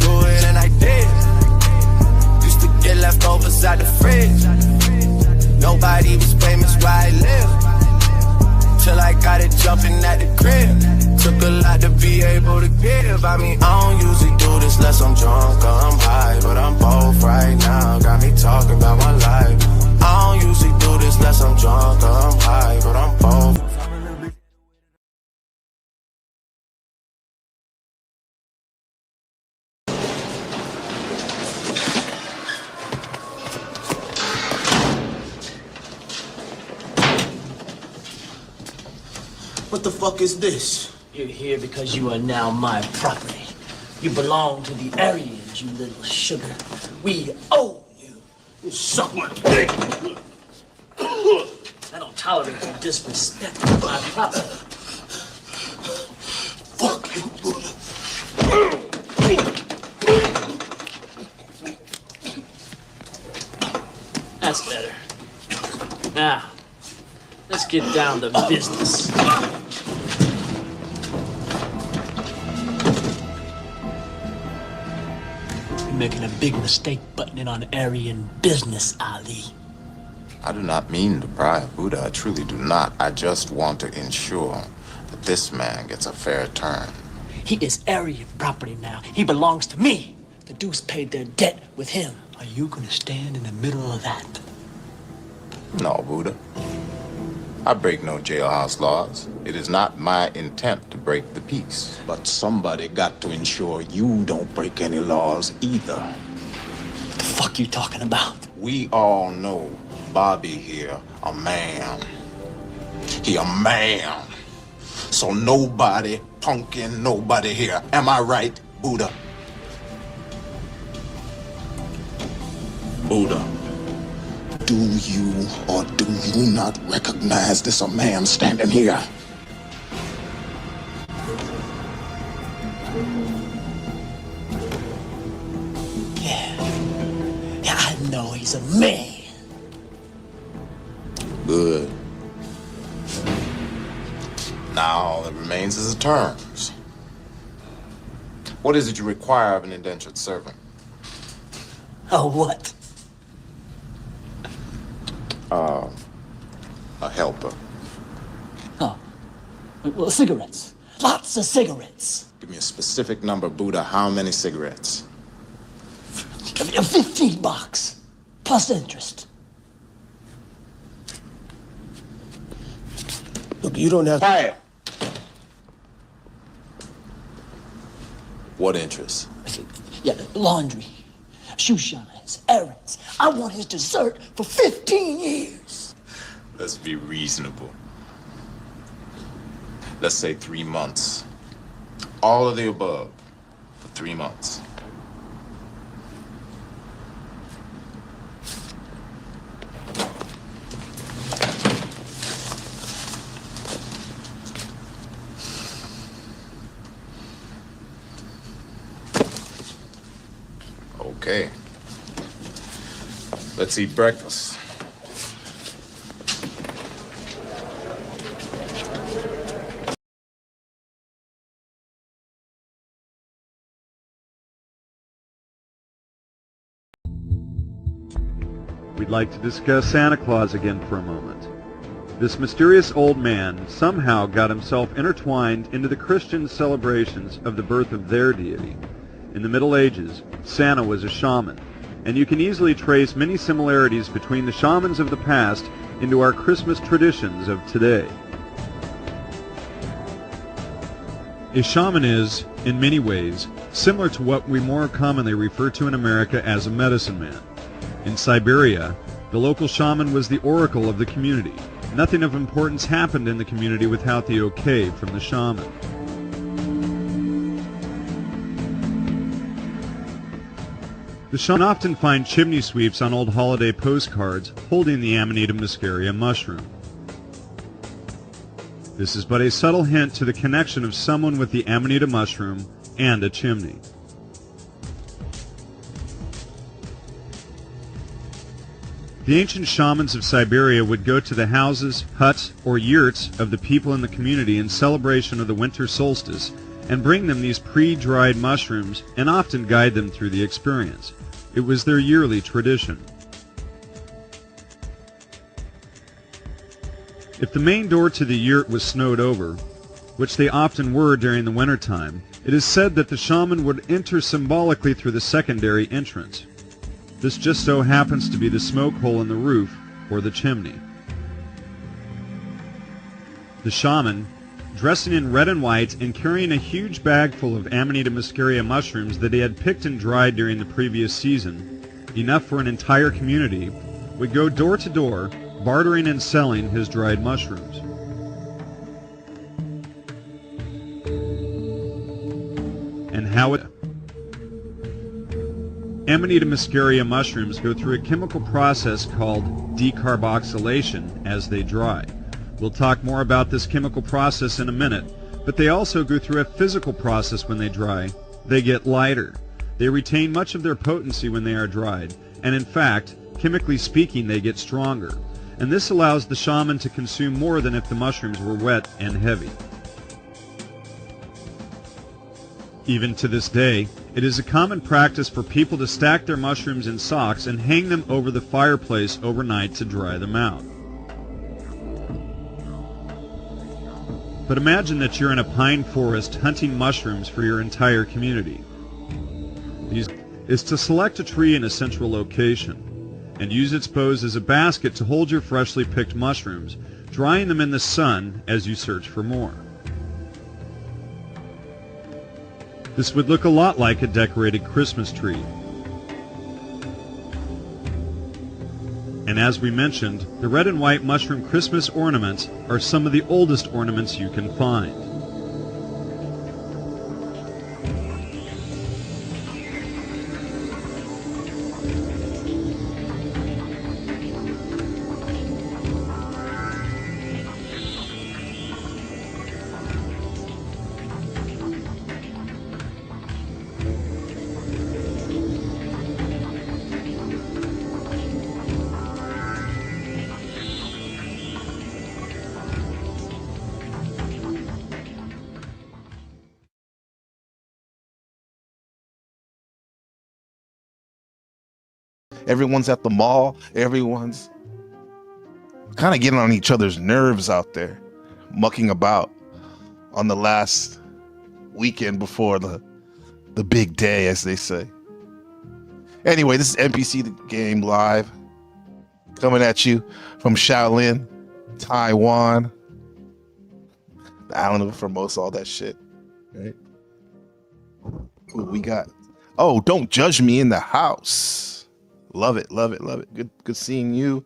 do it, and I did. Used to get leftovers out the fridge. Nobody was famous where I live, till I got it jumping at the crib. Took a lot to be able to give. I mean, I don't usually do this unless I'm drunk or I'm high, but I'm both right now. Got me talking about my life. I don't usually do this unless I'm drunk or I'm high, but I'm both. What the fuck is this? You're here because you are now my property. You belong to the Aryans, you little sugar. We own you. You suck my dick. I don't tolerate your disrespect of my property. Fuck you, Buddha. That's better. Now, let's get down to business. You're making a big mistake buttoning on Aryan business, Ali. I do not mean to pry Buddha. I truly do not. I just want to ensure that this man gets a fair turn. He is Aryan property now. He belongs to me. The Deuce paid their debt with him. Are you gonna stand in the middle of that? No, Buddha. I break no jailhouse laws. It is not my intent to break the peace. But somebody got to ensure you don't break any laws either. What the fuck you talking about? We all know Bobby here, a man. He a man. So nobody punking nobody here. Am I right, Buddha? Buddha, do you or do you not recognize this a man standing here? Yeah, I know he's a man. Good. Now all that remains is the terms. What is it you require of an indentured servant? Oh, what? A helper. Oh, well, cigarettes. Lots of cigarettes. Give me a specific number, Buddha. How many cigarettes? 15 bucks, plus interest. Look, you don't have Quiet. What interest? Yeah, laundry, shoe shines, errands. I want his dessert for 15 years. Let's be reasonable. Let's say 3 months. All of the above for 3 months. Okay. Let's eat breakfast. We'd like to discuss Santa Claus again for a moment. This mysterious old man somehow got himself intertwined into the Christian celebrations of the birth of their deity. In the Middle Ages, Santa was a shaman, and you can easily trace many similarities between the shamans of the past into our Christmas traditions of today. A shaman is, in many ways, similar to what we more commonly refer to in America as a medicine man. In Siberia, the local shaman was the oracle of the community. Nothing of importance happened in the community without the okay from the shaman. The shaman often find chimney sweeps on old holiday postcards holding the Amanita muscaria mushroom. This is but a subtle hint to the connection of someone with the Amanita mushroom and a chimney. The ancient shamans of Siberia would go to the houses, huts, or yurts of the people in the community in celebration of the winter solstice and bring them these pre-dried mushrooms and often guide them through the experience. It was their yearly tradition. If the main door to the yurt was snowed over, which they often were during the wintertime, it is said that the shaman would enter symbolically through the secondary entrance. This just so happens to be the smoke hole in the roof or the chimney. The shaman, dressing in red and white and carrying a huge bag full of Amanita muscaria mushrooms that he had picked and dried during the previous season, enough for an entire community, would go door to door, bartering and selling his dried mushrooms. And how it... Amanita muscaria mushrooms go through a chemical process called decarboxylation as they dry. We'll talk more about this chemical process in a minute, but they also go through a physical process when they dry. They get lighter. They retain much of their potency when they are dried, and in fact, chemically speaking, they get stronger. And this allows the shaman to consume more than if the mushrooms were wet and heavy. Even to this day, it is a common practice for people to stack their mushrooms in socks and hang them over the fireplace overnight to dry them out. But imagine that you're in a pine forest hunting mushrooms for your entire community. These is to select a tree in a central location and use its boughs as a basket to hold your freshly picked mushrooms, drying them in the sun as you search for more. This would look a lot like a decorated Christmas tree. And as we mentioned, the red and white mushroom Christmas ornaments are some of the oldest ornaments you can find. Everyone's at the mall. Everyone's kind of getting on each other's nerves out there, mucking about on the last weekend before the big day, as they say. Anyway, this is NPC The Game Live, coming at you from Shaolin, Taiwan, the island of Formosa, all that shit. Right? What we got? Oh, don't judge me in the house. Love it, love it, love it. Good seeing you,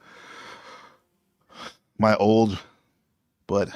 my old but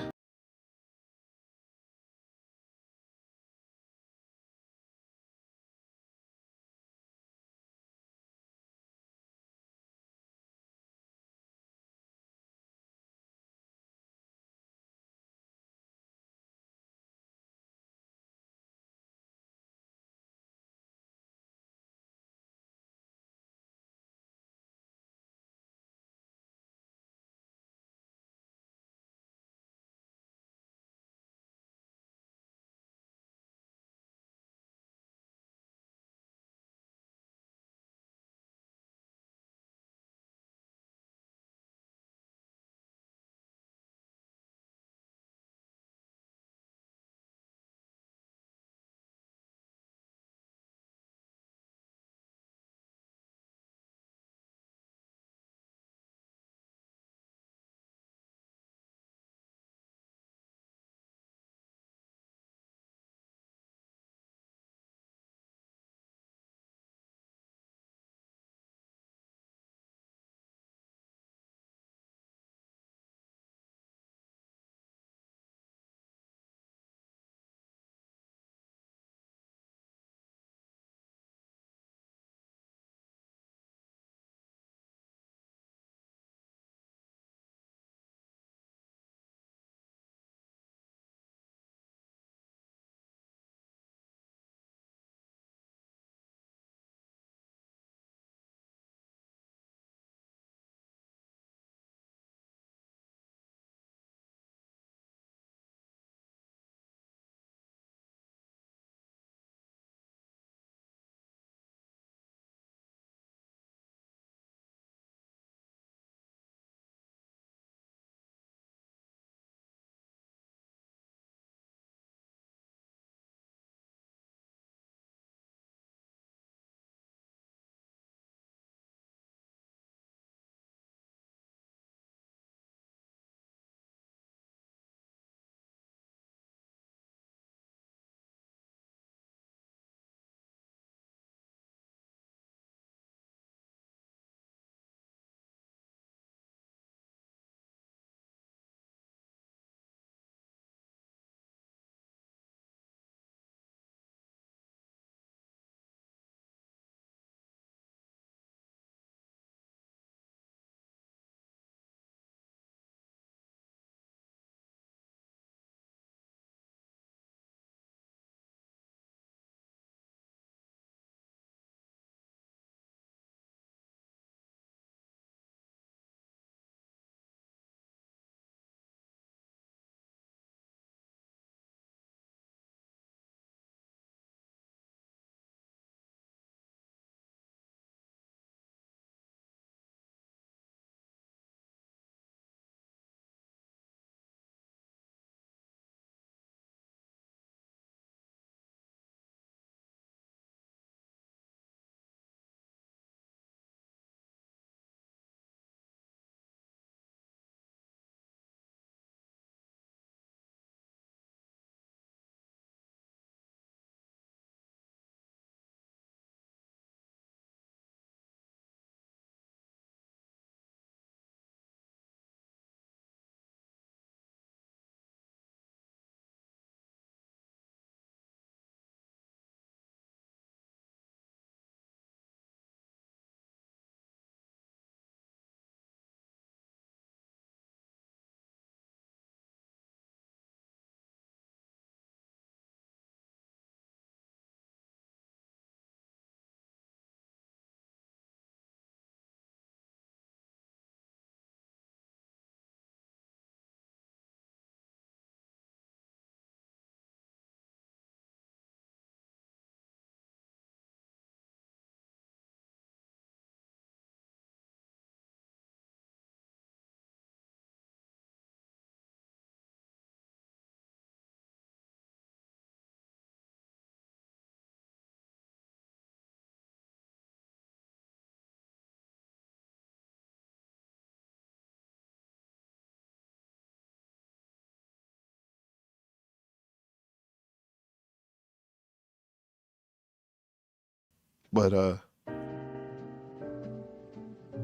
but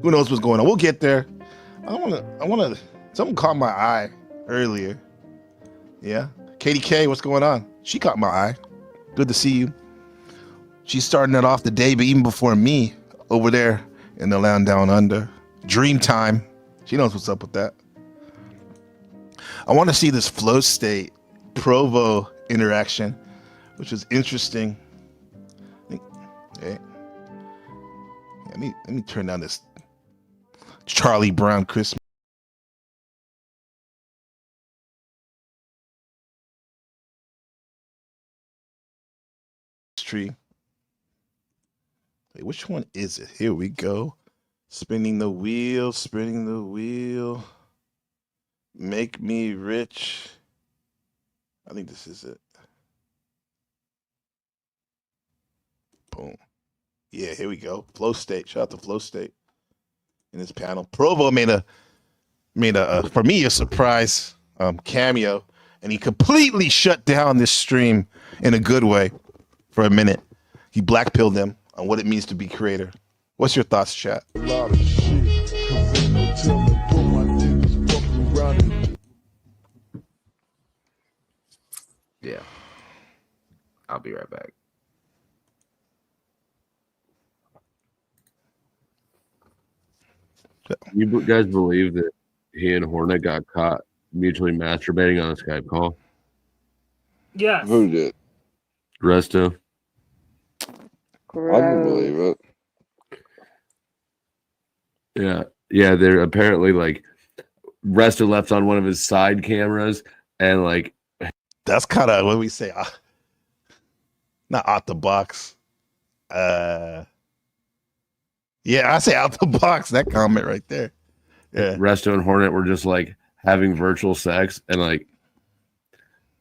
who knows what's going on? We'll get there. I wanna. Something caught my eye earlier. Yeah, Katie K, what's going on? She caught my eye. Good to see you. She's starting it off the day, but even before me, over there in the land down under. Dream time. She knows what's up with that. I want to see this flow state Provo interaction, which is interesting. Okay. Let me turn down this Charlie Brown Christmas tree. Wait, which one is it? Here we go. Spinning the wheel, spinning the wheel. Make me rich. I think this is it. Boom. Yeah, here we go. Flow State. Shout out to Flow State in this panel. Provo made a for me a surprise cameo, and he completely shut down this stream in a good way for a minute. He blackpilled them on what it means to be creator. What's your thoughts, chat? Yeah. I'll be right back. You guys believe that he and Hornet got caught mutually masturbating on a Skype call? Yes. Who did? Resto. I can believe it. Yeah. Yeah, they're apparently like Resto left on one of his side cameras and like That's kind of what we say. Not out the box. Yeah, I say out the box. That comment right there. Yeah. Resto and Hornet were just like having virtual sex and like,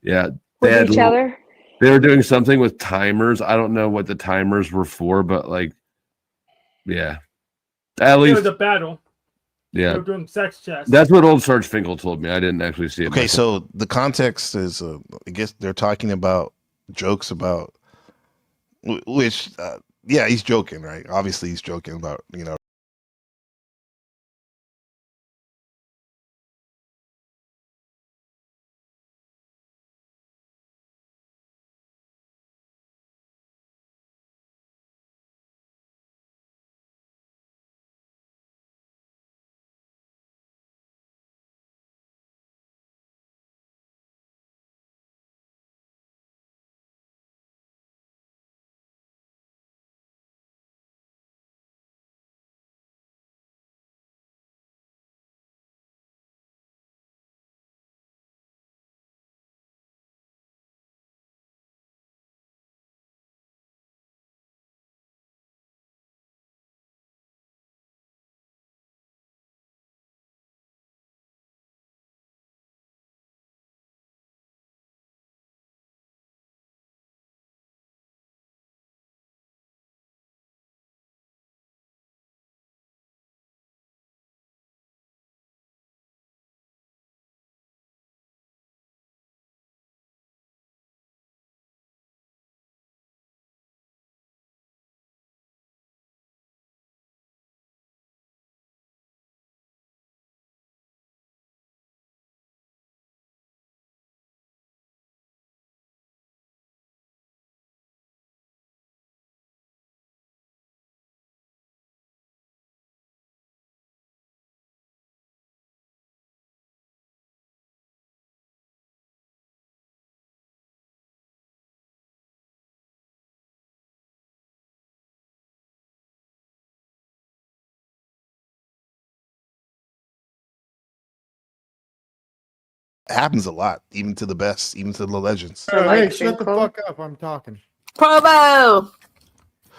yeah, they With had each other? They were doing something with timers. I don't know what the timers were for, but like, yeah, at It least was a battle. They yeah. were doing sex chess. That's what old Sarge Finkel told me. I didn't actually see it. Okay, myself. so the context is, I guess they're talking about jokes about, which, yeah, he's joking, right? Obviously, he's joking about, you know. Happens a lot, even to the best, even to the legends. Hey, Shut the fuck up! I'm talking. Provo!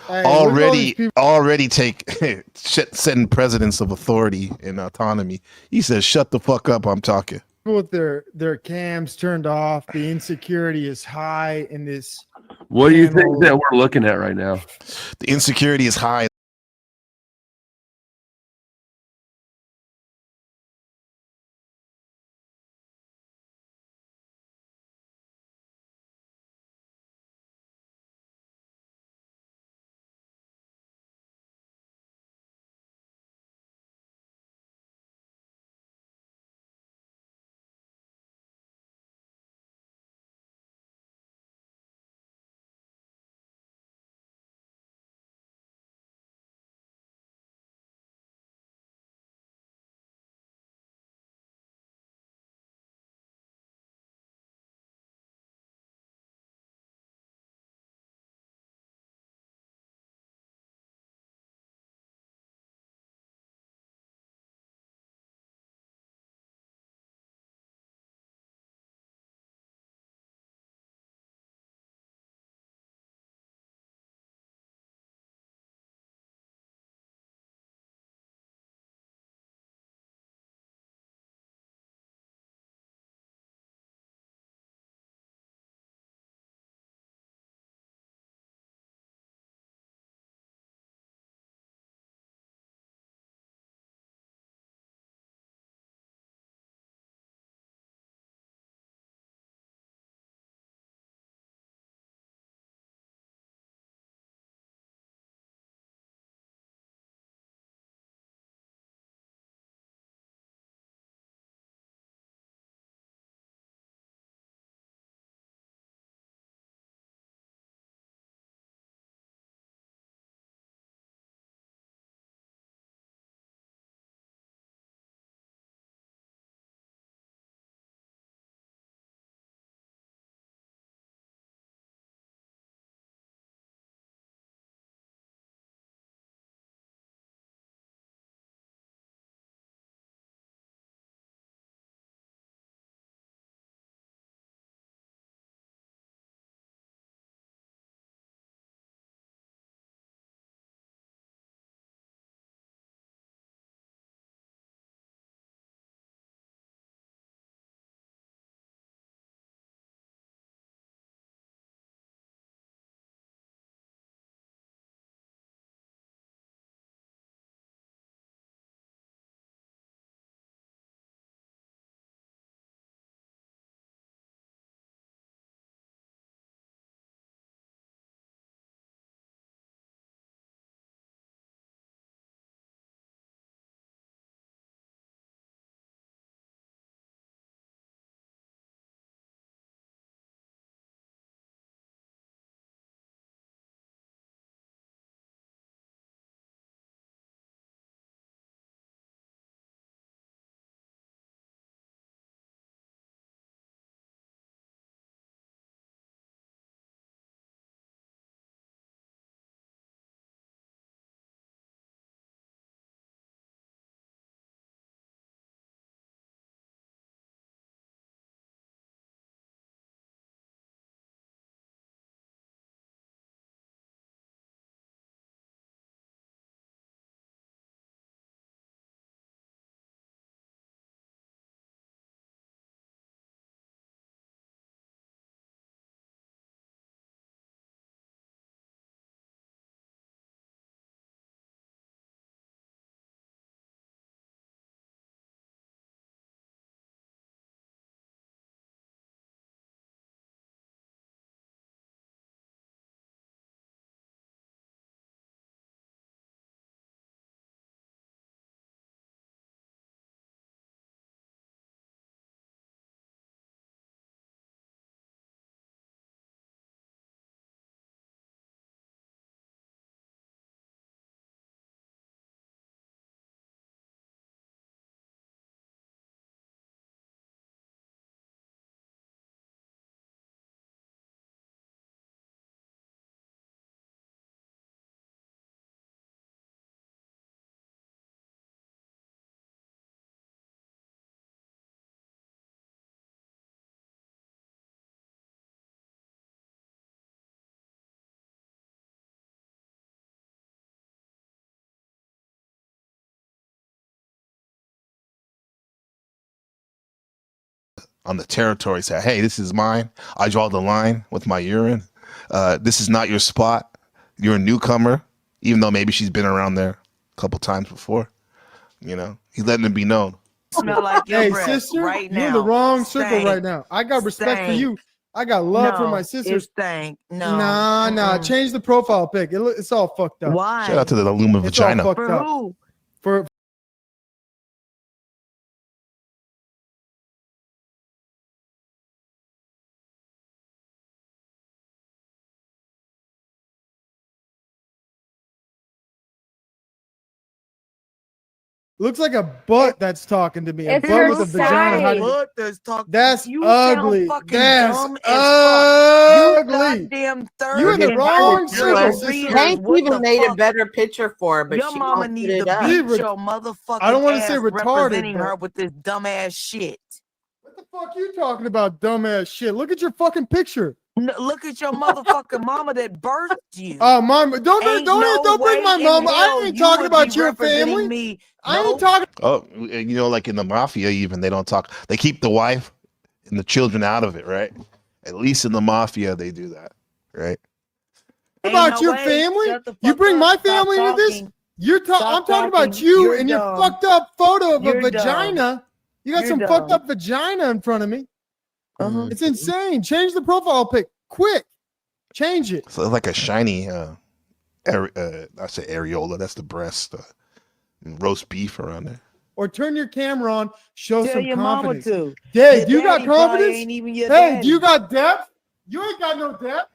Hey, look at all these people. Already take setting precedence of authority and autonomy. He says, "Shut the fuck up! I'm talking." With their cams turned off, the insecurity is high in this. What do you think that we're looking at right now? The insecurity is high. on the territory. Say, hey, this is mine. I draw the line with my urine. This is not your spot. You're a newcomer, even though maybe she's been around there a couple times before. You know, he's letting it be known. Smell like your Hey, breath sister, right you're now. in the wrong circle Stank. right now. I got respect for Stank. you. I got love for No, my sisters. It stank. No. Nah. Change the profile pic. It's all fucked up. Why? Shout out to the Luma It's all vagina. fucked For up. who? For looks like a butt that's talking to me. A It's butt her with a vagina. How side. did- What does talk? That's You ugly. sound fucking That's dumb as fuck. You ugly. goddamn third. You in the and wrong fourth circle, grader sister. readers, Hank what even the made a fuck? better picture for her, but Your she mama won't put needs it to up. beat your motherfucking I don't wanna ass say retarded, representing but- her with this dumbass shit. What the fuck you talking about, dumbass shit? Look at your fucking picture. No, look at your motherfucking mama that birthed you. Oh, mom, Ain't don't no bring my way mama. in I hell ain't you talking would about be your representing family. Me. I ain't Nope. talking. Oh, you know, like in the mafia, even they don't talk. They keep the wife and the children out of it, right? At least in the mafia, they do that, right? Ain't About no your way. family? Shut the You fuck bring up. my Stop family into this? talking. I'm Stop talking about talking. you You're and your dumb. fucked up photo of You're a vagina. dumb. You got You're some dumb. fucked up vagina in front of me. Uh-huh. It's insane. Change the profile pic quick. Change it. So it's like a shiny, I say areola. That's the breast. Roast beef around there. Or turn your camera on. Show Tell some your confidence. mama to. Hey, Your do you got daddy probably confidence? ain't even your Hey, daddy. do you got depth? You ain't got no depth.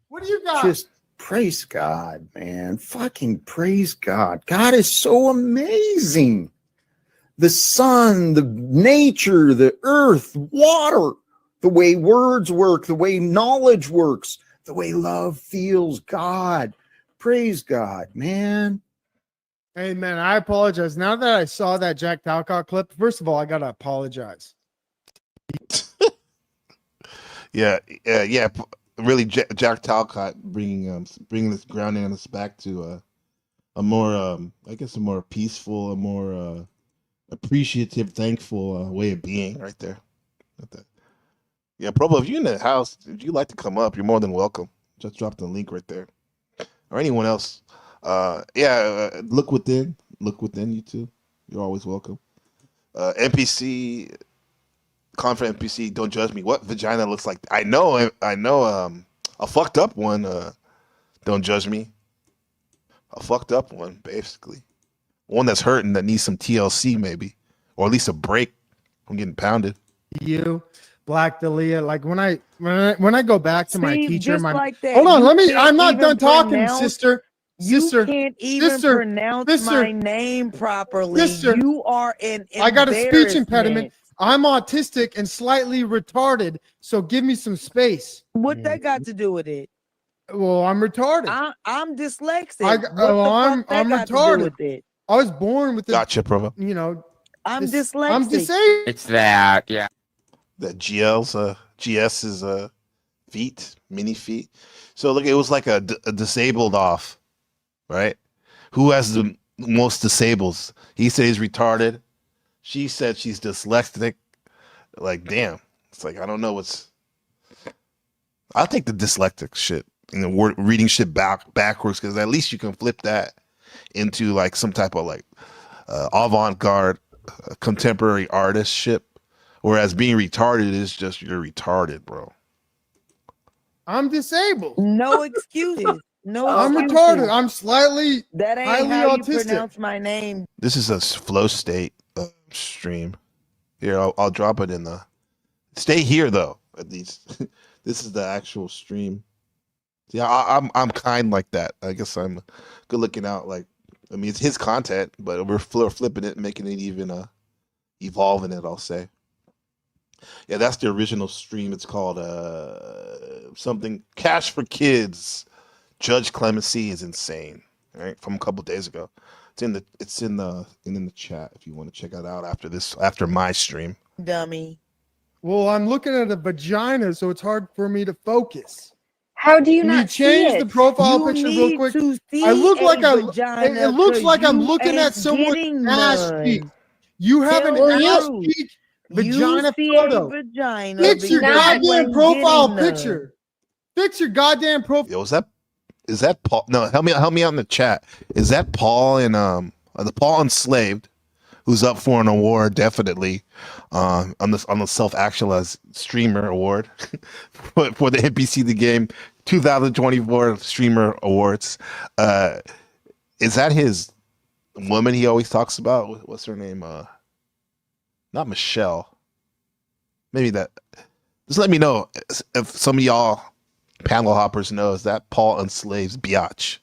What do you got? Just praise God, man. Fucking praise God. God is so amazing. The sun, the nature, the earth, water, the way words work, the way knowledge works, the way love feels. God. Praise God, man. Hey, man, I apologize. Now that I saw that Jack Talcott clip, first of all, I got to apologize. Yeah. Really, Jack Talcott bringing this grounding us back to a more, I guess, a more peaceful, a more appreciative, thankful way of being, right there. Yeah, Probo, if you're in the house, if you'd like to come up, you're more than welcome. Just drop the link right there, or anyone else. Look within you too. You're always welcome. NPC. Confident NPC, don't judge me. What vagina looks like? I know. A fucked up one. Don't judge me. A fucked up one, basically. One that's hurting that needs some TLC, maybe, or at least a break from getting pounded. You, Black Dalia, like when I go back to my See, teacher, just my like that, hold on, you let me. can't I'm not even done talking, pronounce- sister. You Sister, can't even sister, pronounce sister, my name properly. sister. You are an I got a speech impediment. embarrassment. I'm autistic and slightly retarded, so give me some space. What that got to do with it? Well, I'm retarded. I'm dyslexic. I, What oh, the I'm fuck that got retarded. to do with it? I was born with the, Gotcha, Provo. you know, I'm I'm dyslexic. disabled. It's that, yeah. That GS's feet, mini feet. So look, it was like a disabled off, right? Who has the most disables? He said he's retarded. She said she's dyslexic. Like, damn. It's like, I don't know what's. I'll take the dyslexic shit. Reading shit backwards, because at least you can flip that into like some type of like avant-garde contemporary artist shit. Whereas being retarded is just you're retarded, bro. I'm disabled. No excuses. No, I'm excuses. retarded. I'm slightly That ain't highly how autistic. you pronounce my name. This is a flow state stream. Here, I'll drop it in the. Stay here though. At least this is the actual stream. Yeah, I'm kind like that. I guess I'm good looking out. Like, I mean, it's his content, but we're flipping it, making it even evolving it. I'll say. Yeah, that's the original stream. It's called something Cash for Kids. Judge Clemency is insane. Right, from a couple days ago. It's in the chat if you want to check it out after my stream. Dummy. Well, I'm looking at a vagina, so it's hard for me to focus. How do you Can not you change see the it? profile You picture real need quick? to see I look like a I'm. vagina It looks 'cause like I'm you looking ain't at someone's getting ass none. cheek. You have an Tell the ass truth. cheek vagina you see photo. a vagina. Fix your Not goddamn when profile getting none. picture. Fix your goddamn profile. Yo, is that Paul? No, help me out in the chat. Is that Paul and the Paul Enslaved, who's up for an award definitely, on the self-actualized streamer award for the NPC the Game 2024 streamer awards. Is that his woman he always talks about? What's her name? Not Michelle. Maybe that. Just let me know if some of y'all panel hoppers know. Is that Paul Enslaved's biatch?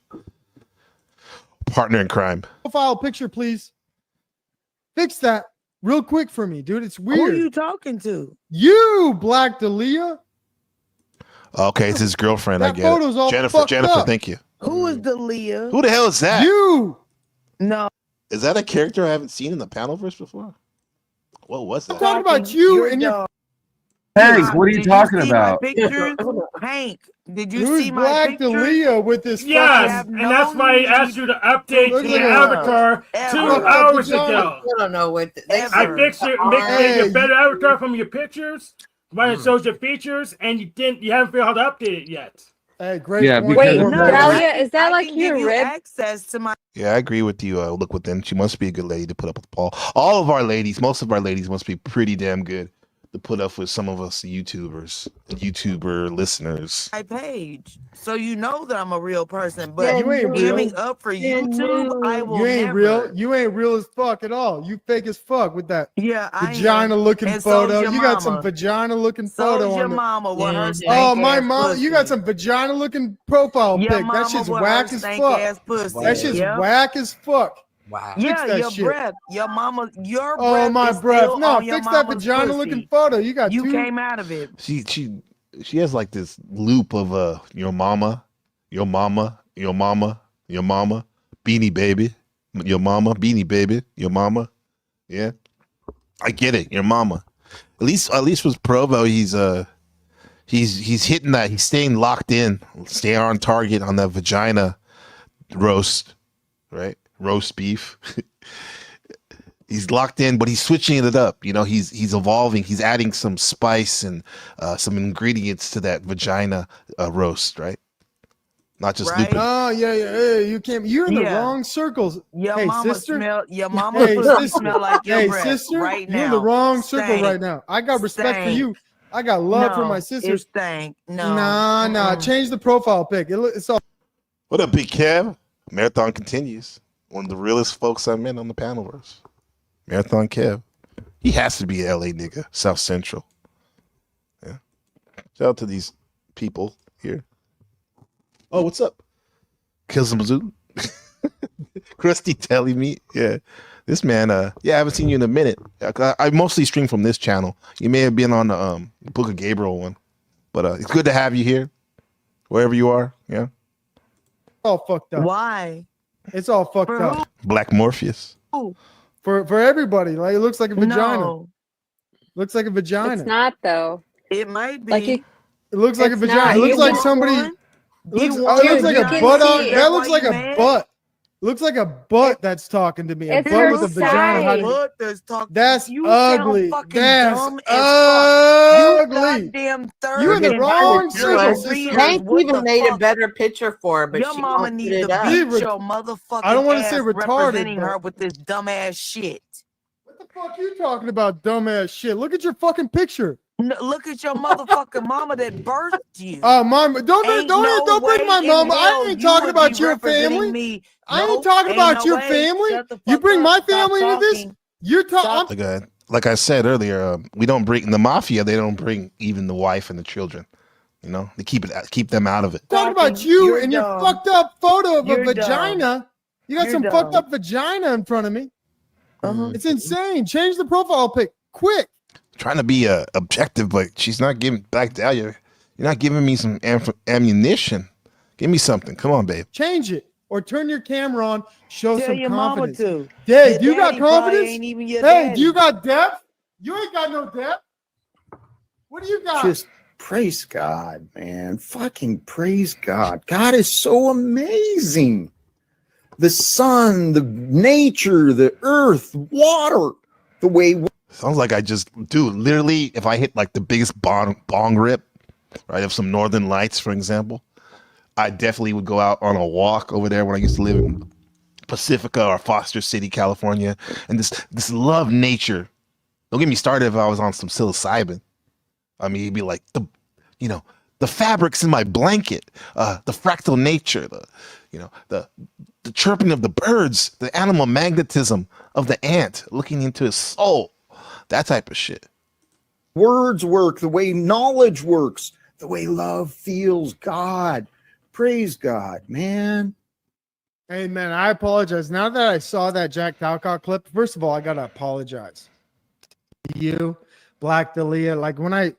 Partner in crime. Profile picture, please. Fix that real quick for me, dude. It's Who weird. you talking to? You, Black Dahlia. Okay, it's his girlfriend. I That get photo's it. all Jennifer, fucked up. thank you. Who is Dalia? Who the hell is that? You. No. Is that a character I haven't seen in the Panelverse before? What was I'm that? talking about you and your. Hank, what are you Did talking see my about? pictures? Hank, did you Who's see my Black pictures? Dahlia with this? Yes, fucking- and that's why I asked you to update Looks the like a- avatar Ever. 2 Fuck that hours vagina. ago. I don't know what I fixed it, make Hey, a better avatar from your pictures, when it shows your features, and you haven't figured out how to update it yet. Hey, great. Yeah, point. because- Wait, No, Dahlia, is that I like can your give you rib? access to my Yeah, I agree with you. Look within. She must be a good lady to put up with Paul. All of our ladies, most of our ladies must be pretty damn good to put up with some of us YouTuber listeners. page, so you know that I'm a real person. Yeah, But you ain't giving real. up for YouTube, I will You ain't never. real. You ain't real as fuck at all. You fake as fuck with that Yeah, I vagina looking And so's photo. your You got some mama. vagina looking So photo is your on the. mama with her stank Oh, my ass mom. You got pussy. some vagina looking profile Your pic. That mama shit's with whack her as stank fuck. ass pussy. That shit's Yep. whack as fuck. Wow. Fix Yeah, that your shit. breath, your mama, your Oh, breath my is breath. still No, on your fix that mama's vagina pussy. looking photo. You got You two. came out of it. She has like this loop of your mama, Beanie Baby, your mama, Beanie Baby, your mama. Yeah, I get it, your mama. At least with Provo, he's hitting that. He's staying locked in, staying on target on that vagina roast, right? Roast beef. He's locked in, but he's switching it up. You know, he's evolving. He's adding some spice and some ingredients to that vagina roast, right? Not just looping. Oh yeah. You can't. You're in the Yeah. wrong circles. Your Hey, mama sister. smell. Your mama Hey, pussy sister. smell like your Hey, breath sister. right now. You're in the wrong circle Stank. right now. I got respect for Stank. you. I got love for No, my sister. It stank. No. Nah. Mm-mm. Change the profile pic. It's all. What up, Big Kev? Marathon continues. One of the realest folks I met on the Panelverse. Marathon Kev. He has to be an LA nigga, South Central. Yeah. Shout out to these people here. Oh, what's up? Kill some zoo. Krusty telling me, yeah. This man, I haven't seen you in a minute. I mostly stream from this channel. You may have been on the Book of Gabriel one, but it's good to have you here, wherever you are. Yeah. All fucked up. Why? It's all fucked For up Black Morpheus. Who? for everybody. Like it looks like a vagina. No, Looks like a vagina. It's not though. it might be. Like you, It looks like a It's vagina. not. It looks You like want somebody. one? It looks, You want it looks one? like You a can butt see on. it. That That's looks why like you a mad? butt. Looks like a butt that's talking to me. A It's butt her with a vagina. How do you- Look, there's talk. That's You sound ugly. fucking That's dumb as fuck. You ugly. goddamn third. You in the and wrong fourth circle, grade sister. readers. Hank What even the made a fuck? better picture for her, but Your she mama won't put needs it to up. Be beat re- your motherfucking I don't wanna say ass retarded, representing but- her with this dumbass shit. What the fuck you talking about, dumbass shit? Look at your fucking picture. Look at your motherfucking mama that birthed you. Mom, don't Ain't no bring my way in mama. I hell ain't you talking would about be your representing family. me. I ain't Nope, talking ain't about no your way. family. Shut the You fuck bring up. my Stop family into this. talking. You're talking. Like I said earlier, we don't bring the mafia. They don't bring even the wife and the children. You know, they keep them out of it. Talking about you You're and dumb. your fucked up photo of You're a vagina. You got You're some fucked dumb. up vagina in front of me. Uh-huh. It's insane. Change the profile pic quick. Trying to be objective, but she's not giving Black Dahlia. You're not giving me some ammunition. Give me something. Come on, babe. Change it or turn your camera on. Show Tell some your mama confidence. to. Hey, Your do you got daddy probably confidence? ain't even your Hey, daddy. do you got depth? You ain't got no depth. What do you got? Just praise God, man. Fucking praise God. God is so amazing. The sun, the nature, the earth, water, the way. Sounds like I just, dude, literally, if I hit like the biggest bong rip, right, of some Northern Lights, for example, I definitely would go out on a walk over there when I used to live in Pacifica or Foster City, California, and this love nature. Don't get me started if I was on some psilocybin. I mean, it'd be like the fabrics in my blanket, the fractal nature, the chirping of the birds, the animal magnetism of the ant looking into his soul, that type of shit. Words work the way knowledge works, the way love feels God. Praise God, man. Hey man, I apologize. Now that I saw that Jack Talcott clip, first of all, I gotta apologize to you, Black Dalia. Like when I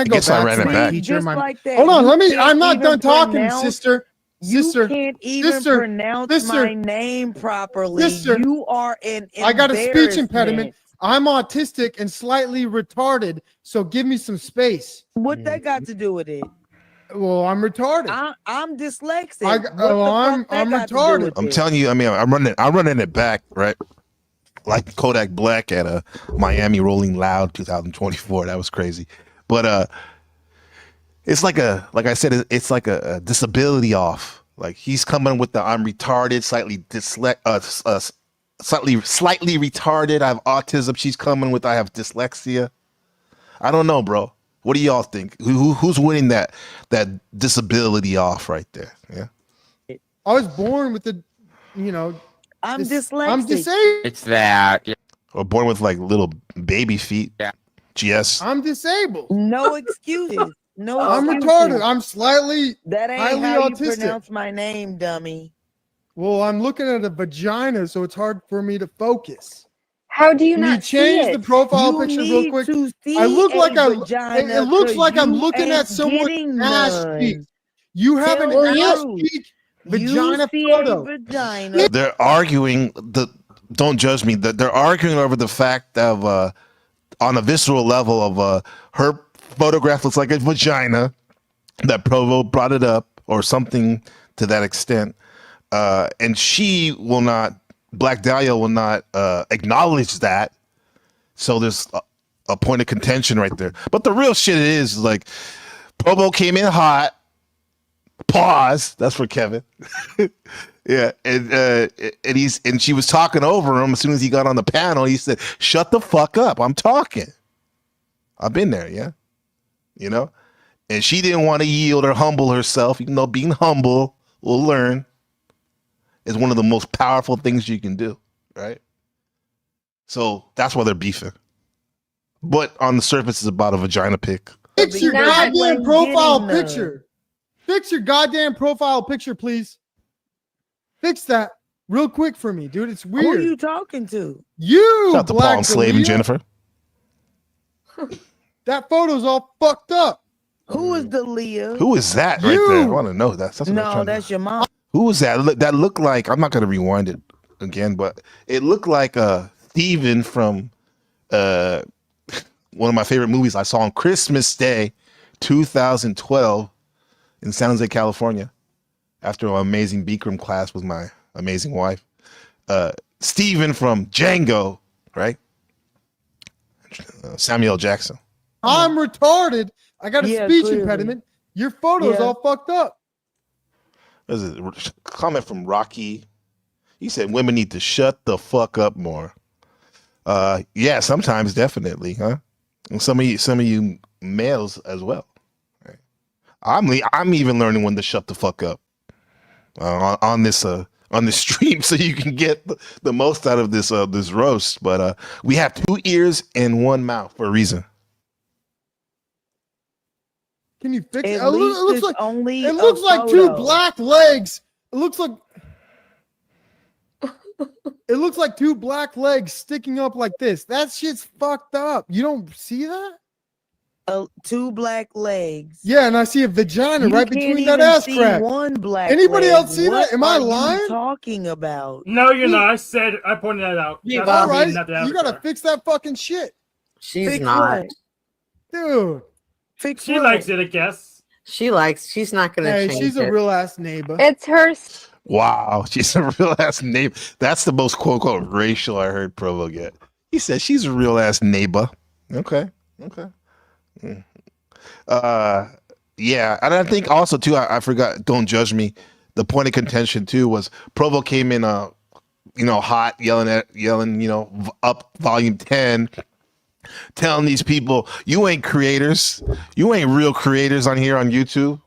go guess I back ran to it my back. teacher, Just like that. hold on, You let me. can't I'm not even done talking, pronounce- sister. You Sister, can't even sister, pronounce sister, my name properly. sister. You are an I got a speech impediment. embarrassment. I'm autistic and slightly retarded, so give me some space. What that got to do with it? Well, I'm retarded. I'm dyslexic. I'm retarded. I'm telling you, I mean, I'm running it back, right? Like Kodak Black at Miami Rolling Loud 2024. That was crazy. But it's like I said, it's like a disability off. Like he's coming with the I'm retarded, slightly slightly retarded. I have autism. She's coming with I have dyslexia. I don't know, bro. What do y'all think? Who's winning that disability off right there? Yeah. I was born with the, I'm dyslexic. I'm disabled. It's that. Yeah. Or born with like little baby feet. Yeah. GS. I'm disabled. No excuses. No I'm excuses. retarded. I'm slightly That ain't highly how autistic. you pronounce my name, dummy. Well, I'm looking at a vagina, so it's hard for me to focus. How do you Can you not change see the it? profile You picture real need quick? to see I look like a I'm. vagina It looks 'cause like I'm you looking at ain't someone's getting ass none. cheek. You have Tell an the ass truth. cheek vagina You see photo. a vagina. They're arguing don't judge me. They're arguing over the fact of on a visceral level of her photograph looks like a vagina. That Provo brought it up or something to that extent. And she will not, Black Dahlia will not acknowledge that. So there's a point of contention right there. But the real shit is like Provo came in hot. Pause. That's for Kevin. Yeah, and she was talking over him as soon as he got on the panel. He said, "Shut the fuck up. I'm talking." I've been there, yeah. And she didn't want to yield or humble herself, even though being humble, we'll learn, is one of the most powerful things you can do, right? So that's why they're beefing. But on the surface, it's about a vagina pic. Fix your Now goddamn I'm profile getting picture. Fix your goddamn profile picture, please. Fix that real quick for me, dude. It's Who weird. are you talking to? You, Shout out to Black Paul and Slave and Dahlia. Jennifer. That photo's all fucked up. Who is the Leah? Who is that right there? I want to know that. That's what I'm No, trying to- that's your mom. Who was that? That looked like, I'm not going to rewind it again, but it looked like Steven from one of my favorite movies I saw on Christmas Day 2012 in San Jose, California, after an amazing Bikram class with my amazing wife. Steven from Django, right? Samuel L. Jackson. I'm retarded. I got a Yeah, speech clearly. impediment. Your photo's Yeah. all fucked up. There's a comment from Rocky. He said women need to shut the fuck up more. Yeah, sometimes definitely, huh? And some of you males as well. Right? I'm even learning when to shut the fuck up on this stream, so you can get the most out of this roast. But we have 2 ears and 1 mouth for a reason. Can you fix it? At It least looks it's like only it looks a like 2 photo. black legs. It looks like 2 black legs sticking up like this. That shit's fucked up. You don't see that? 2 black legs. Yeah, and I see a vagina You right can't between that even ass see crack. one black Anybody leg. else see What that? Am I are you lying? talking about? No, you're not. I pointed that out. Yeah, That's All why I right, mean, not the you gotta avatar. fix that fucking shit, She's Fix not. what? dude. Fix She what? likes it, I guess. She's not gonna Hey, change she's a it. real ass neighbor. It's her. Wow, she's a real ass name. That's the most quote unquote racial I heard Provo get. He said she's a real ass neighbor. Okay. Yeah, and I think also too, I forgot. Don't judge me. The point of contention too was Provo came in, hot, yelling, up volume 10, telling these people, you ain't creators, you ain't real creators on here on YouTube.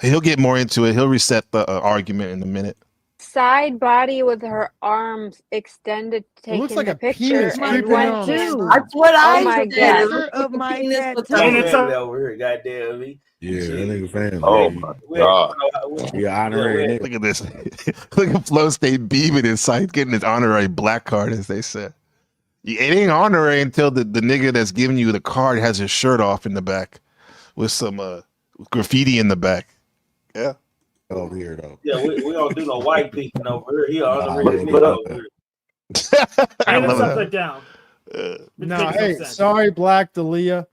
He'll get more into it. He'll reset the argument in a minute. Side body with her arms extended, taking looks like the a picture penis and creeping went on to. her. That's what Oh I my said. god! Of my Penis was And it's a, over here, goddamn me. Yeah, that nigga family. Oh man. my god. You honorary nigga. Look at this. Look at Flow State beaming inside, getting his honorary black card, as they said. It ain't honorary until the nigga that's giving you the card has his shirt off in the back with some graffiti in the back. Yeah. Over here though. Yeah, we don't do no white people over here. He Nah, honorary yeah, nigga over here. I and it's love that. upside down. No, makes no hey, sense. sorry, Black Dahlia.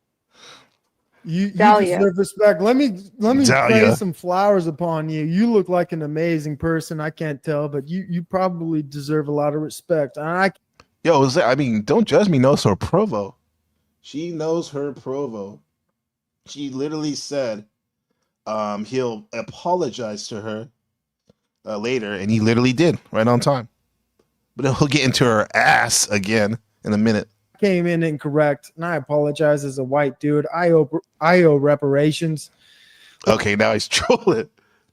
You Dahlia. deserve respect. Let me Dahlia. praise some flowers upon you. You look like an amazing person. I can't tell, but you probably deserve a lot of respect. And Don't judge me. Knows her Provo. She knows her Provo. She literally said he'll apologize to her later, and he literally did right on time. But he'll get into her ass again in a minute. came in incorrect, and I apologize as a white dude. I owe reparations. Okay, now he's trolling.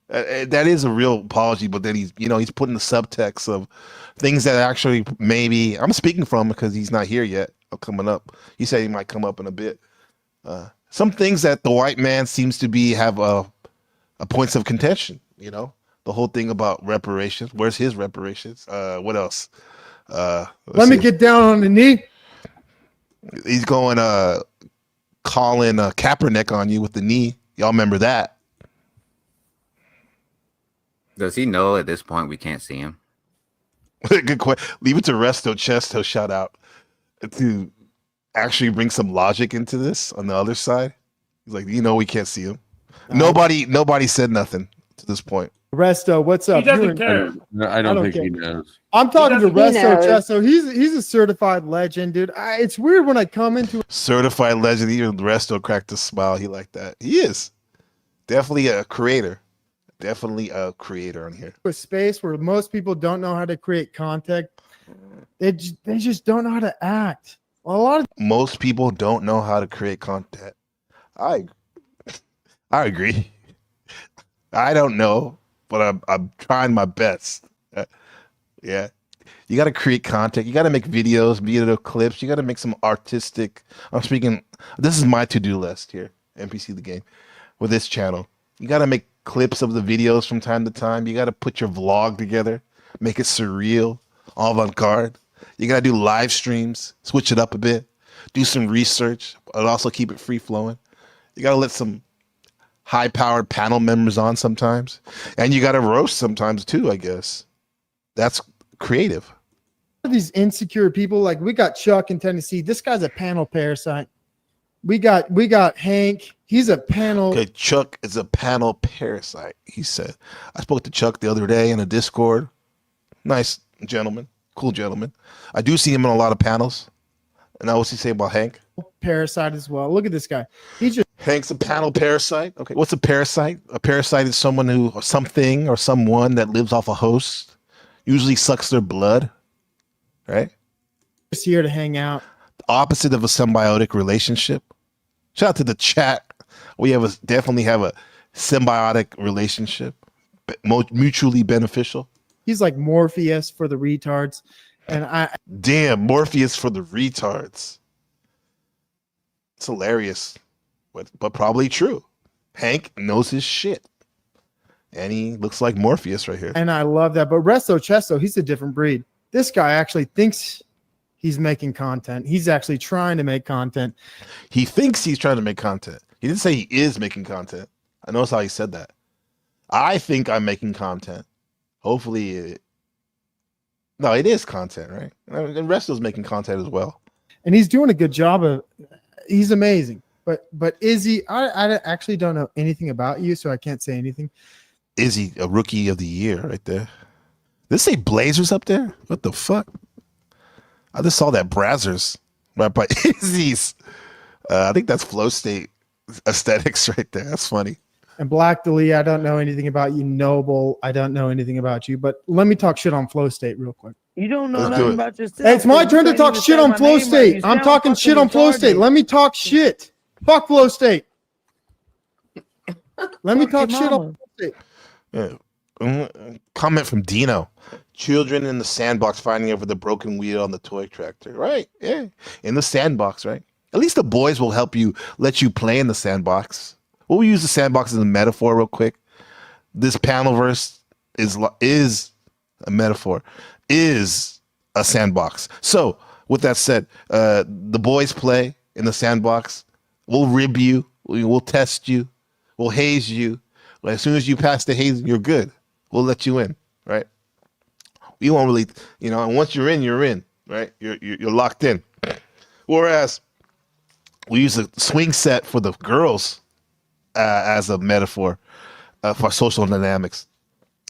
That is a real apology, but then he's putting the subtext of things that actually maybe I'm speaking from because he's not here yet or coming up. He said he might come up in a bit. Some things that the white man seems to have a points of contention. The whole thing about reparations. Where's his reparations? What else? Let me get down on the knee. He's going calling Kaepernick on you with the knee. Y'all remember that? Does he know at this point we can't see him? Good question. Leave it to Resto Chesto shout out to actually bring some logic into this on the other side. He's like, we can't see him. Nobody said nothing to this point. Resto, what's up? He doesn't care. I don't think care. he knows. I'm talking to He Resto knows. Chesto. He's a certified legend, dude. It's weird when I come into Certified legend. Even Resto cracked a smile. He liked that. He is definitely a creator. Definitely a creator on here. a space where most people don't know how to create content. They just don't know how to act. A lot of Most people don't know how to create content. I agree. I don't know, but I'm trying my best. Yeah. You got to create content. You got to make videos, video clips. You got to make some artistic. This is my to-do list here, NPC the game, with this channel. You got to make clips of the videos from time to time. You got to put your vlog together, make it surreal, avant-garde. You got to do live streams, switch it up a bit, do some research, but also keep it free-flowing. You got to let some high-powered panel members on sometimes. And you got to roast sometimes too, I guess. That's creative. these insecure people, like we got Chuck in Tennessee. This guy's a panel parasite. We got Hank. He's a panel. Okay, Chuck is a panel parasite, he said. I spoke to Chuck the other day in a Discord. Nice gentleman, cool gentleman. I do see him in a lot of panels. And now what's he say about Hank? Parasite as well. Look at this guy. He's just Hank's a panel parasite. Okay, what's a parasite? A parasite is someone who, or something, or someone that lives off a host. Usually sucks their blood, right? just here to hang out. The opposite of a symbiotic relationship. Shout out to the chat. We definitely have a symbiotic relationship, mutually beneficial. He's like Morpheus for the retards, and Damn, Morpheus for the retards. It's hilarious, but probably true. Hank knows his shit, and he looks like Morpheus right here. And I love that. But Resto Chesto, he's a different breed. This guy actually thinks he's making content. He's actually trying to make content. He thinks he's trying to make content. He didn't say he is making content. I noticed how he said that. I think I'm making content. Hopefully, no, it is content, right? And Resto's making content as well. And he's doing a good job of. He's amazing. But is he? I actually don't know anything about you, so I can't say anything. Is he a rookie of the year right there? Did it say Blazers up there? What the fuck? I just saw that Brazzers right by Izzy's. I think that's flow state aesthetics right there. That's funny. And Black Dahlia, I don't know anything about you. Noble, I don't know anything about you. But let me talk shit on flow state real quick. You don't know Let's do nothing it. about yourself. Hey, it's my so turn you to can't talk even shit say on my flow name right. state. You I'm sound talking fucking shit on flow state. retarded. Let me talk shit. Fuck flow state. Let me Fuck your talk shit on mama. flow state. Comment from Dino. Children in the sandbox fighting over the broken wheel on the toy tractor. Right. Yeah. In the sandbox, right? At least the boys will help you, let you play in the sandbox. We'll use the sandbox as a metaphor real quick. This panel verse is a metaphor, is a sandbox. So with that said, the boys play in the sandbox. We'll rib you. We'll test you. We'll haze you. As soon as you pass the haze, you're good. We'll let you in, right? We won't really, and once you're in, right? You're locked in. Whereas we use a swing set for the girls as a metaphor for social dynamics.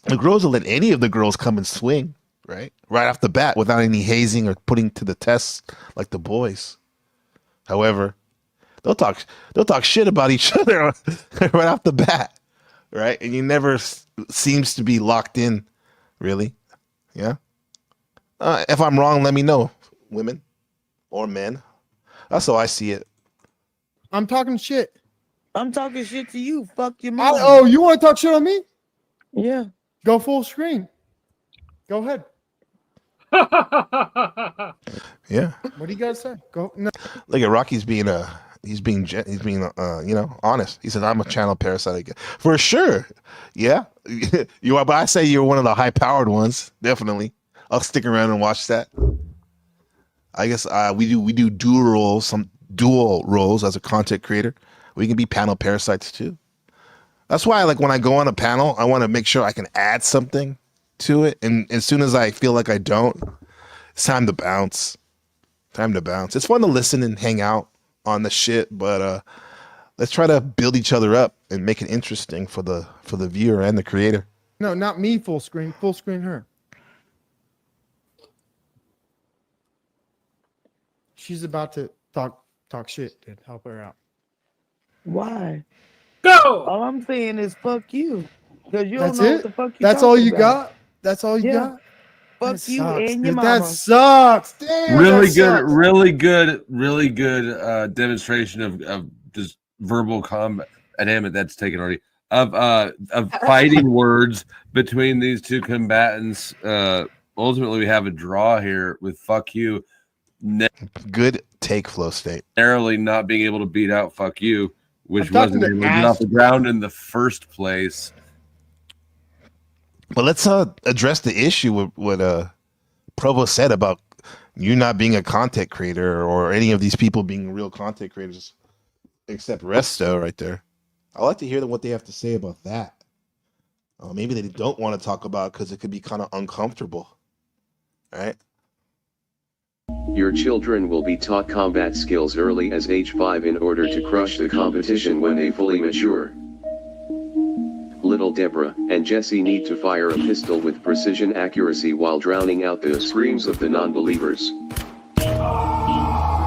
The girls will let any of the girls come and swing, right off the bat without any hazing or putting to the test like the boys. However, they'll talk shit about each other right off the bat, right? And you never seems to be locked in, really. Yeah. If I'm wrong, let me know, women or men. That's how I see it. I'm talking shit. I'm talking shit to you. Fuck your mama. Oh, you want to talk shit on me? Yeah. Go full screen. Go ahead. Yeah. What do you guys say? Go. No. Look at Rocky's being honest. He said, "I'm a channel parasite again." For sure. Yeah. You are, but I say you're one of the high powered ones. Definitely. I'll stick around and watch that. I guess we do dual roles as a content creator. We can be panel parasites too. That's why, like, when I go on a panel, I want to make sure I can add something to it. And as soon as I feel like I don't, it's time to bounce. It's fun to listen and hang out on the shit, but let's try to build each other up and make it interesting for the viewer and the creator. No, not me. Full screen. Full screen her. She's about to talk shit, dude. Help her out. Why? Go. All I'm saying is fuck you. Because you That's don't know it? what the fuck you That's all you about. got? That's all you got? Fuck That you sucks, and your dude. mama. That sucks. Damn. Really that good, sucks. really good demonstration of just verbal combat. Damn it, that's taken already. Of fighting words between these two combatants. Ultimately, we have a draw here with "fuck you." Good take, flow state. Narrowly not being able to beat out "fuck you," which I'm talking wasn't to able to get off the ground in the first place. But let's address the issue with what Provo said about you not being a content creator or any of these people being real content creators, except Resto right there. I'd like to hear what they have to say about that. Maybe they don't want to talk about it because it could be kind of uncomfortable, right? Your children will be taught combat skills early as age 5 in order to crush the competition when they fully mature. Little Deborah and Jesse need to fire a pistol with precision accuracy while drowning out the screams of the non-believers.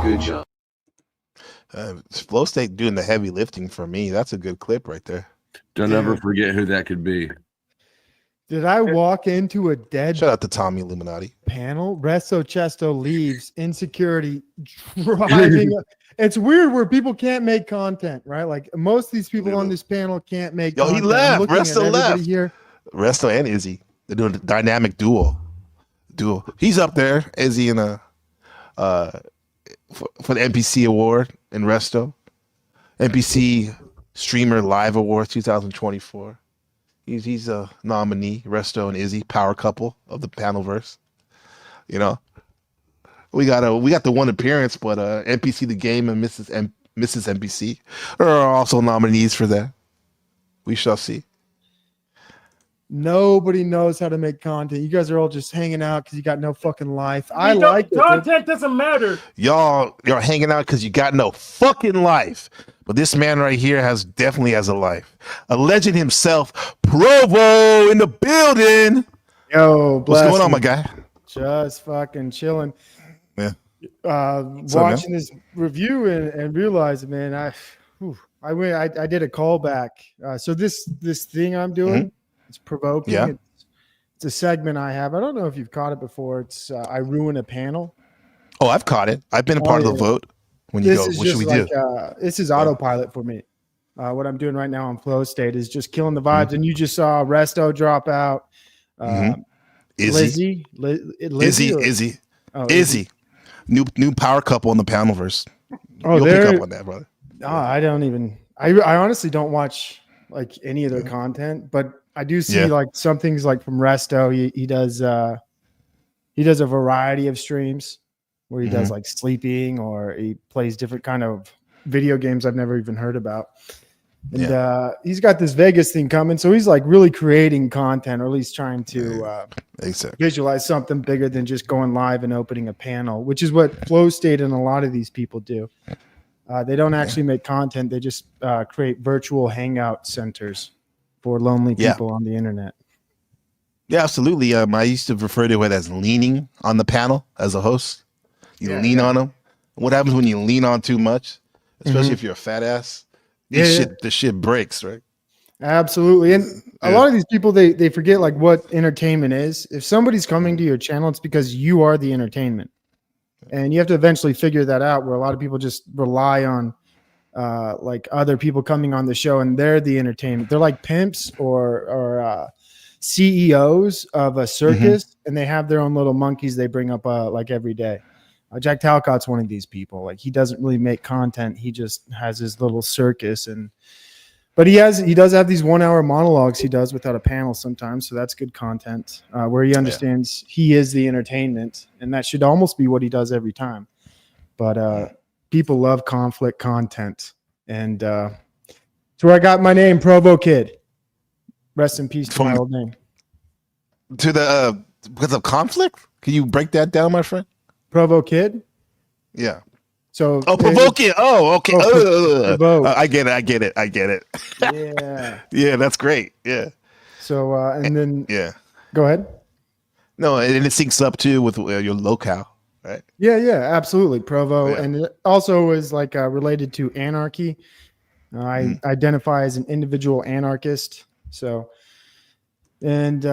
Good job. Flow State doing the heavy lifting for me. That's a good clip right there. Don't ever forget who that could be. Did I walk into a dead Shout out to Tommy Illuminati panel? Resto Chesto leaves. Insecurity driving. It's weird where people can't make content, right? Like most of these people on this panel can't make Yo, content. he left. I'm looking at Resto everybody left. here. Resto and Izzy. They're doing a dynamic duo. He's up there, Izzy, in a for the NPC award in Resto. NPC Streamer Live Award 2024. He's a nominee. Resto and Izzy, power couple of the panelverse. You know, we got the one appearance, but NPC the Game and Mrs. NPC are also nominees for that. We shall see. Nobody knows how to make content. You guys are all just hanging out because you got no fucking life. I like it. Content doesn't matter. Y'all hanging out because you got no fucking life. But this man right here definitely has a life. A legend himself, Provo in the building. Yo, what's going on, my guy? Just fucking chilling. Yeah. So, man? Watching this review and realizing, man, I did a callback. So this thing I'm doing, it's provoking. Yeah. It's a segment I have. I don't know if you've caught it before. It's I ruin a panel. Oh, I've caught it. I've been a part of the vote. When you This go, is what should we just do? like this is autopilot for me. What I'm doing right now on Flow State is just killing the vibes. And you just saw Resto drop out. Izzy. Lizzie. Izzy. New power couple on the Panelverse. Oh, You'll pick up on that, brother. Oh, I don't even. I honestly don't watch like any of their content, but I do see like some things like from Resto. He does a variety of streams where he does like sleeping, or he plays different kind of video games I've never even heard about. And he's got this Vegas thing coming, so he's like really creating content, or at least trying to visualize something bigger than just going live and opening a panel, which is what Flow State and a lot of these people do. They don't actually make content; they just create virtual hangout centers for lonely people on the internet. Yeah, absolutely. I used to refer to it as leaning on the panel as a host. You lean on them. What happens when you lean on too much, especially if you're a fat ass? The shit breaks, right? Absolutely. And a lot of these people, they forget like what entertainment is. If somebody's coming to your channel, it's because you are the entertainment. And you have to eventually figure that out, where a lot of people just rely on like other people coming on the show and they're the entertainment. They're like pimps or CEOs of a circus, and they have their own little monkeys they bring up like every day. Jack Talcott's one of these people. Like, he doesn't really make content. He just has his little circus, but he does have these 1 hour monologues he does without a panel sometimes. So that's good content where he understands he is the entertainment, and that should almost be what he does every time. But people love conflict content, and it's where I got my name, Provo Kid. Rest in peace to my old name. To the because of conflict? Can you break that down, my friend? Provo Kid? Yeah. So provoke it. Oh, okay. Provoke. I get it. Yeah. Yeah, that's great. Yeah. So and then go ahead. No, and it syncs up too with your locale, right? Yeah, absolutely. Provo, and it also is like related to anarchy. I identify as an individual anarchist. So, and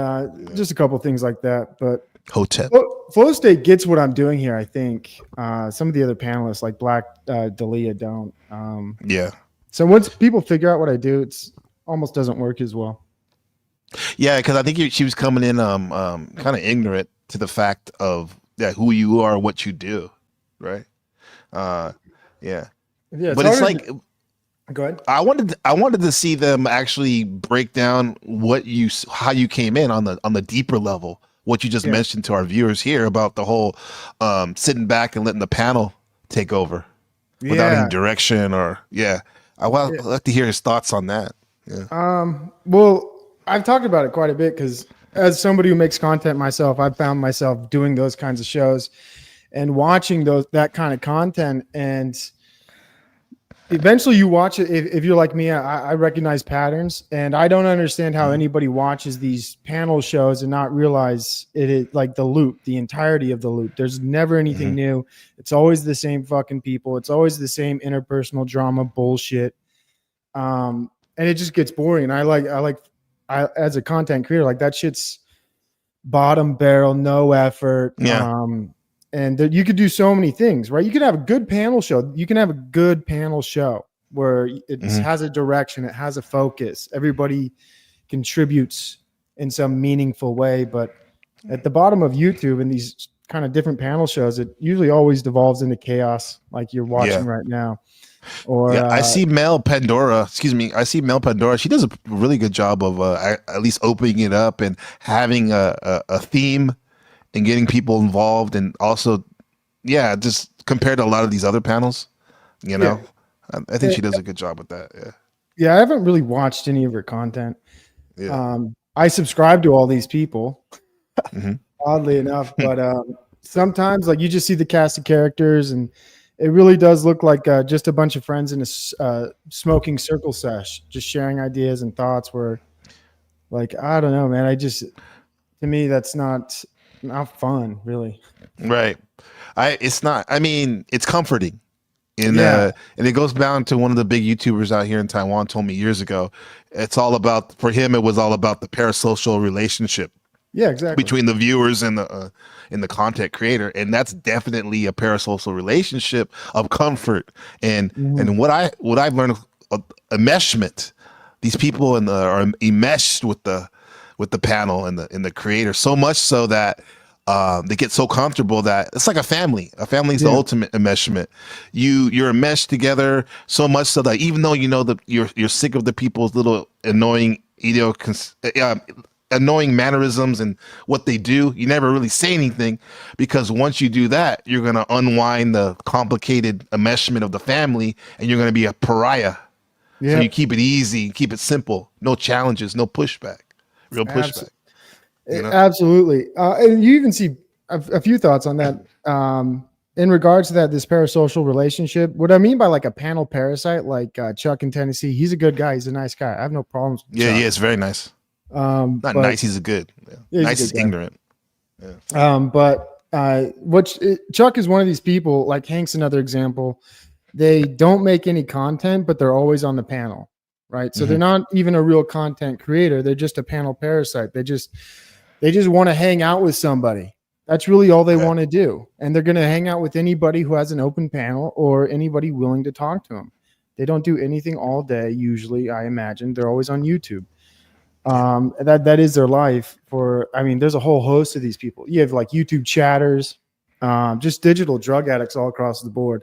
just a couple things like that, but Hotep. Flow State gets what I'm doing here. I think some of the other panelists, like Black Dahlia, don't. So once people figure out what I do, it's almost doesn't work as well. Yeah, because I think she was coming in kind of ignorant to the fact of who you are, what you do, right? Yeah. But it's like, go ahead. I wanted to see them actually break down how you came in on the deeper level. What you just mentioned to our viewers here about the whole sitting back and letting the panel take over without any direction or I'd like to hear his thoughts on that. Well, I've talked about it quite a bit because as somebody who makes content myself, I've found myself doing those kinds of shows and watching that kind of content, and eventually you watch it. If you're like me, I recognize patterns, and I don't understand how anybody watches these panel shows and not realize it is like the loop, the entirety of the loop. There's never anything new. It's always the same fucking people. It's always the same interpersonal drama bullshit. And it just gets boring. And I as a content creator, like that shit's bottom barrel, no effort. And you could do so many things, right? You could have a good panel show. You can have a good panel show where it has a direction, it has a focus. Everybody contributes in some meaningful way. But at the bottom of YouTube and these kind of different panel shows, it usually always devolves into chaos, like you're watching right now. Or I see Mel Pandora. I see Mel Pandora. She does a really good job of at least opening it up and having a theme and getting people involved, and also, just compared to a lot of these other panels, I think she does a good job with that. I haven't really watched any of her content. I subscribe to all these people, oddly enough, but sometimes like you just see the cast of characters, and it really does look like just a bunch of friends in a smoking circle sesh, just sharing ideas and thoughts. Where, like, I don't know, man. To me, that's not not fun, really. Right. It's not. I mean, it's comforting. Yeah. And it goes down to one of the big YouTubers out here in Taiwan told me years ago. It's all about, for him, it was all about the parasocial relationship Yeah, exactly. between the viewers and the content creator, and that's definitely a parasocial relationship of comfort. And what I've learned, enmeshment. These people are enmeshed with the panel and the creator, so much so that they get so comfortable that it's like a family. A family is the ultimate enmeshment. You're enmeshed together so much so that even though you know that you're sick of the people's little annoying annoying mannerisms and what they do, you never really say anything, because once you do that, you're going to unwind the complicated enmeshment of the family, and you're going to be a pariah. Yeah. So you keep it easy, keep it simple, no challenges, no pushback, real pushback. You know? Absolutely. And you even see a few thoughts on that. In regards to that, this parasocial relationship, what I mean by like a panel parasite, like Chuck in Tennessee, he's a good guy. He's a nice guy. I have no problems with Yeah, Chuck. it's very nice. Not but- nice, he's a good. Yeah, he's a nice good is guy. ignorant. Yeah. Chuck is one of these people, like Hank's another example. They don't make any content, but they're always on the panel, right? So they're not even a real content creator. They're just a panel parasite. They just want to hang out with somebody. That's really all they want to do. And they're going to hang out with anybody who has an open panel or anybody willing to talk to them. They don't do anything all day. Usually, I imagine they're always on YouTube. That is their life. There's a whole host of these people. You have like YouTube chatters, just digital drug addicts all across the board.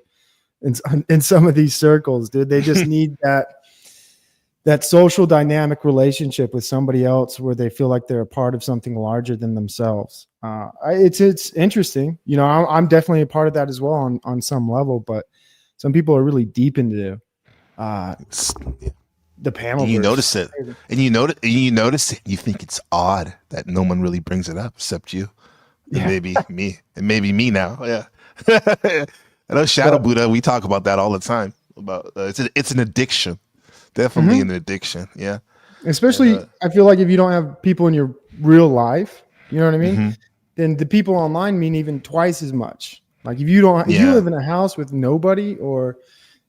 In some of these circles, dude, they just need that social dynamic relationship with somebody else where they feel like they're a part of something larger than themselves. It's interesting. You know, I'm definitely a part of that as well on some level, but some people are really deep into the panel. You notice it, and you notice it. You think it's odd that no one really brings it up except you. Yeah. And maybe me now. Yeah. I know Shadow Buddha. We talk about that all the time. About it's an addiction, definitely an addiction. Yeah. Especially, I feel like if you don't have people in your real life, you know what I mean? Then the people online mean even twice as much. Like if you live in a house with nobody, or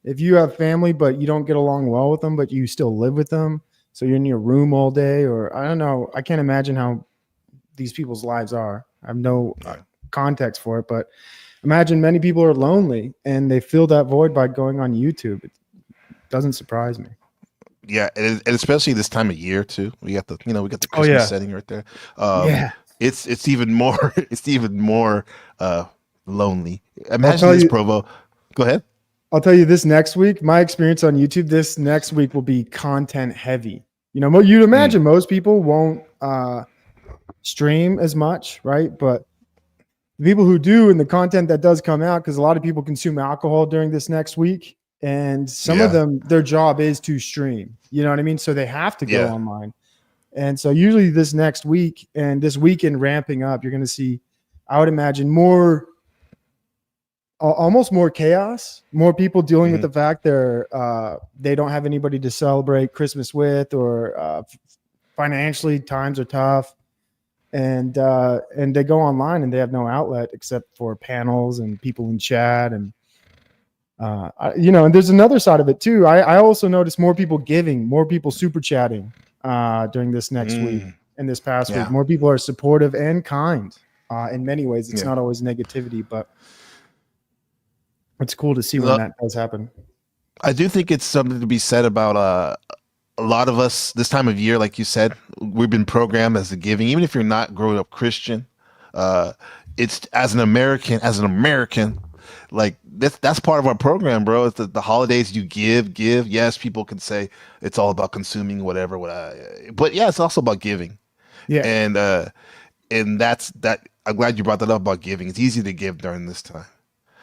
if you have family but you don't get along well with them, but you still live with them, so you're in your room all day, or I don't know. I can't imagine how these people's lives are. I have no context for it, but imagine many people are lonely and they fill that void by going on YouTube. It doesn't surprise me. Yeah, and especially this time of year too. We got the Christmas setting right there. It's even more lonely. Imagine this, Provo. Go ahead. I'll tell you this next week, my experience on YouTube this next week will be content heavy. You know, you'd imagine most people won't stream as much, right? But the people who do, and the content that does come out, because a lot of people consume alcohol during this next week, and some of them, their job is to stream. You know what I mean? So they have to go online. And so usually this next week and this weekend ramping up, you're going to see, I would imagine, almost more chaos, more people dealing with the fact they don't have anybody to celebrate Christmas with, or financially times are tough. And they go online and they have no outlet except for panels and people in chat. And, and there's another side of it too. I also noticed more people giving, more people super chatting during this next week and this past week. More people are supportive and kind in many ways. It's not always negativity, but it's cool to see when that does happen. I do think it's something to be said about a lot of us this time of year, like you said, we've been programmed as a giving. Even if you're not growing up Christian, it's as an American, like that's part of our program, bro. It's the holidays. You give. Yes, people can say it's all about consuming whatever. But yeah, it's also about giving. Yeah, and that's that. I'm glad you brought that up about giving. It's easy to give during this time.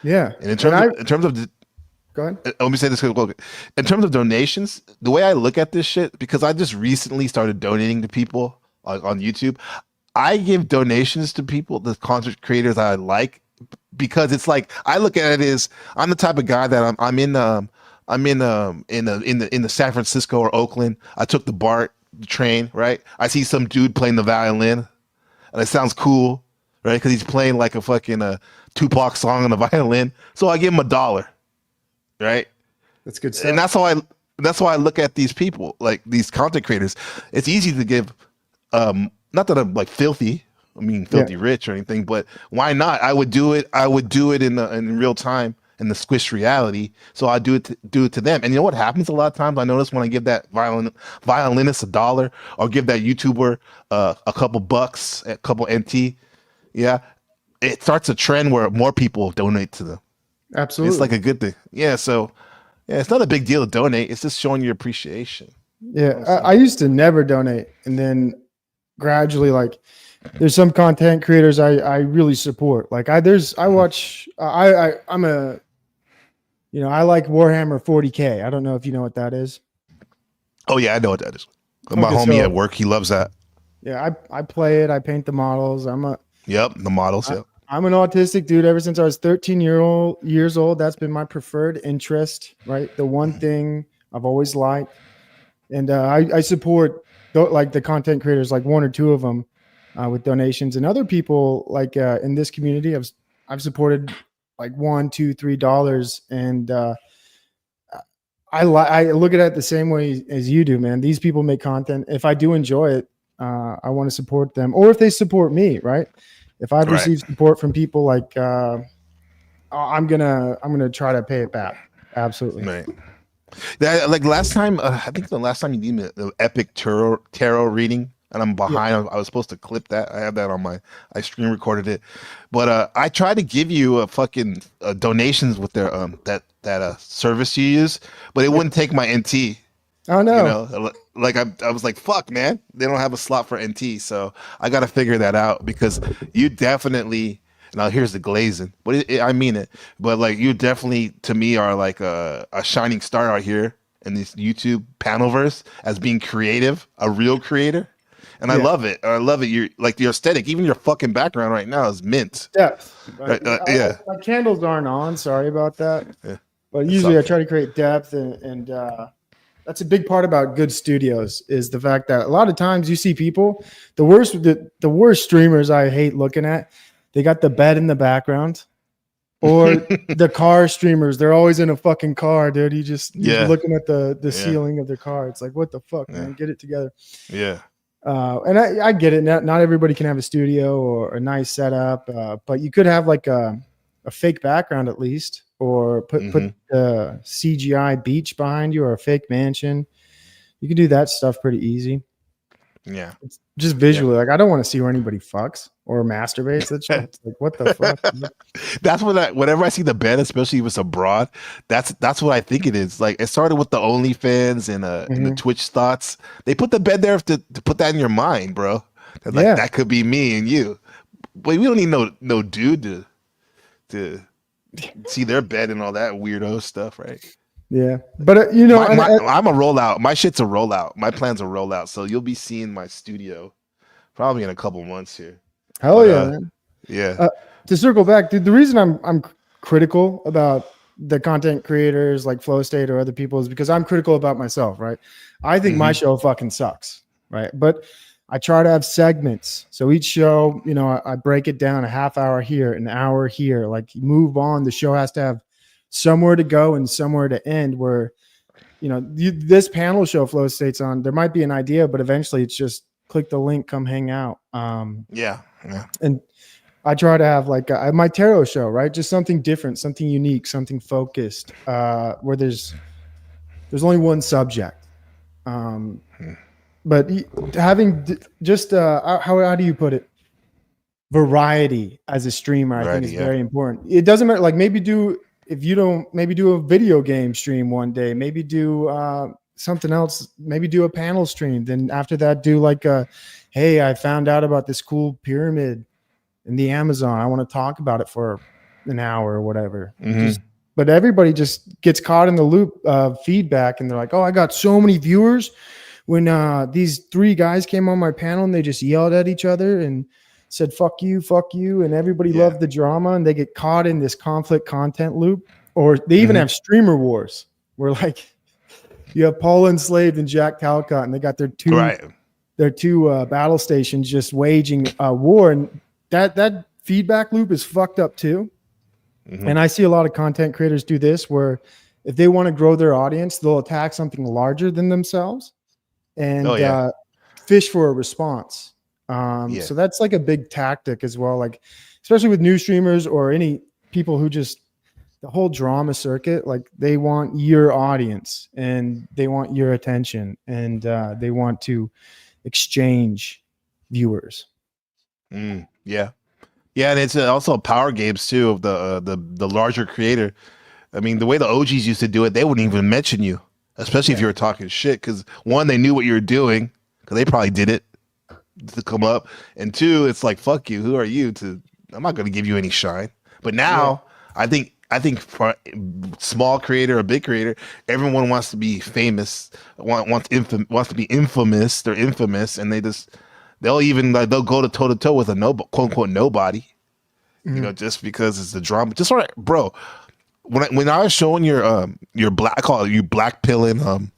Yeah, and in terms of go ahead. Let me say this. In terms of donations, the way I look at this shit, because I just recently started donating to people on YouTube, I give donations to people, the content creators I like, because it's like I look at it as I'm the type of guy that I'm in the San Francisco or Oakland. I took the BART train, right? I see some dude playing the violin, and it sounds cool, right? Because he's playing like a fucking Tupac song on the violin. So I give him $1, right? That's good stuff. And that's why I look at these people, like these content creators. It's easy to give, not that I'm like filthy. I mean, filthy rich or anything, but why not? I would do it. I would do it in real time in the squished reality. So I do it to them. And you know what happens a lot of times? I notice when I give that violinist $1 or give that YouTuber a couple bucks, a couple NT, it starts a trend where more people donate to them. Absolutely, it's like a good thing. Yeah, so it's not a big deal to donate. It's just showing your appreciation. Yeah, I used to never donate, and then gradually, like, there's some content creators I really support. Like I'm a, I like Warhammer 40K. I don't know if you know what that is. Oh yeah, I know what that is. My Okay, homie so- at work, he loves that. Yeah, I play it. I paint the models. Yep, the models. Yep. I'm an autistic dude. Ever since I was 13 years old, that's been my preferred interest. Right, the one thing I've always liked, and I support like the content creators, like one or two of them, with donations, and other people like in this community. I've supported like $1, $2, $3, and I look at it the same way as you do, man. These people make content. If I do enjoy it, I want to support them, or if they support me, right? If I've received support from people, like I'm gonna try to pay it back. Absolutely. Right. That, like last time, I think the last time you gave me the epic tarot reading, and I'm behind. I was supposed to clip that. I have that on I screen recorded it, but I tried to give you a fucking donations with their that service you use, but it wouldn't take my NT. Oh no! You know, like I was like, fuck, man, they don't have a slot for NT, so I got to figure that out because you definitely. Now here's the glazing, but I mean it. But like you definitely to me are like a shining star out here in this YouTube panelverse as being creative, a real creator, and I love it. I love it. You're like your aesthetic, even your fucking background right now is mint. Depth. Yeah. My candles aren't on. Sorry about that. Yeah. But usually I try to create depth, and that's a big part about good studios is the fact that a lot of times you see people, the worst streamers I hate looking at. They got the bed in the background, or the car streamers. They're always in a fucking car, dude. You're looking at the ceiling of their car. It's like, what the fuck, man? Get it together. Yeah. And I get it. Not everybody can have a studio or a nice setup, but you could have like a fake background at least, or put the CGI beach behind you or a fake mansion. You can do that stuff pretty easy. Yeah. It's just visually, like I don't want to see where anybody fucks or masturbates. That's like, what the fuck? That's what whenever I see the bed, especially if it's abroad, that's what I think it is. Like it started with the OnlyFans and the Twitch thoughts. They put the bed there to put that in your mind, bro. Like that could be me and you. But we don't need no dude to see their bed and all that weirdo stuff, right? Yeah, but I'm a rollout. My shit's a rollout. My plan's a rollout. So you'll be seeing my studio probably in a couple months here. Hell yeah, man. Yeah. To circle back, dude, the reason I'm critical about the content creators like Flow State or other people is because I'm critical about myself, right? I think my show fucking sucks, right? But I try to have segments. So each show, I break it down a half hour here, an hour here. Like move on. The show has to have somewhere to go and somewhere to end where, this panel show Flow State's on, there might be an idea, but eventually it's just click the link, come hang out. Yeah. And I try to have like my tarot show, right? Just something different, something unique, something focused, where there's only one subject. But having just how do you put it? Variety as a streamer, I think is very important. It doesn't matter. Like maybe do a video game stream one day, maybe do something else, maybe do a panel stream. Then after that, do like hey, I found out about this cool pyramid in the Amazon. I want to talk about it for an hour or whatever. But everybody just gets caught in the loop of feedback, and they're like, oh, I got so many viewers when these three guys came on my panel and they just yelled at each other and said, fuck you. And everybody loved the drama, and they get caught in this conflict content loop. Or they even have streamer wars where like you have Paul Enslaved and Jack Talcott, and they got their two battle stations just waging a war. And that feedback loop is fucked up too. Mhm. And I see a lot of content creators do this where if they want to grow their audience, they'll attack something larger than themselves and Oh, yeah. fish for a response. Yeah. So that's like a big tactic as well. Like, especially with new streamers or any people who just the whole drama circuit, like they want your audience and they want your attention and they want to exchange viewers. Yeah. Yeah, and it's also power games too of the larger creator. I mean, the way the OGs used to do it, they wouldn't even mention you, especially if you were talking shit. Because one, they knew what you were doing, because they probably did it to come up, and two, it's like fuck you. Who are you to? I'm not going to give you any shine. But now, I think for small creator or big creator, everyone wants to be famous, wants to be infamous. They're infamous, and they'll even they'll go toe to toe with a quote unquote nobody, you know, just because it's the drama. Just right, bro. When I was showing your black, I call it you black pilling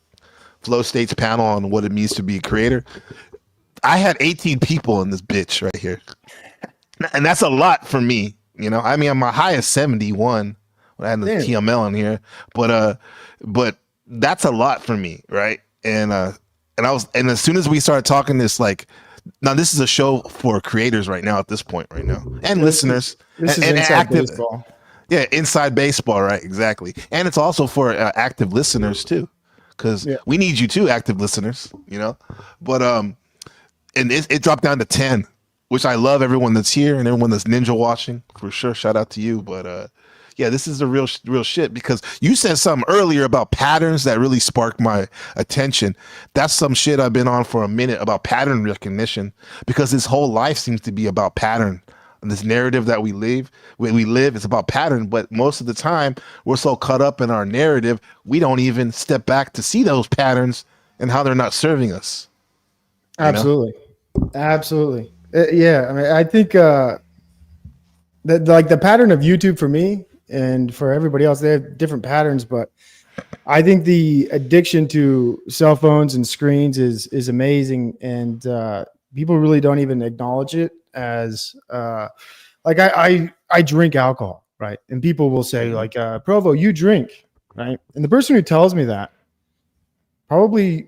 Flow States panel on what it means to be a creator, I had 18 people in this bitch right here, and that's a lot for me. You know, I mean, I'm my highest 71 when I had the TML in here, but that's a lot for me, right? And as soon as we started talking this, like, now this is a show for creators right now at this point right now, and listeners, This is and inside active baseball. Yeah, inside baseball, right? Exactly, and it's also for active listeners too, because we need you too, active listeners. You know, but and it dropped down to 10, which I love everyone that's here and everyone that's ninja watching for sure. Shout out to you, but yeah, this is the real shit, because you said something earlier about patterns that really sparked my attention. That's some shit I've been on for a minute about pattern recognition, because this whole life seems to be about pattern. And this narrative that we live is about pattern, but most of the time we're so caught up in our narrative, we don't even step back to see those patterns and how they're not serving us. Absolutely. Absolutely. Yeah. I mean, I think that like the pattern of YouTube for me and for everybody else, they have different patterns, but I think the addiction to cell phones and screens is amazing. And people really don't even acknowledge it as like I drink alcohol, right? And people will say like, Provo, you drink, right? And the person who tells me that probably,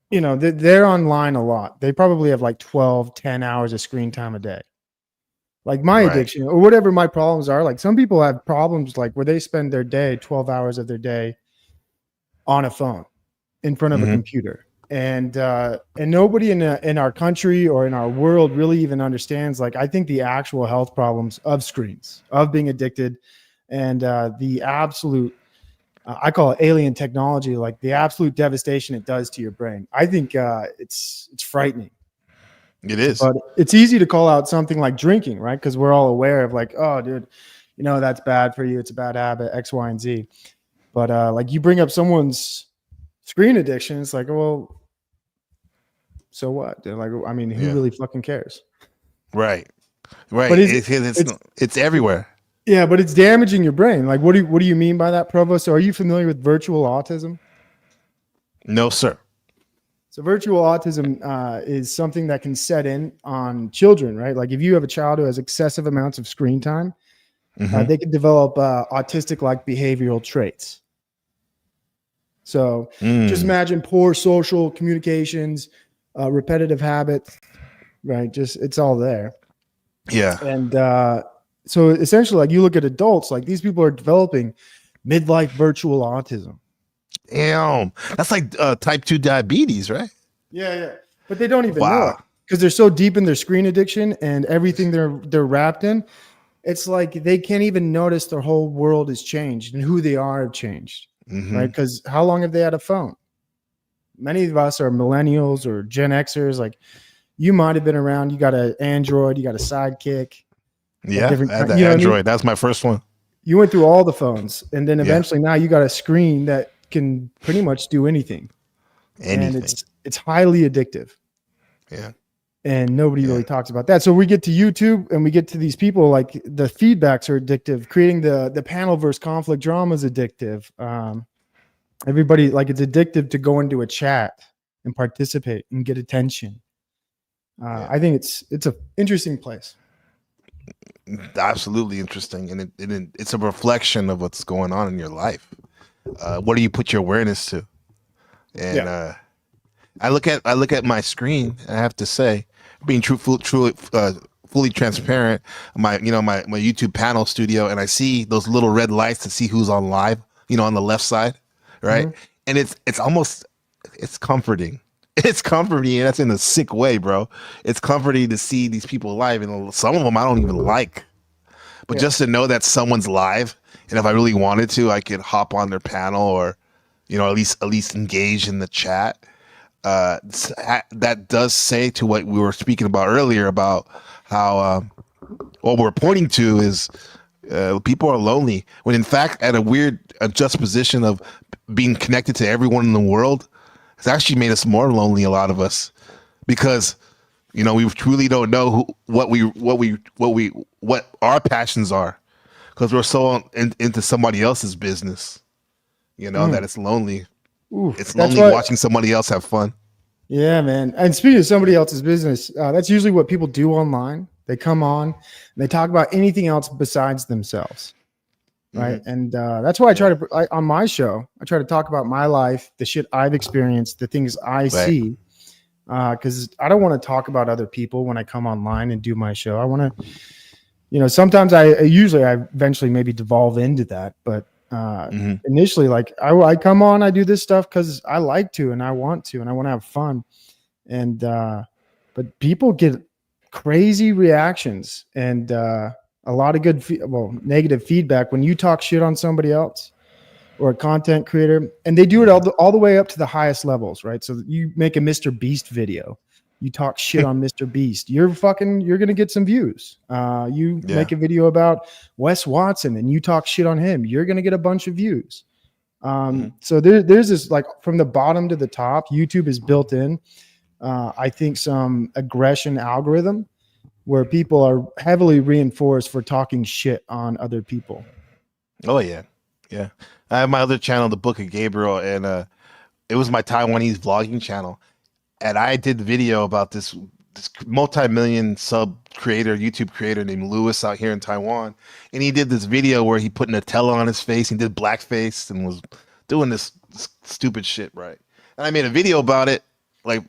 you know, they're online a lot. They probably have like 10 hours of screen time a day. Like my addiction or whatever my problems are. Like some people have problems like where they spend their day, 12 hours of their day on a phone in front of a computer. And nobody in our country or in our world really even understands, like, I think the actual health problems of screens, of being addicted, and the absolute, I call it alien technology, like the absolute devastation it does to your brain. I think it's frightening. It is. But it's easy to call out something like drinking, right? Because we're all aware of like, oh, dude, you know, that's bad for you. It's a bad habit, X, Y, and Z. But like you bring up someone's screen addiction, it's like, well, so what? They're like, I mean, who really fucking cares? Right. But it's everywhere. Yeah, but it's damaging your brain. Like, what do you mean by that, Provo? So are you familiar with virtual autism? No, sir. So virtual autism is something that can set in on children, right? Like if you have a child who has excessive amounts of screen time, they can develop autistic-like behavioral traits. So just imagine poor social communications, repetitive habits, right? Just it's all there. Yeah. And so essentially, like you look at adults, like these people are developing midlife virtual autism. Damn, that's like type 2 diabetes, right? Yeah. But they don't even know it because they're so deep in their screen addiction and everything they're wrapped in. It's like they can't even notice their whole world has changed and who they are have changed, right? Because how long have they had a phone? Many of us are millennials or Gen Xers. Like you might have been around. You got an Android. You got a Sidekick. Yeah, I had the Android. That's my first one. You went through all the phones, and then eventually now you got a screen that can pretty much do anything. And it's highly addictive. Yeah. And nobody really talks about that. So we get to YouTube and we get to these people, like the feedbacks are addictive. Creating the panel versus conflict drama is addictive. Everybody, like, it's addictive to go into a chat and participate and get attention. I think it's an interesting place. Absolutely interesting, and it's a reflection of what's going on in your life. What do you put your awareness to? And I look at my screen, and I have to say, being fully transparent, my YouTube panel studio, and I see those little red lights to see who's on live, on the left side, right? And it's comforting. It's comforting, and that's in a sick way, bro. It's comforting to see these people live, and some of them I don't even like. But just to know that someone's live, and if I really wanted to, I could hop on their panel or, at least engage in the chat. That does say to what we were speaking about earlier about how what we're pointing to is people are lonely when in fact at a weird juxtaposition of being connected to everyone in the world. It's actually made us more lonely, a lot of us, because we truly don't know what our passions are, because we're so into somebody else's business. That it's lonely. It's lonely watching somebody else have fun. Yeah, man. And speaking of somebody else's business, that's usually what people do online. They come on, and they talk about anything else besides themselves. Right. And that's why I try to, on my show, I try to talk about my life, the shit I've experienced, the things I see, because I don't want to talk about other people when I come online and do my show. I want to, sometimes I eventually maybe devolve into that. But initially, like I come on, I do this stuff because I like to and I want to have fun. And but people get crazy reactions and a lot of negative feedback when you talk shit on somebody else or a content creator, and they do it all the way up to the highest levels, right? So you make a Mr. Beast video, you talk shit on Mr. Beast, you're going to get some views. You make a video about Wes Watson and you talk shit on him, you're going to get a bunch of views. So there's this, like, from the bottom to the top, YouTube is built in, I think, some aggression algorithm where people are heavily reinforced for talking shit on other people. Oh yeah. Yeah. I have my other channel, The Book of Gabriel, and it was my Taiwanese vlogging channel. And I did the video about this multi-million sub creator, YouTube creator named Lewis out here in Taiwan. And he did this video where he put Nutella on his face, he did blackface and was doing this stupid shit, right? And I made a video about it, like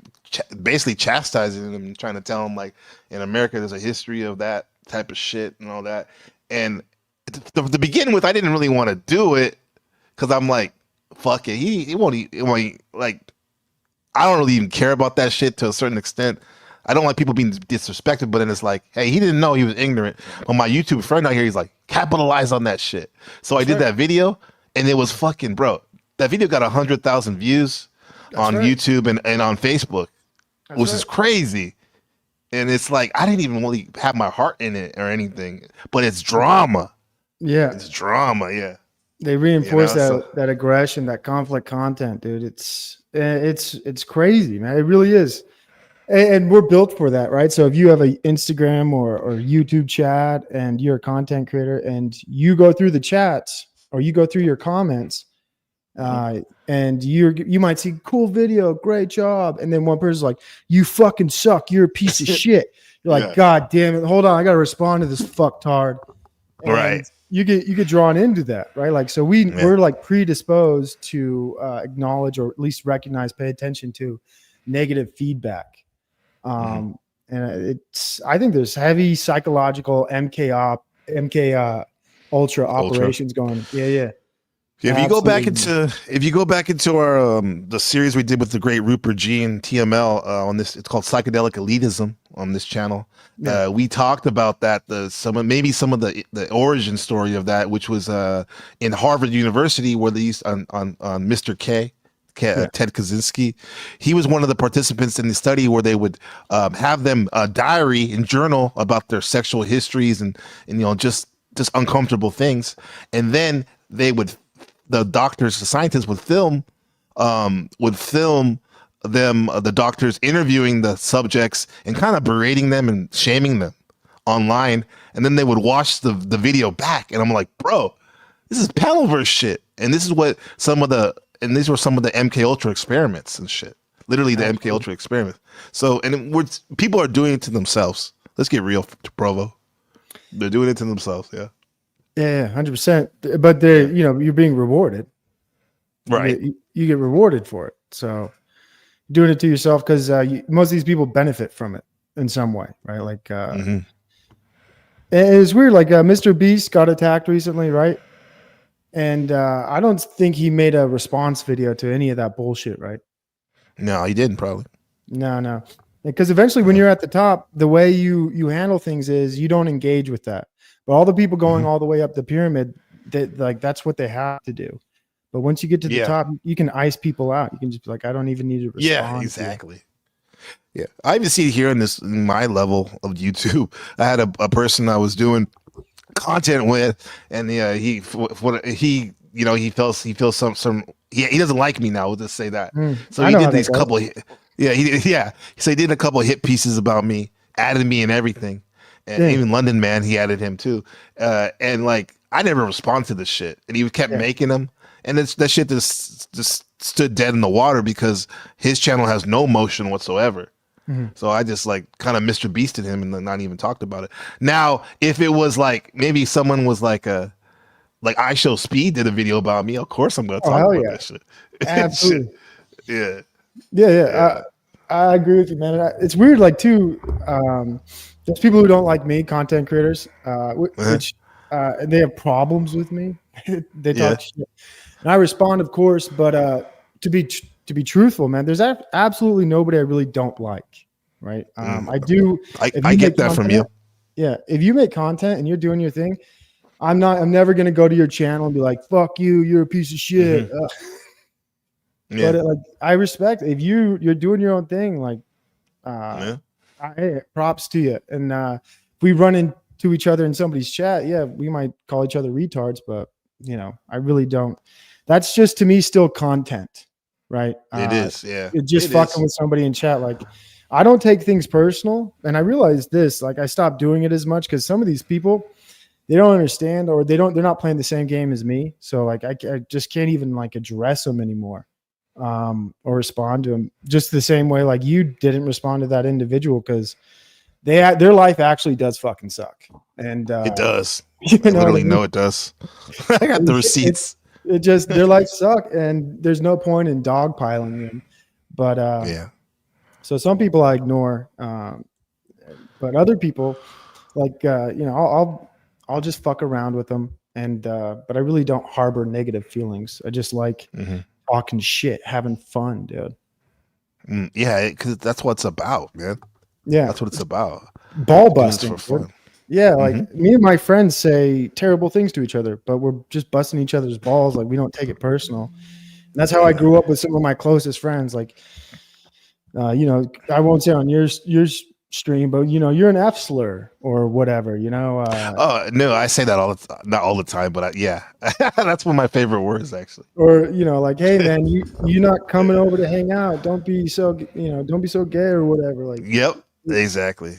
basically chastising him and trying to tell him, like, in America there's a history of that type of shit and all that. And to begin with, I didn't really want to do it because I'm like, fuck it, he won't like, I don't really even care about that shit to a certain extent. I don't like people being disrespected, but then it's like, hey, he didn't know, he was ignorant. But my YouTube friend out here, he's like, capitalize on that shit. So I did that video, and it was fucking, bro, that video got 100,000 views on YouTube and on Facebook, which is crazy. And it's like, I didn't even really have my heart in it or anything, but it's drama. Yeah. It's drama. Yeah. They reinforce that aggression, that conflict content, dude. It's crazy, man. It really is. And we're built for that, right? So if you have an Instagram or YouTube chat and you're a content creator and you go through the chats or you go through your comments, and you might see cool video, great job, and then one person's like, you fucking suck, you're a piece of shit. You're like, God damn it, hold on, I gotta respond to this fucktard. And right. You get drawn into that, right? Like, so we're like predisposed to acknowledge or at least recognize, pay attention to negative feedback. And I think there's heavy psychological MK ultra operations going. Yeah. If you go back into our the series we did with the great Rupert G and TML on this, it's called Psychedelic Elitism on this channel. We talked about that, some of the origin story of that, which was in Harvard University, where they used on Mr. Ted Kaczynski. He was one of the participants in the study where they would have them diary and journal about their sexual histories and just uncomfortable things, and then the doctors, the scientists would film them, the doctors interviewing the subjects and kind of berating them and shaming them online. And then they would watch the video back. And I'm like, bro, this is Palaverse shit. And this is what these were some of the MK Ultra experiments and shit. Literally the MK Ultra experiments. So, and people are doing it to themselves. Let's get real, Provo. They're doing it to themselves. Yeah. Yeah, 100%. But they're, you're being rewarded. Right. You get rewarded for it. So doing it to yourself because most of these people benefit from it in some way, right? Like, it's weird. Like Mr. Beast got attacked recently, right? And I don't think he made a response video to any of that bullshit, right? No, he didn't probably. No. Because eventually when you're at the top, the way you handle things is you don't engage with that. But all the people going all the way up the pyramid, that's what they have to do. But once you get to the top, you can ice people out. You can just be like, I don't even need to respond. Yeah, exactly. Yeah, I even see it here in my level of YouTube. I had a person I was doing content with, and he feels some he doesn't like me now. We'll just say that. So he did these couple. So he did a couple of hit pieces about me, added me and everything, and even London Man, he added him too. And like I never responded to this shit, and he kept making them. And that shit just stood dead in the water because his channel has no motion whatsoever. So I just like kind of Mr. Beasted him and not even talked about it. Now, if it was like maybe someone was like I Show Speed did a video about me, of course I'm gonna talk about that shit. Absolutely. Yeah. I agree with you, man. It's weird, like too. There's people who don't like me, content creators, which they have problems with me. They talk shit. And I respond, of course, but to be truthful, man, there's absolutely nobody I really don't like, right? I do. I get that from you. Yeah, if you make content and you're doing your thing, I'm never gonna go to your channel and be like, "Fuck you, you're a piece of shit." But like, I respect if you're doing your own thing. Like, hey, props to you. And if we run into each other in somebody's chat, we might call each other retards, but I really don't. That's just to me still content, right? It is, yeah. It's just fucking with somebody in chat. Like, I don't take things personal, and I realized this. Like, I stopped doing it as much because some of these people, they don't understand, or they're not playing the same game as me. So like, I just can't even like address them anymore, or respond to them just the same way like you didn't respond to that individual because their life actually does fucking suck. And it does. I literally know it does. I got the receipts. It just their life suck, and there's no point in dogpiling them. But so some people I ignore, but other people, like I'll just fuck around with them, and but I really don't harbor negative feelings. I just like talking shit, having fun, dude. Yeah, because that's what it's about, man. Yeah, that's what it's about. Ball busting for fun. Yeah, like me and my friends say terrible things to each other, but we're just busting each other's balls. Like we don't take it personal. And that's how I grew up with some of my closest friends. Like, I won't say on your stream, but you're an F slur or whatever. Oh no, I say that not all the time, but that's one of my favorite words actually. Or like, hey man, you're not coming over to hang out. Don't be so don't be so gay or whatever. Like, yep, exactly.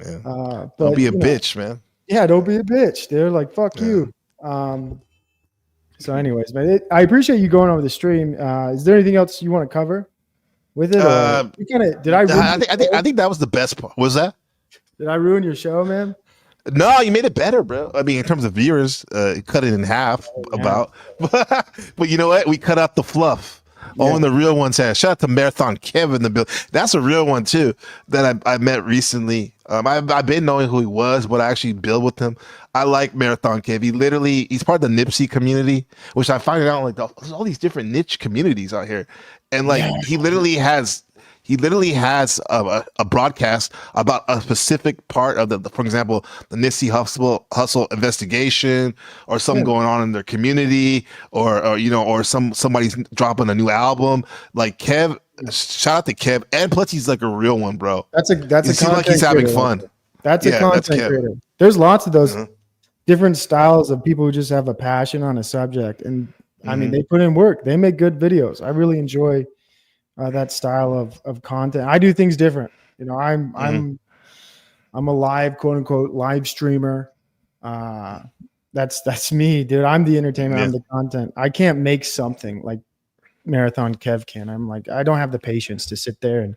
Yeah. But, don't be a bitch, man. Yeah, don't be a bitch. They're like, fuck you. So anyways, man, I appreciate you going over the stream. Is there anything else you want to cover with it? I think that was the best part. Was that? Did I ruin your show, man? No, you made it better, bro. I mean, in terms of viewers, cut it in half about. But you know what? We cut out the fluff. Oh, and the real ones had. Shout out to Marathon Kev in the building. That's a real one too that I met recently. I've been knowing who he was, but I actually build with him. I like Marathon Kev. He's part of the Nipsey community, which I find out like there's all these different niche communities out here, and like he literally has a broadcast about a specific part of for example, the Nipsey Hustle investigation, or something going on in their community, or somebody's dropping a new album. Like Kev, shout out to Kev, and plus he's like a real one, bro. It seems like he's having fun. That's a content creator. There's lots of those different styles of people who just have a passion on a subject, and I mean they put in work. They make good videos. I really enjoy that style of content. I do things different. I'm a live, quote unquote, live streamer. That's me, dude. I'm the entertainment. I'm the content. I can't make something like Marathon Kev can. I'm like, I don't have the patience to sit there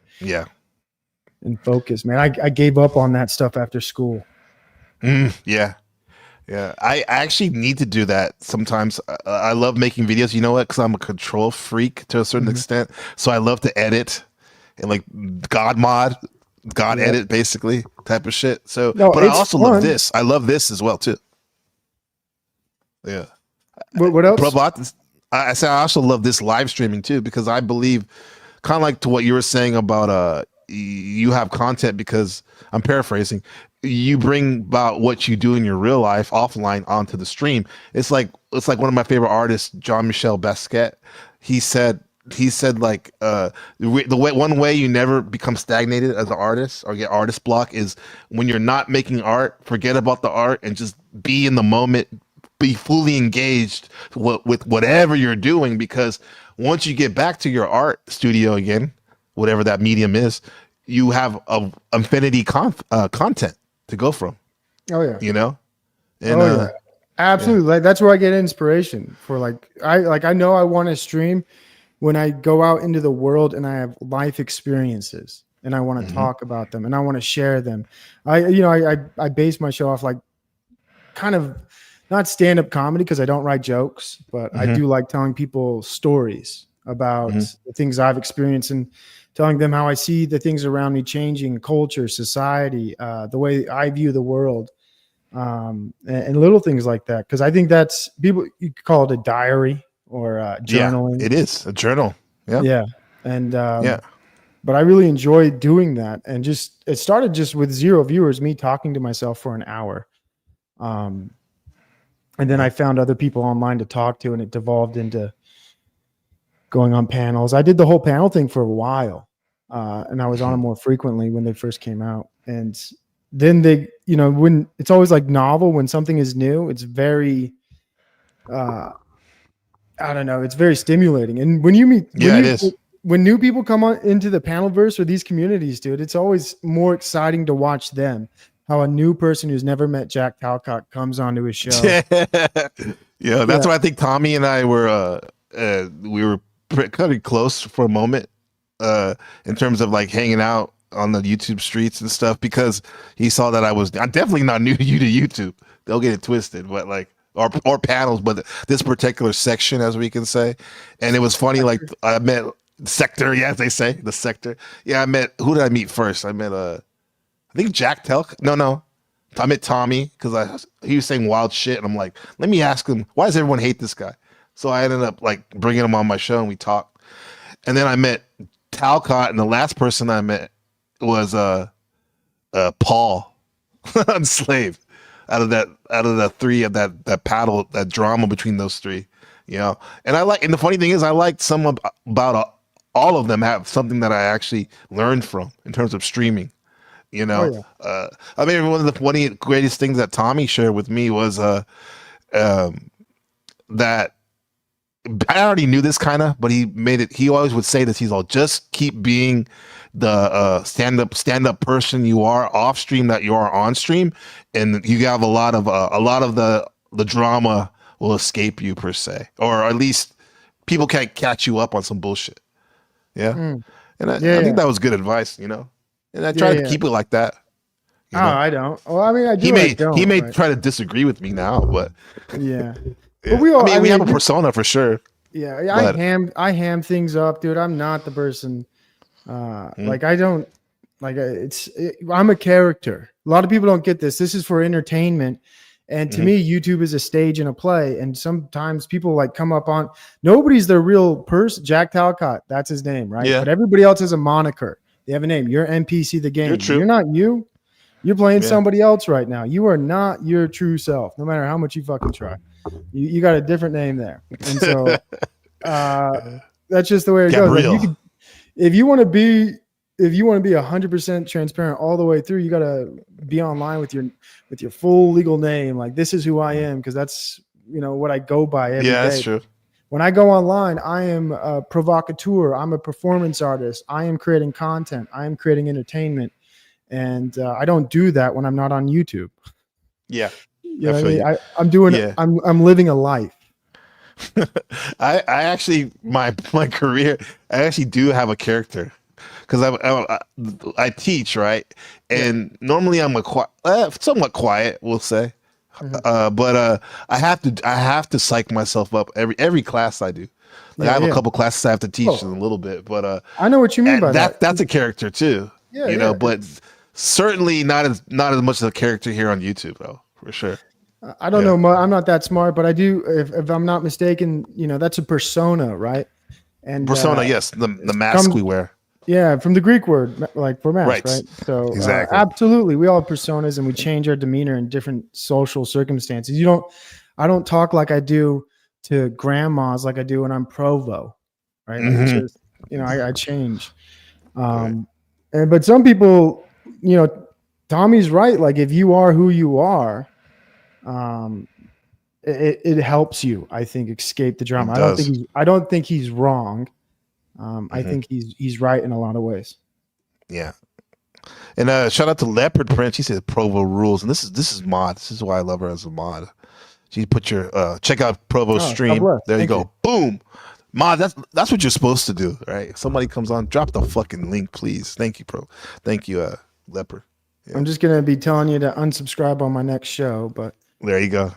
and focus, man. I gave up on that stuff after school. Yeah. Yeah, I actually need to do that sometimes. I love making videos. You know what? Because I'm a control freak to a certain extent. So I love to edit and like God mod, God edit basically type of shit. So, No, but I it's also love fun. this. I love this as well too. Yeah. What else? Prabhat, I said I also love this live streaming too because I believe, kind of like to what you were saying about you have content because I'm paraphrasing. You bring about what you do in your real life offline onto the stream. It's like one of my favorite artists, Jean-Michel Basquiat. He said like one way you never become stagnated as an artist or get artist block is when you're not making art, forget about the art and just be in the moment, be fully engaged with whatever you're doing, because once you get back to your art studio again, whatever that medium is, you have a infinity content to go from. Oh yeah. You know? And yeah. Absolutely. Like that's where I get inspiration for I know I want to stream when I go out into the world and I have life experiences and I want to talk about them and I want to share them. I base my show off like kind of not stand-up comedy because I don't write jokes, but I do like telling people stories about the things I've experienced and telling them how I see the things around me changing, culture, society, the way I view the world, and little things like that. Because I think that's you could call it a diary or journaling. Yeah, it is a journal. Yeah. Yeah. And but I really enjoy doing that. And it started just with 0 viewers, me talking to myself for an hour. And then I found other people online to talk to, and it devolved into going on panels. I did the whole panel thing for a while, and I was on them more frequently when they first came out. And then when it's always like novel, when something is new, it's very, I don't know, it's very stimulating. And when you meet, when new people come on into the panel verse or these communities, dude, it's always more exciting to watch them. How a new person who's never met Jack Talcott comes onto his show. Yeah, that's why I think Tommy and I were we were pretty close for a moment in terms of like hanging out on the YouTube streets and stuff, because he saw that I'm definitely not new to YouTube. They'll get it twisted, but like or panels, but this particular section, as we can say. And it was funny, like I met Sector, as they say, the Sector. Yeah, who did I meet first? I met I think Jack Telk. No. I met Tommy because he was saying wild shit, and I'm like, let me ask him, why does everyone hate this guy? So I ended up like bringing him on my show, and we talked. And then I met Talcott, and the last person I met was Paul Unslaved. Out of the three of that paddle, that drama between those three, you know. And the funny thing is, I liked some about all of them have something that I actually learned from in terms of streaming. You know, I mean, one of the greatest things that Tommy shared with me was that I already knew this kind of, but he made it. He always would say this. He's all, just keep being the stand up person you are off stream that you are on stream, and you have a lot of the drama will escape you per se, or at least people can't catch you up on some bullshit. Yeah, and I think that was good advice. You know. And I try to keep it like that. You know? I don't. Well, I mean, I do. He may try to disagree with me now, but yeah. But we all. We have a persona for sure. Yeah, I ham things up, dude. I'm not the person. Like I don't. Like I'm a character. A lot of people don't get this. This is for entertainment. And to me, YouTube is a stage and a play. And sometimes people like come up on. Nobody's the real person. Jack Talcott, that's his name, right? Yeah. But everybody else has a moniker. They have a name. You're NPC the game. You're not you. You're playing somebody else right now. You are not your true self, no matter how much you fucking try. You got a different name there. And so that's just the way it goes. Like if you want to be 100% transparent all the way through, you got to be online with your full legal name. Like, this is who I am, because that's what I go by every day. Yeah, that's true. When I go online, I am a provocateur. I'm a performance artist. I am creating content. I am creating entertainment. And I don't do that when I'm not on YouTube. Yeah. You know what I mean? I'm doing it. I'm living a life. I actually, my career, I actually do have a character. because I teach, right, and normally I'm somewhat quiet, we'll say, but I have to psych myself up every class I do. Like I have a couple classes I have to teach in a little bit, but I know what you mean by that. That's a character too, you know, but certainly not as much of a character here on YouTube though, for sure. I don't know. I'm not that smart, but I do. If I'm not mistaken, you know, that's a persona, right? And persona, yes, the mask we wear. Yeah, from the Greek word, like for mask, right? So exactly, absolutely, we all have personas, and we change our demeanor in different social circumstances. I don't talk like I do to grandmas like I do when I'm Provo, right? Like it's just, you know, I change. But some people, you know, Tommy's right. Like if you are who you are, it helps you, I think, escape the drama. I don't think he's wrong. I think he's right in a lot of ways. Yeah. And shout out to Leopard Prince. She said Provo rules, and this is mod. This is why I love her as a mod. She put your check out Provo stream. There you go. Boom. Mod, that's what you're supposed to do, right? If somebody comes on, drop the fucking link, please. Thank you, Pro. Thank you, Leopard. Yeah. I'm just gonna be telling you to unsubscribe on my next show, but there you go.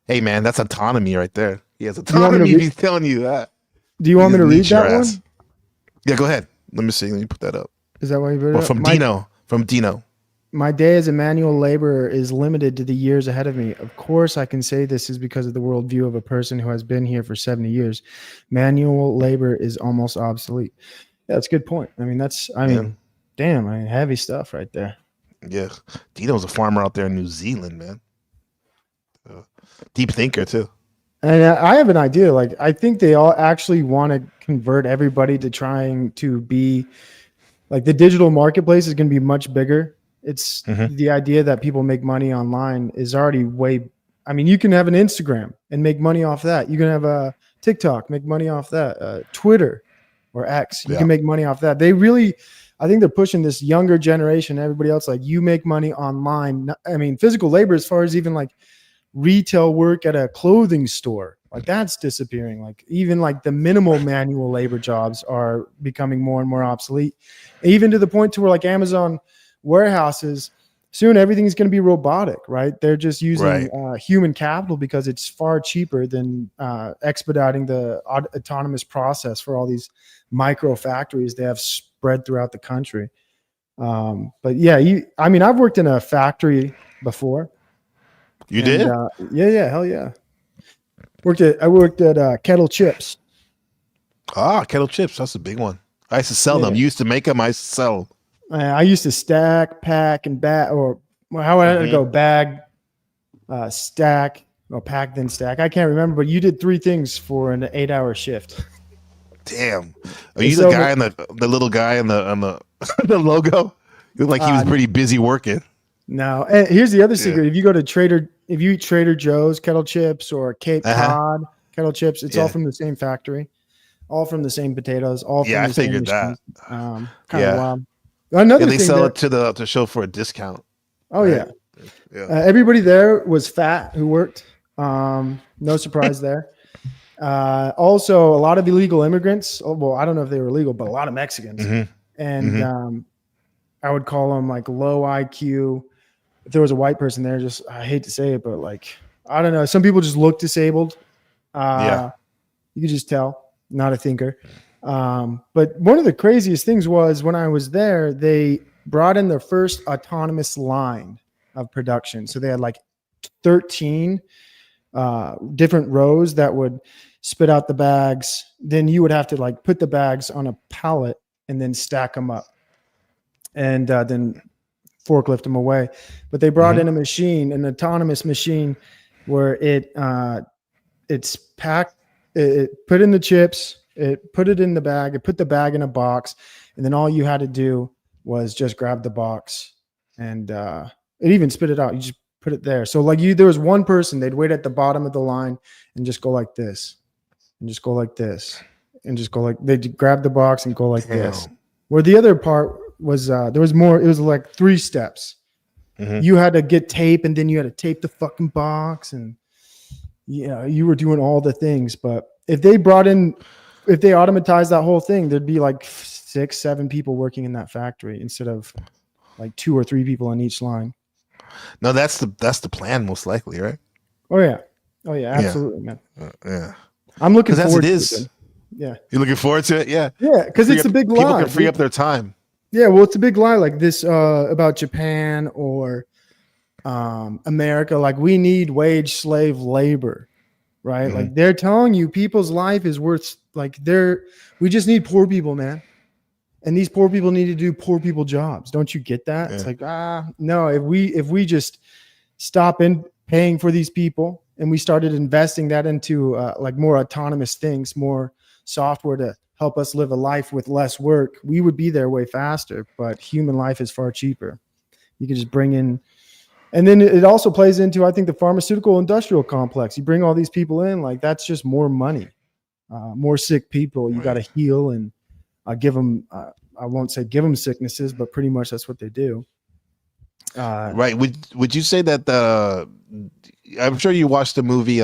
Hey man, that's autonomy right there. He has autonomy. He's telling you that. Do you want me to read that one? Yeah, go ahead. Let me see. Let me put that up. Is that why you read it? From Dino. From Dino. My day as a manual laborer is limited to the years ahead of me. Of course, I can say this is because of the worldview of a person who has been here for 70 years. Manual labor is almost obsolete. Yeah, that's a good point. I mean, damn, heavy stuff right there. Yeah. Dino's a farmer out there in New Zealand, man. Deep thinker, too. And I have an idea. Like, I think they all actually want to convert everybody to trying to be like the digital marketplace is going to be much bigger. It's the idea that people make money online is already I mean, you can have an Instagram and make money off that. You can have a TikTok, make money off that. Twitter or X, you can make money off that. I think they're pushing this younger generation, everybody else, like you make money online. I mean, physical labor, as far as even like retail work at a clothing store, like that's disappearing. Like even like the minimal manual labor jobs are becoming more and more obsolete, even to the point to where like Amazon warehouses, soon everything's going to be robotic, right? They're just using human capital because it's far cheaper than expediting the autonomous process for all these micro factories they have spread throughout the country. But yeah, I've worked in a factory before. You did? Yeah, hell yeah. I worked at Kettle Chips. Kettle Chips, that's a big one. I used to sell them. You used to make them, I used to sell them. I used to stack, pack, and bag, or how would I go? Bag, stack, or pack, then stack. I can't remember, but you did 3 things for an 8-hour shift. Damn. Are you the guy the little guy on the the logo? You look like he was pretty busy working. No. And here's the other secret. If you go to if you eat Trader Joe's Kettle Chips or Cape Cod Kettle Chips, it's all from the same factory, all from the same potatoes, all from the same machines. Kind of wild. Another they sell it to the show for a discount. Oh right? Everybody there was fat who worked. No surprise there. Also, a lot of illegal immigrants. Well, I don't know if they were illegal, but a lot of Mexicans. And I would call them like low IQ. If there was a white person there, I hate to say it, but like I don't know. Some people just look disabled. You could just tell, not a thinker. But one of the craziest things was when I was there, they brought in their first autonomous line of production. So they had like 13 different rows that would spit out the bags. Then you would have to like put the bags on a pallet and then stack them up and then forklift them away. But they brought in a machine, an autonomous machine where it's packed, it put in the chips, it put it in the bag, it put the bag in a box, and then all you had to do was just grab the box and it even spit it out. You just put it there. So like there was one person, they'd wait at the bottom of the line and just go like this and just go like this and just go like, they'd grab the box and go like this. Where the other part was, there was more, it was like 3 steps. You had to get tape and then you had to tape the fucking box and you were doing all the things. But if they automatized that whole thing, there'd be like 6, 7 people working in that factory instead of like 2 or 3 people on each line. No, that's the plan, most likely, right? Oh yeah, absolutely, man. Yeah, I'm looking as forward it to is. it. Then. Yeah, You're looking forward to it, yeah. Yeah, because it's a big lie. People can free up their time. Yeah, well, it's a big lie like this about Japan or America. Like we need wage slave labor, right? Mm-hmm. Like they're telling you people's life is worth like we just need poor people, man. And these poor people need to do poor people jobs. Don't you get that? Yeah. It's like, no, if we just stop in paying for these people and we started investing that into like more autonomous things, more software to help us live a life with less work, we would be there way faster. But human life is far cheaper. You can just bring in, and then it also plays into, I think, the pharmaceutical industrial complex. You bring all these people in, like that's just more money, more sick people. You got to heal and give them, I won't say give them sicknesses, but pretty much that's what they do. Right. Would you say that I'm sure you watched the movie,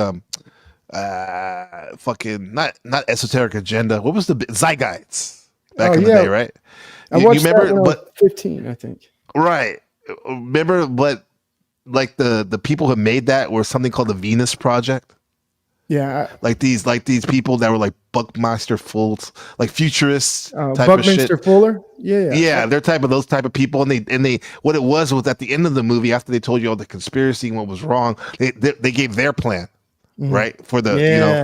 fucking not Esoteric Agenda. What was the Zeitgeist back in the day, right? I watched that when I was 15, I think. Right. Remember, but like the people who made that were something called the Venus Project. Yeah, like these people that were like Buckminster Fultz, like futurists type Buckminster of shit. Fuller, yeah, they're those type of people, and they what it was at the end of the movie, after they told you all the conspiracy and what was wrong, they gave their plan, right, for the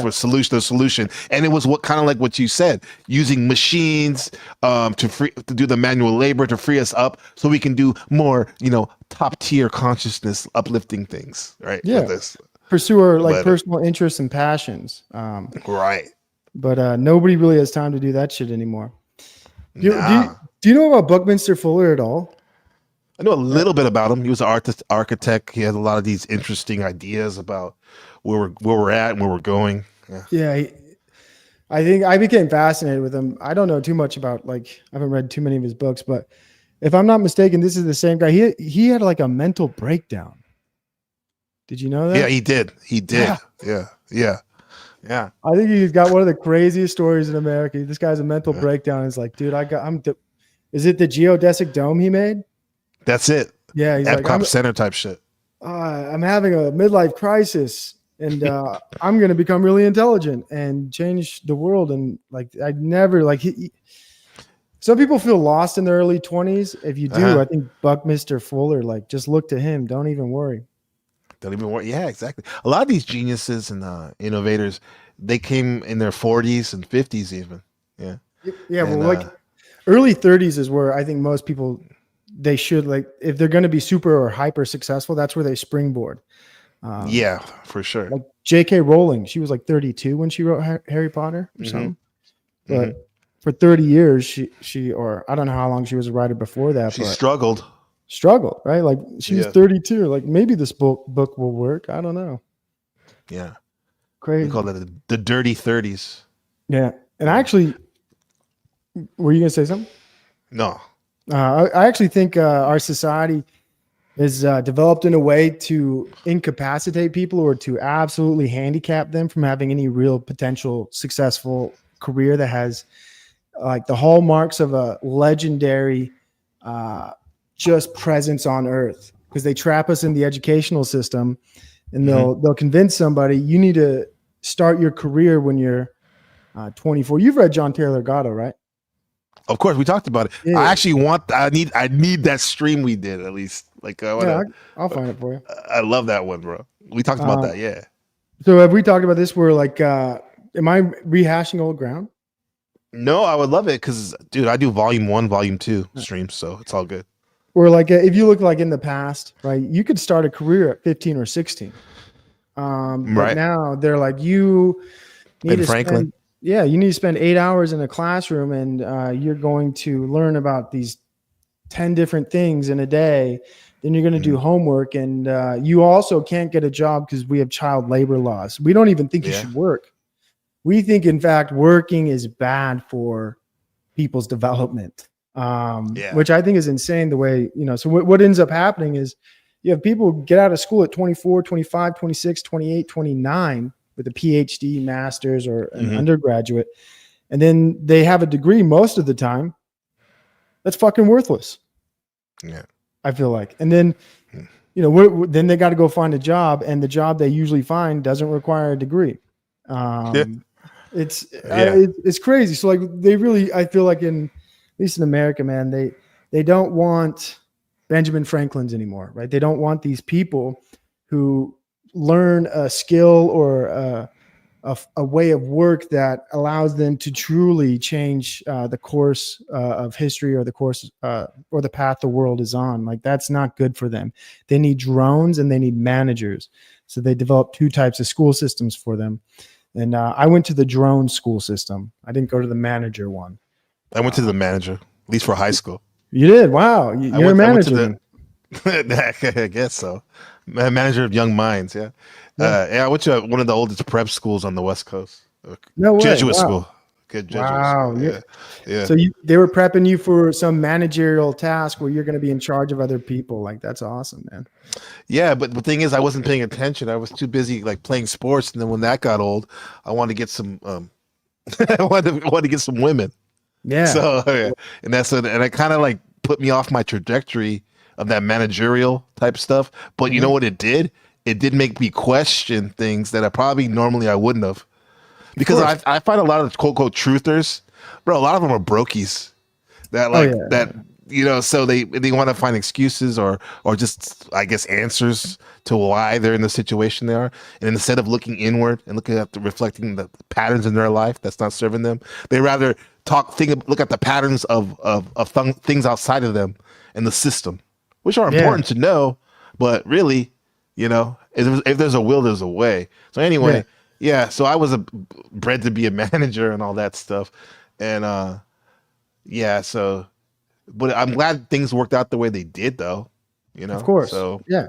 for the solution, and it was kind of like what you said, using machines to do the manual labor to free us up so we can do more top tier consciousness uplifting things, right? Yeah. With this. Pursue our personal interests and passions. Right. But nobody really has time to do that shit anymore. Do you know about Buckminster Fuller at all? I know a little bit about him. He was an architect. He had a lot of these interesting ideas about where we're at and where we're going. Yeah. I think I became fascinated with him. I don't know too much about, I haven't read too many of his books, but if I'm not mistaken, this is the same guy. He had like a mental breakdown. Did you know that? Yeah, he did. Yeah. I think he's got one of the craziest stories in America. This guy's a mental breakdown. He's like, dude, is it the geodesic dome he made? That's it. Yeah. He's Epcot Center type shit. I'm having a midlife crisis and I'm going to become really intelligent and change the world. And some people feel lost in their early 20s. If you do, I think Buckminster Fuller, just look to him. Don't even worry. Don't even worry. Yeah, exactly. A lot of these geniuses and innovators, they came in their 40s and 50s even. Yeah. Yeah. Early 30s is where I think most people, they should, if they're going to be super or hyper successful, that's where they springboard. Yeah, for sure. Like J.K. Rowling, she was 32 when she wrote Harry Potter or something. But for 30 years, she or I don't know how long she was a writer before that. She struggled, right? She was 32. Maybe this book will work. I don't know. Yeah. Crazy. We call that the dirty 30s. Yeah. And actually, were you going to say something? No. I actually think our society is developed in a way to incapacitate people or to absolutely handicap them from having any real potential successful career that has the hallmarks of a legendary just presence on earth, because they trap us in the educational system and they'll convince somebody you need to start your career when you're 24. You've read John Taylor Gatto, right? Of course, we talked about it. Yeah. I need that stream we did at least. I'll find it for you. I love that one, bro. We talked about that. Yeah. So have we talked about this? Where am I rehashing old ground? No, I would love it because, dude, I do volume 1, volume 2 streams, so it's all good. Or if you look in the past, right, you could start a career at 15 or 16. But now they're you need to Franklin. You need to spend 8 hours in a classroom and you're going to learn about these 10 different things in a day. Then you're going to do homework, and you also can't get a job because we have child labor laws. We don't even think you should work. We think, in fact, working is bad for people's development, which I think is insane the way, so what ends up happening is you have people get out of school at 24, 25, 26, 28, 29 with a PhD, master's, or an undergraduate. And then they have a degree most of the time, that's fucking worthless. Yeah. I feel like. And then, then they got to go find a job, and the job they usually find doesn't require a degree. It's crazy. So like they really, I feel like at least in America, man, they don't want Benjamin Franklin's anymore, right? They don't want these people who learn a skill or a way of work that allows them to truly change the course of history or the course or the path the world is on. Like that's not good for them. They need drones and they need managers. So they developed 2 types of school systems for them. And I went to the drone school system. I didn't go to the manager one. I went to the manager, at least for high school. You did? Wow. You're a manager. I guess so. Manager of young minds. Yeah. I went to one of the oldest prep schools on the West Coast. No way. Jesuit Wow. school. Good Jesuit school. Yeah. So they were prepping you for some managerial task where you're going to be in charge of other people. Like that's awesome, man. Yeah, but the thing is, I wasn't paying attention. I was too busy like playing sports, and then when that got old, I wanted to get some. I wanted to get some women. Yeah. So and it kind of like put me off my trajectory of that managerial type stuff. But you know what it did? It did make me question things that I wouldn't have. Because I find a lot of quote unquote truthers, bro, a lot of them are brokies. So they want to find excuses or just I guess answers to why they're in the situation they are. And instead of looking inward and looking at reflecting the patterns in their life that's not serving them, they rather look at the patterns of things outside of them and the system, which are important to know, but really, if there's a will, there's a way. So anyway, so I was bred to be a manager and all that stuff. And but I'm glad things worked out the way they did though, Of course. So yeah.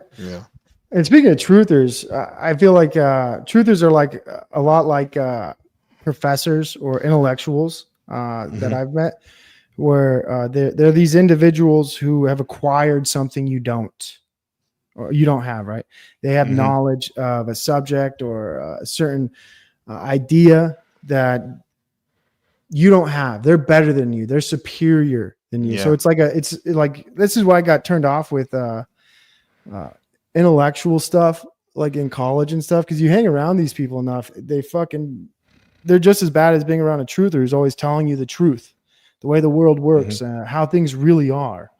And speaking of truthers, I feel like truthers are like a lot like professors or intellectuals that I've met, where they're these individuals who have acquired something you don't have, right? They have knowledge of a subject or a certain idea that you don't have. They're better than you. They're superior than you. So it's like this is why I got turned off with intellectual stuff, like in college and stuff, because you hang around these people enough, they're just as bad as being around a truther who's always telling you the truth, the way the world works, how things really are.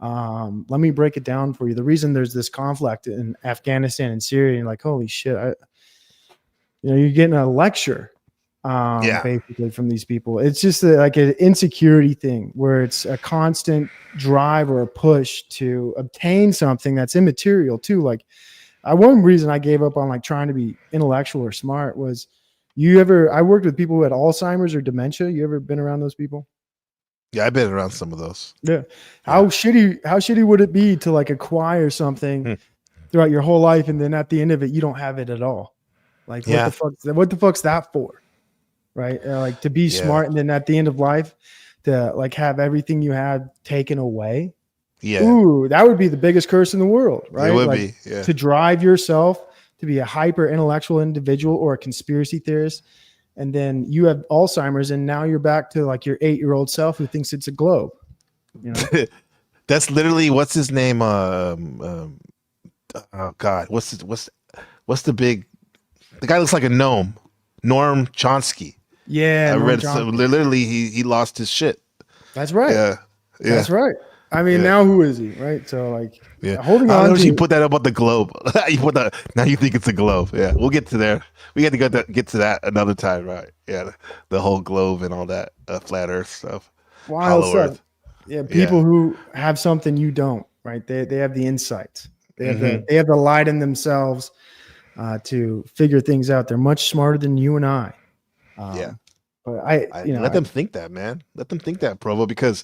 Let me break it down for you. The reason there's this conflict in Afghanistan and Syria, and like, holy shit, you're getting a lecture, basically from these people. It's just like an insecurity thing where it's a constant drive or a push to obtain something that's immaterial too. Like one reason I gave up on like trying to be intellectual or smart was I worked with people who had Alzheimer's or dementia. You ever been around those people? Yeah, I've been around some of those. Yeah. How shitty would it be to like acquire something throughout your whole life, and then at the end of it, you don't have it at all? Like, what the fuck's that for? Right? Like to be smart, and then at the end of life, to like have everything you had taken away. Yeah. Ooh, that would be the biggest curse in the world, right? It would like, be. Yeah. To drive yourself to be a hyper intellectual individual or a conspiracy theorist, and then you have Alzheimer's, and now you're back to like your 8-year-old self who thinks it's a globe. That's literally what's his name? Oh God, what's the guy looks like a gnome? Noam Chomsky. Yeah, I read literally he lost his shit. That's right. Yeah. That's right. I mean, now who is he? Right. So like, holding on. You put that about the globe. Now you think it's a globe. Yeah, we'll get to there. We had to get to that another time, right? Yeah, the whole globe and all that flat Earth stuff. Wild stuff. Yeah, people who have something you don't. Right. They have the insight. They have the light in themselves to figure things out. They're much smarter than you and I. But let them think that, man. Let them think that, Provo, because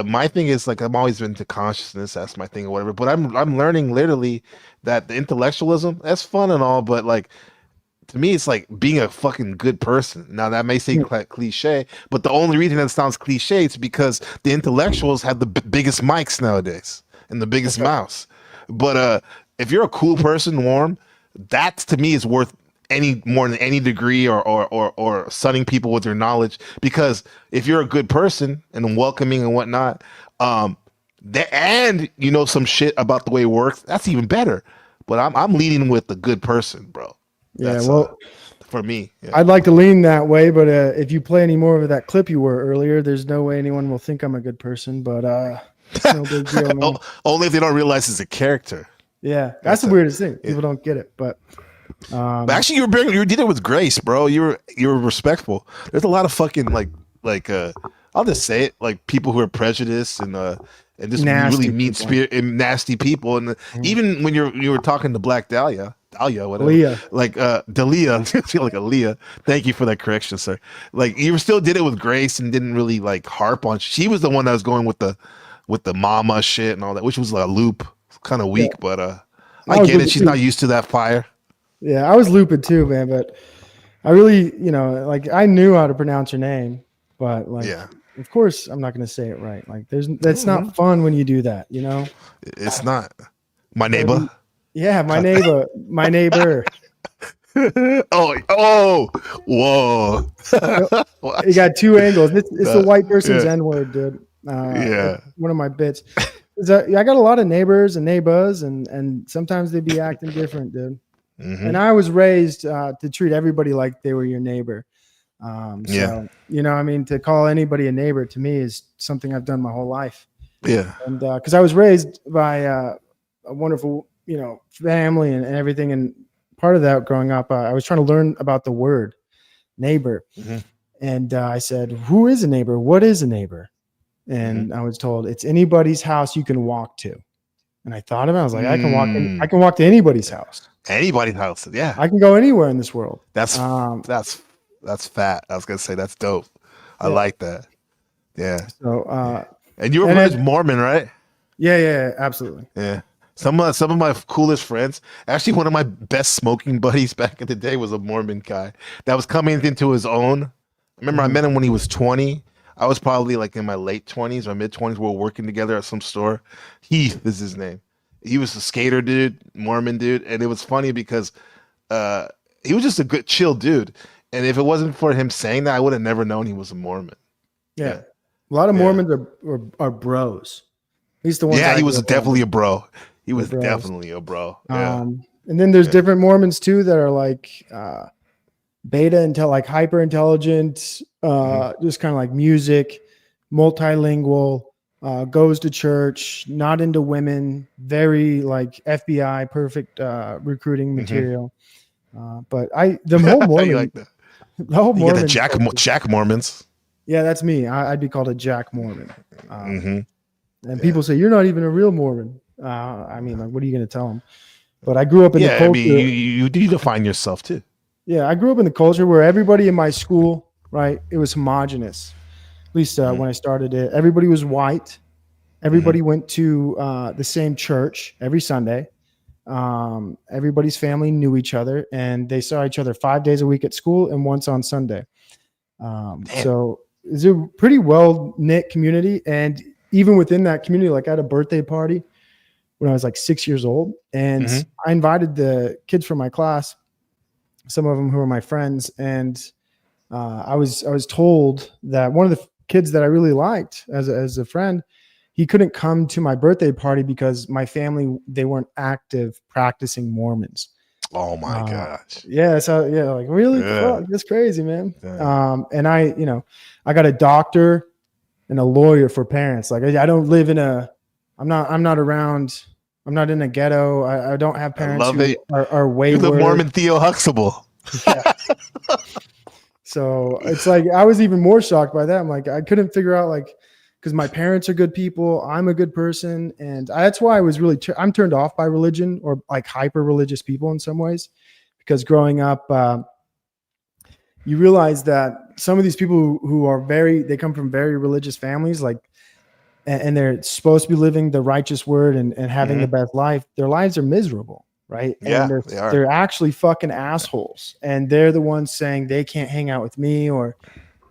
my thing is like I've always been into consciousness. That's my thing or whatever. But I'm learning literally that the intellectualism, that's fun and all, but like to me, it's like being a fucking good person. Now that may seem cliche, but the only reason that sounds cliche is because the intellectuals have the biggest mics nowadays and the biggest mouths. But if you're a cool person, warm, that to me is worth any more than any degree or sunning people with their knowledge. Because if you're a good person and welcoming and whatnot, and you know some shit about the way it works, that's even better. But I'm leading with the good person, bro. That's, for me, yeah. I'd like to lean that way, but if you play any more of that clip you were earlier, there's no way anyone will think I'm a good person. But it's no big deal, man. Only if they don't realize it's a character. Yeah, that's the weirdest thing. People don't get it, but actually, you did it with grace, bro. You were respectful. There's a lot of fucking I'll just say it, like people who are prejudiced and just nasty really mean people. spirit and nasty people. And even when you were talking to Black Dahlia, whatever, Leah. like Dalia, feel like Aaliyah. Thank you for that correction, sir. Like you still did it with grace and didn't really like harp on. She was the one that was going with the mama shit and all that, which was like a loop, kind of weak, but I get it. She's not used to that fire. Yeah, I was looping too, man. But I really, like I knew how to pronounce her name, but like, of course, I'm not going to say it right. Like, that's not fun when you do that, you know. It's not. My neighbor. Yeah, my neighbor. My neighbor. oh, whoa! You got two angles. It's the white person's N-word, dude. One of my bits. I got a lot of neighbors and neighbors, and sometimes they be acting different, dude. Mm-hmm. And I was raised to treat everybody like they were your neighbor. So, I mean, to call anybody a neighbor to me is something I've done my whole life. Yeah. And because I was raised by a wonderful, family and everything. And part of that growing up, I was trying to learn about the word neighbor. Mm-hmm. And I said, who is a neighbor? What is a neighbor? And I was told it's anybody's house you can walk to. And I thought about it. I was like, I can walk to anybody's house. Anybody's house. Yeah. I can go anywhere in this world. That's fat. I was gonna say that's dope. I like that. Yeah. So and you were raised Mormon, right? Yeah, absolutely. Yeah. Some of my coolest friends, actually one of my best smoking buddies back in the day was a Mormon guy that was coming into his own. I remember I met him when he was 20. I was probably like in my late 20s or mid 20s. We were working together at some store. Heath is his name. He was a skater dude, Mormon dude. And it was funny because he was just a good, chill dude. And if it wasn't for him saying that, I would have never known he was a Mormon. Yeah. A lot of Mormons are bros. He's the one. Yeah, he was definitely a bro. He was definitely a bro. Yeah. And then there's different Mormons too that are like beta like hyper intelligent, just kind of like music, multilingual, goes to church, not into women, very like FBI, perfect recruiting material. But the whole Mormon, like that. The whole you Mormon, got the Jack Mormons. Yeah, that's me. I'd be called a Jack Mormon. And people say, you're not even a real Mormon. I mean, like, what are you going to tell them? But I grew up in the culture. I mean, you define yourself too. Yeah, I grew up in the culture where everybody in my school, right, it was homogenous. At least when I started it, everybody was white. Everybody went to the same church every Sunday. Everybody's family knew each other, and they saw each other 5 days a week at school and once on Sunday. So it's a pretty well knit community. And even within that community, like I had a birthday party when I was like 6 years old, and I invited the kids from my class, some of them who were my friends. And I was told that one of the kids that I really liked as a friend, he couldn't come to my birthday party because my family, they weren't active practicing Mormons. Oh my gosh. Yeah. So like really, fuck, that's crazy, man. And I got a doctor and a lawyer for parents. Like I don't live in I'm not in a ghetto. I don't have parents who are wayward. You're the Mormon Theo Huxtable. Yeah. So it's like, I was even more shocked by that. I'm like, I couldn't figure out because my parents are good people. I'm a good person. And that's why I was really, I'm turned off by religion or like hyper religious people in some ways, because growing up, you realize that some of these people who are they come from very religious families, and they're supposed to be living the righteous word and having the best life. Their lives are miserable. Right. Yeah, and they are. They're actually fucking assholes. And they're the ones saying they can't hang out with me, or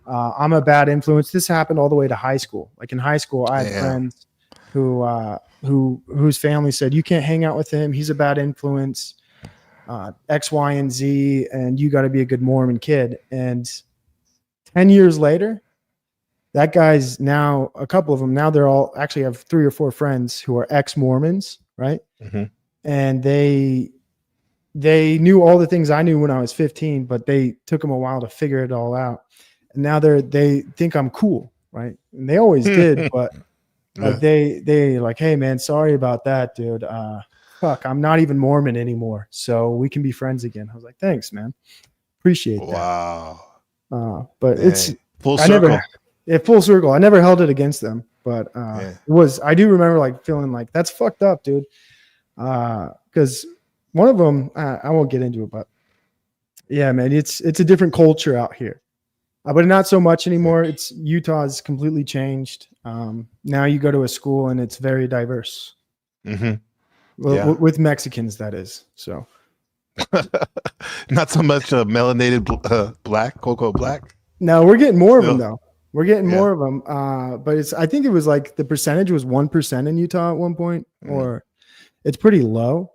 I'm a bad influence. This happened all the way to high school. Like in high school, I had friends whose family said, you can't hang out with him. He's a bad influence. X, Y, and Z, and you got to be a good Mormon kid. And 10 years later, that guy's now, a couple of them, now they're all actually have 3 or 4 friends who are ex-Mormons, right? Mm-hmm. And they knew all the things I knew when I was 15, but they took them a while to figure it all out. And now they think I'm cool, right? And they always did, but like they like, hey man, sorry about that, dude. Fuck, I'm not even Mormon anymore, so we can be friends again. I was like, thanks, man, appreciate that. Wow. But Dang. it's Full circle. Full circle. I never held it against them, but it was. I do remember like feeling like that's fucked up, dude. Because one of them, I won't get into it, but yeah, man, it's a different culture out here. But not so much anymore. It's Utah's completely changed. Now you go to a school and it's very diverse. Mm-hmm. Well, with Mexicans, that is. So not so much melanated black, cocoa black. No, we're getting more of them though. We're getting more of them. But I think it was like the percentage was 1% in Utah at one point, or it's pretty low.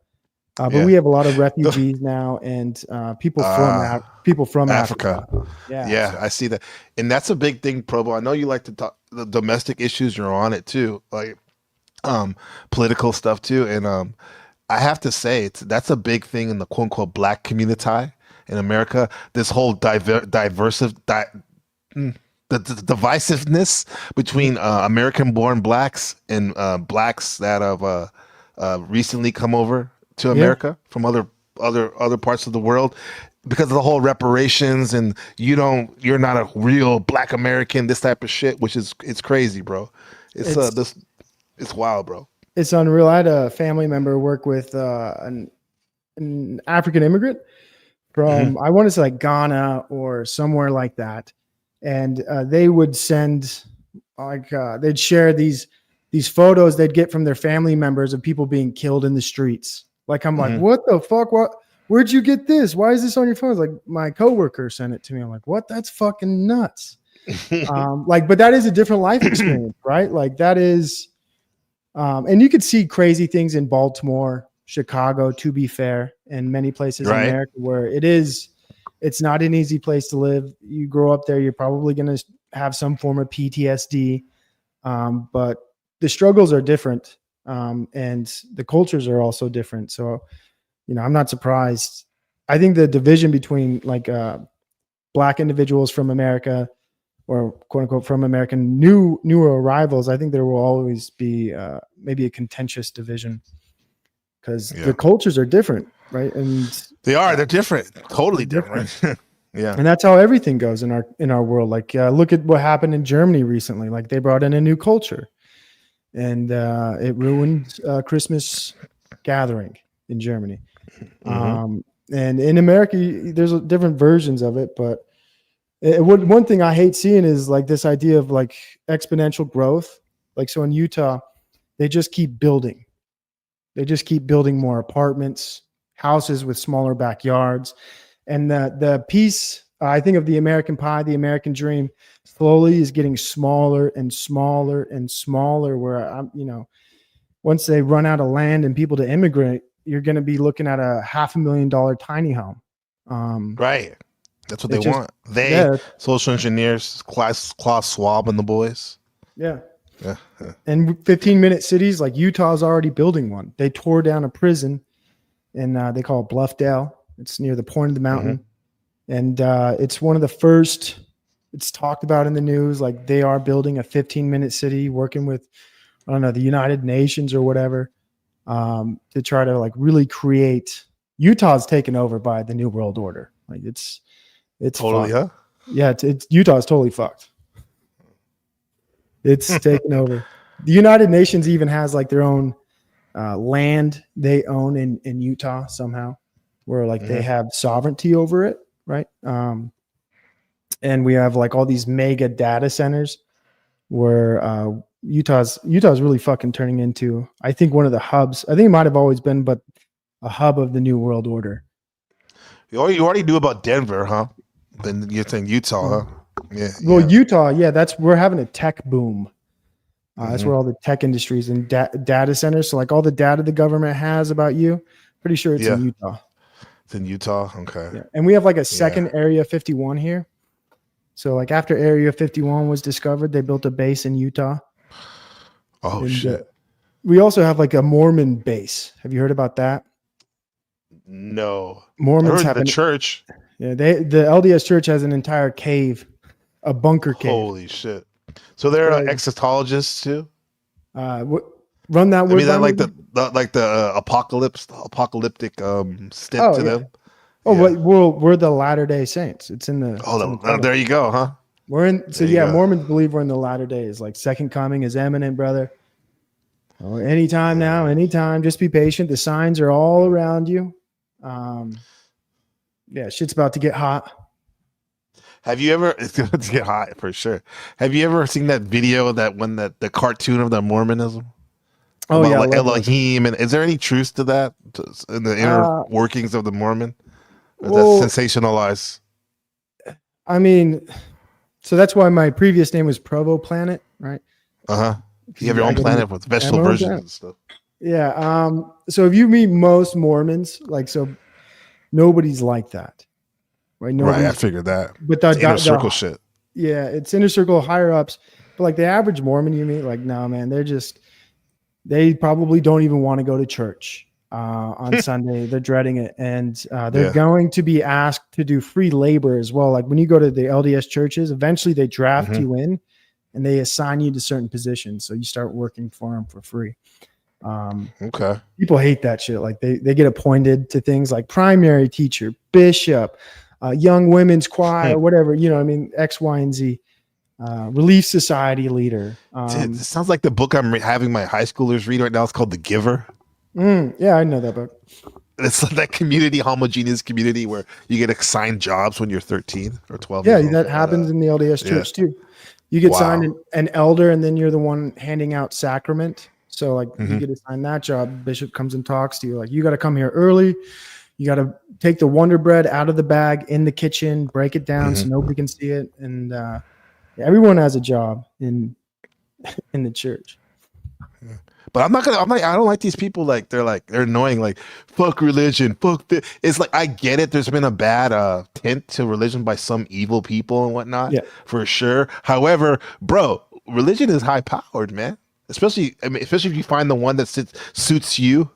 But we have a lot of refugees now and people from Africa. Yeah, I see that. And that's a big thing, Probo. I know you like to talk the domestic issues, you're on it too, like political stuff too. And I have to say that's a big thing in the quote unquote black community in America. This whole the divisiveness between American born blacks and blacks that have recently come over to America from other parts of the world, because of the whole reparations and you're not a real black American, this type of shit, which is it's crazy, bro. It's wild, bro. It's unreal. I had a family member work with an African immigrant from I want to say like Ghana or somewhere like that, and they would send they'd share these photos they'd get from their family members of people being killed in the streets. Like, I'm like, what the fuck? Where'd you get this? Why is this on your phone? It's like, my coworker sent it to me. I'm like, what? That's fucking nuts. But that is a different life experience, right? Like that is, and you could see crazy things in Baltimore, Chicago, to be fair, and many places in America where it's not an easy place to live. You grow up there, you're probably going to have some form of PTSD. But the struggles are different. And the cultures are also different. So, I'm not surprised. I think the division between like black individuals from America or quote unquote from American newer arrivals, I think there will always be maybe a contentious division because the cultures are different, right? And they're different, totally different. Yeah. And that's how everything goes in our world. Like look at what happened in Germany recently. Like they brought in a new culture. And it ruined Christmas gathering in Germany. And in America, there's different versions of it. But one thing I hate seeing is like this idea of like exponential growth. Like so in Utah, they just keep building. They just keep building more apartments, houses with smaller backyards. And the piece, I think of the American pie, the American dream, slowly is getting smaller and smaller and smaller. Where once they run out of land and people to immigrate, you're going to be looking at a $500,000 tiny home. Right. That's what they want. Social engineers, Klaus Schwab and the boys. Yeah. And 15-minute cities like Utah's already building one. They tore down a prison, and they call it Bluffdale. It's near the point of the mountain. And it's one of the first, it's talked about in the news, like they are building a 15-minute city working with, I don't know, the United Nations or whatever, to try to like really create. Utah's taken over by the New World Order. Like it's totally, fucked. Yeah, it's Utah's totally fucked. It's taken over. The United Nations even has like their own land they own in Utah somehow, where like they have sovereignty over it. Right. And we have like all these mega data centers where Utah's really fucking turning into, I think, one of the hubs. I think it might have always been, but a hub of the New World Order. You already knew about Denver, huh? Then you're saying Utah, huh? Yeah. Well, Utah, we're having a tech boom. That's where all the tech industries and data centers. So like all the data the government has about you, pretty sure it's in Utah. It's in Utah. Okay. Yeah. And we have like a second Area 51 here. So like after Area 51 was discovered, they built a base in Utah. Oh and, shit. We also have like a Mormon base. Have you heard about that? No. Mormons I heard have the an, church. Yeah, the LDS Church has an entire cave, a bunker cave. Holy shit. So they're exotologists too? Run that word. I mean, that by like me? the apocalyptic stint Oh, to yeah. them. Oh, but we're the Latter-day Saints. It's in the. it's in the title. There you go, huh? We're in. So There you yeah, go. Mormons believe we're in the latter days. Like second coming is imminent, brother. Oh, anytime now, anytime. Just be patient. The signs are all around you. Yeah, shit's about to get hot. Have you ever? It's going to get hot for sure. Have you ever seen that video the cartoon of the Mormonism? Oh About yeah, like Elohim, and is there any truth to that in the inner workings of the Mormon? Or is that sensationalized? I mean, so that's why my previous name was Provo Planet, right? You have your own planet with vegetable versions and stuff. Yeah. So if you meet most Mormons, nobody's like that, right? Right. I figured that. But It's inner circle shit. Yeah, it's inner circle higher ups. But like the average Mormon you meet, like, no, man, they probably don't even want to go to church on Sunday. They're dreading it. And they're going to be asked to do free labor as well. Like when you go to the LDS churches, eventually they draft you in and they assign you to certain positions. So you start working for them for free. Okay. People hate that shit. Like they get appointed to things like primary teacher, bishop, young women's choir, whatever, I mean, X, Y, and Z. Relief Society leader. Dude, it sounds like the book I'm having my high schoolers read right now. It's called The Giver. Yeah, I know that book. It's like that community, homogeneous community where you get assigned jobs when you're 13 or 12. Yeah, years old. that happens in the LDS church too. You get signed an elder, and then you're the one handing out sacrament. So like you get assigned that job. Bishop comes and talks to you. Like you got to come here early. You got to take the Wonder Bread out of the bag in the kitchen, break it down so nobody can see it, and everyone has a job in the church. But I don't like these people. They're annoying. Like, fuck religion. Fuck this. It's like, I get it. There's been a bad tint to religion by some evil people and whatnot. Yeah, for sure. However, bro, religion is high powered, man. Especially if you find the one that suits you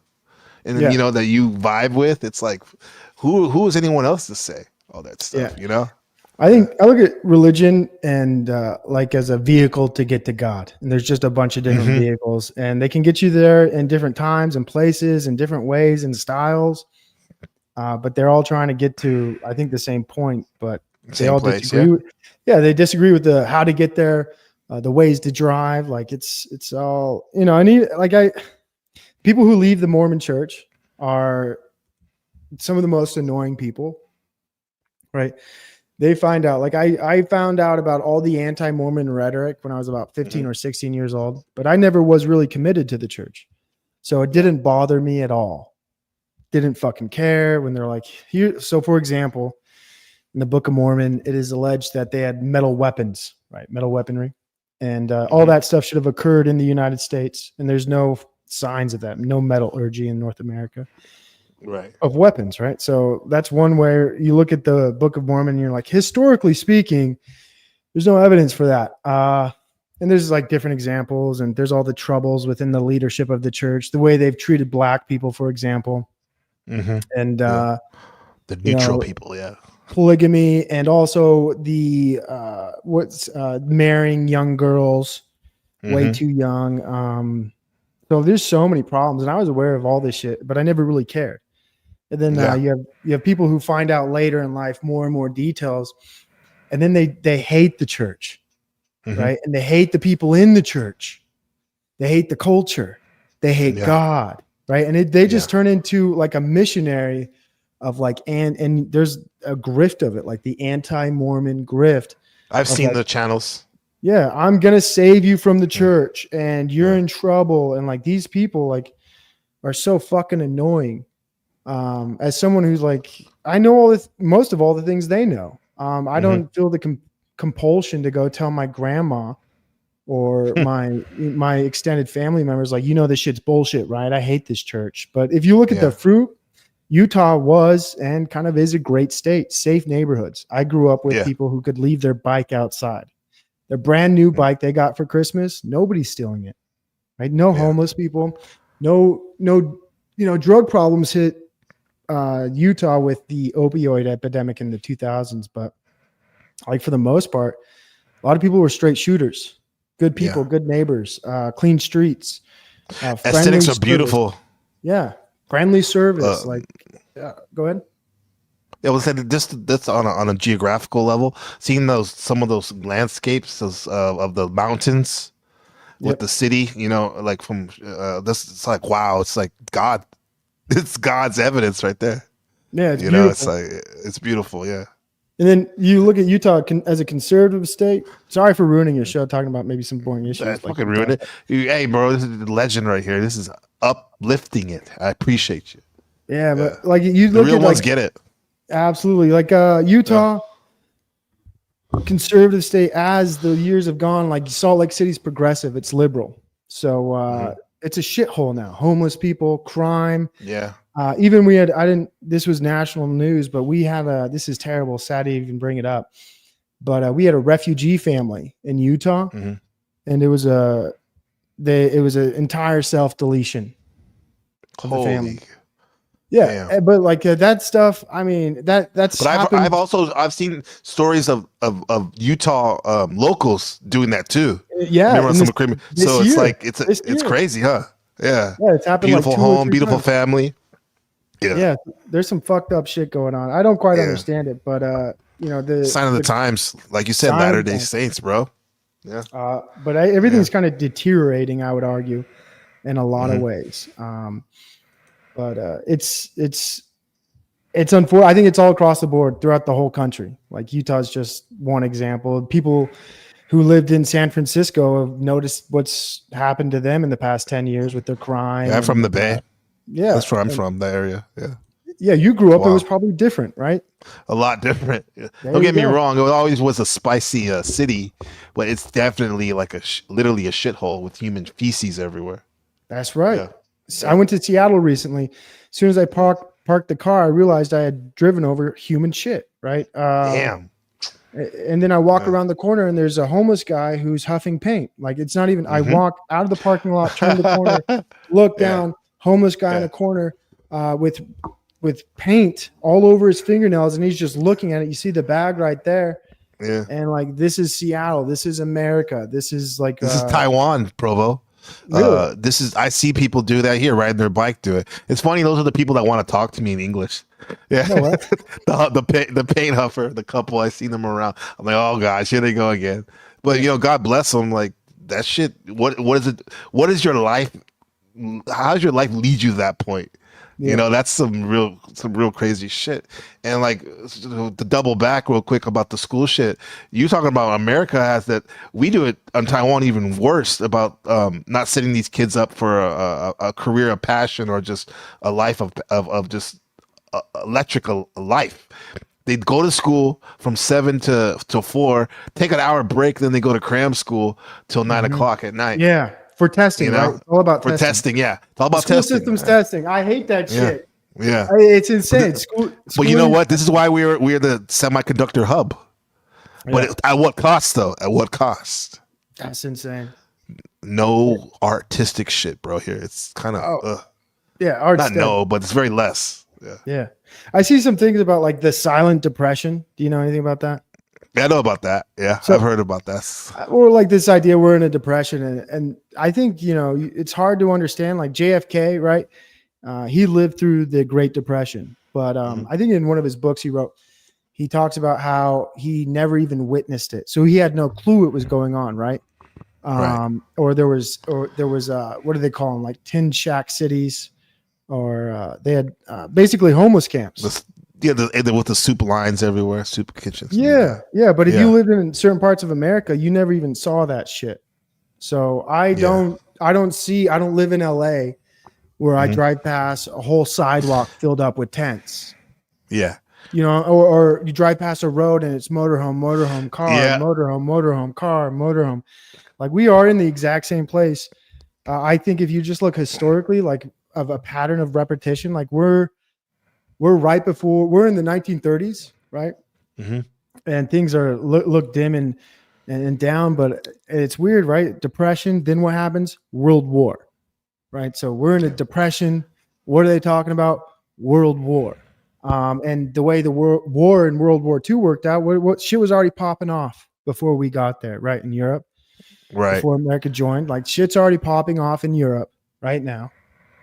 and then, that you vibe with. It's like, who is anyone else to say all that stuff, I think I look at religion and like as a vehicle to get to God. And there's just a bunch of different vehicles, and they can get you there in different times and places and different ways and styles. But they're all trying to get to, I think, the same point, but they all disagree. They disagree with the how to get there, the ways to drive. Like it's all, people who leave the Mormon church are some of the most annoying people, right? They find out, like I found out about all the anti-Mormon rhetoric when I was about 15 or 16 years old, but I never was really committed to the church. So it didn't bother me at all. Didn't fucking care when they're like, here. So for example, in the Book of Mormon, it is alleged that they had metal weapons, right? Metal weaponry. And all that stuff should have occurred in the United States. And there's no signs of that, no metallurgy in North America. Right. Of weapons, right? So that's one where you look at the Book of Mormon and you're like, historically speaking, there's no evidence for that. And there's like different examples, and there's all the troubles within the leadership of the church, the way they've treated black people, for example. And the neutral people, polygamy, and also the marrying young girls way too young. So there's so many problems, and I was aware of all this shit, but I never really cared. And then you have people who find out later in life more and more details, and then they hate the church, right? And they hate the people in the church. They hate the culture. They hate God, right? And they just turn into like a missionary of like, and there's a grift of it, like the anti-Mormon grift. I've seen the channels. Yeah, I'm gonna save you from the church, and you're in trouble. And like these people like are so fucking annoying. As someone who's like, I know most of all the things they know. I don't feel the compulsion to go tell my grandma or my extended family members like, this shit's bullshit, right? I hate this church. But if you look at the fruit, Utah was and kind of is a great state, safe neighborhoods. I grew up with Yeah. people who could leave their bike outside. Their brand new bike they got for Christmas, nobody's stealing it. Right? No homeless people, no, drug problems hit Utah with the opioid epidemic in the 2000s, but like for the most part, a lot of people were straight shooters, good people, good neighbors, clean streets, Aesthetics are beautiful. Yeah, friendly service. Go ahead. Yeah, well, said that's on a geographical level. Seeing some of those landscapes of the mountains with the city, like from this, it's like wow, it's like God, it's God's evidence right there. Yeah, it's beautiful. It's like it's beautiful. Yeah. And then you look at Utah as a conservative state. Sorry for ruining your show, talking about maybe some boring issues. I fucking ruined it. Hey, bro, this is the legend right here. This is uplifting it. I appreciate you. Yeah, but like you The look real at ones get it. Absolutely. Like Utah, conservative state, as the years have gone, like Salt Lake City's progressive, it's liberal. So it's a shithole now. Homeless people, crime. Yeah. Even this was national news, but we had this is terrible, sad to even bring it up. But we had a refugee family in Utah, and it was an entire self-deletion of the family. Yeah, but like that stuff. I mean, that's. But I've seen stories of Utah locals doing that too. Yeah, remember so it's like it's crazy, huh? Yeah, it's happened. Beautiful like 2 or 3 home, beautiful times. family. Yeah, there's some fucked up shit going on. I don't quite understand it, but the sign of the times, like you said, Latter-day Saints, bro. Yeah, but everything's kind of deteriorating, I would argue, in a lot of ways. But it's unfortunate. I think it's all across the board throughout the whole country. Like Utah's just one example. People who lived in San Francisco have noticed what's happened to them in the past 10 years with their crime. Yeah, I'm from the Bay. Yeah, that's where I'm from. The area. Yeah. Yeah, you grew up. It was probably different, right? A lot different. Don't get me wrong. It always was a spicy city, but it's definitely like literally a shithole with human feces everywhere. That's right. Yeah. I went to Seattle recently. As soon as I parked the car, I realized I had driven over human shit. Right. Damn. And then I walk around the corner and there's a homeless guy who's huffing paint. Like it's not even. I walk out of the parking lot, turn the corner, look down. Homeless guy in a corner with paint all over his fingernails, and he's just looking at it. You see the bag right there. Yeah. And like, this is Seattle. This is America. This is like this is Taiwan, Provo. Really? I see people do that here, riding their bike, do it. It's funny. Those are the people that want to talk to me in English. Yeah. No, the paint huffer, the couple, I see them around. I'm like, oh gosh, here they go again. But God bless them. Like that shit. What is it? What is your life? How does your life lead you to that point? Yeah. That's some real crazy shit. And like to double back real quick about the school shit, you talking about America has that. We do it on Taiwan even worse about not setting these kids up for a career of passion or just a life of just electrical life. They go to school from 7 to 4, take an hour break, then they go to cram school till 9 o'clock at night. Yeah. For testing, right? It's all about testing. Yeah, it's all about school testing. Systems testing. I hate that shit. Yeah, it's insane. But you know what? This is why we're the semiconductor hub. But at what cost, though? At what cost? That's insane. No artistic shit, bro. Here, it's kind of but it's very less. Yeah. I see some things about like the silent depression. Do you know anything about that? Yeah, I know about that. Yeah, I've heard about that. Or like this idea we're in a depression. And I think, it's hard to understand. Like JFK, right? He lived through the Great Depression. But I think in one of his books he talks about how he never even witnessed it. So he had no clue it was going on, right? Or there was what do they call them? Like tin shack cities, or they had basically homeless camps. With the soup lines everywhere, soup kitchens. Yeah. But if you lived in certain parts of America, you never even saw that shit. So I don't live in LA where I drive past a whole sidewalk filled up with tents. Yeah. Or you drive past a road and it's motorhome, car, motorhome, car, motorhome. Like we are in the exact same place. I think if you just look historically, like of a pattern of repetition, like we're we're right before, we're in the 1930s, right? Mm-hmm. And things are look dim and down, but it's weird, right? Depression. Then what happens? World War, right? So we're in a depression. What are they talking about? World War. And the way the war in World War II worked out, what shit was already popping off before we got there, right? In Europe, right before America joined, like shit's already popping off in Europe right now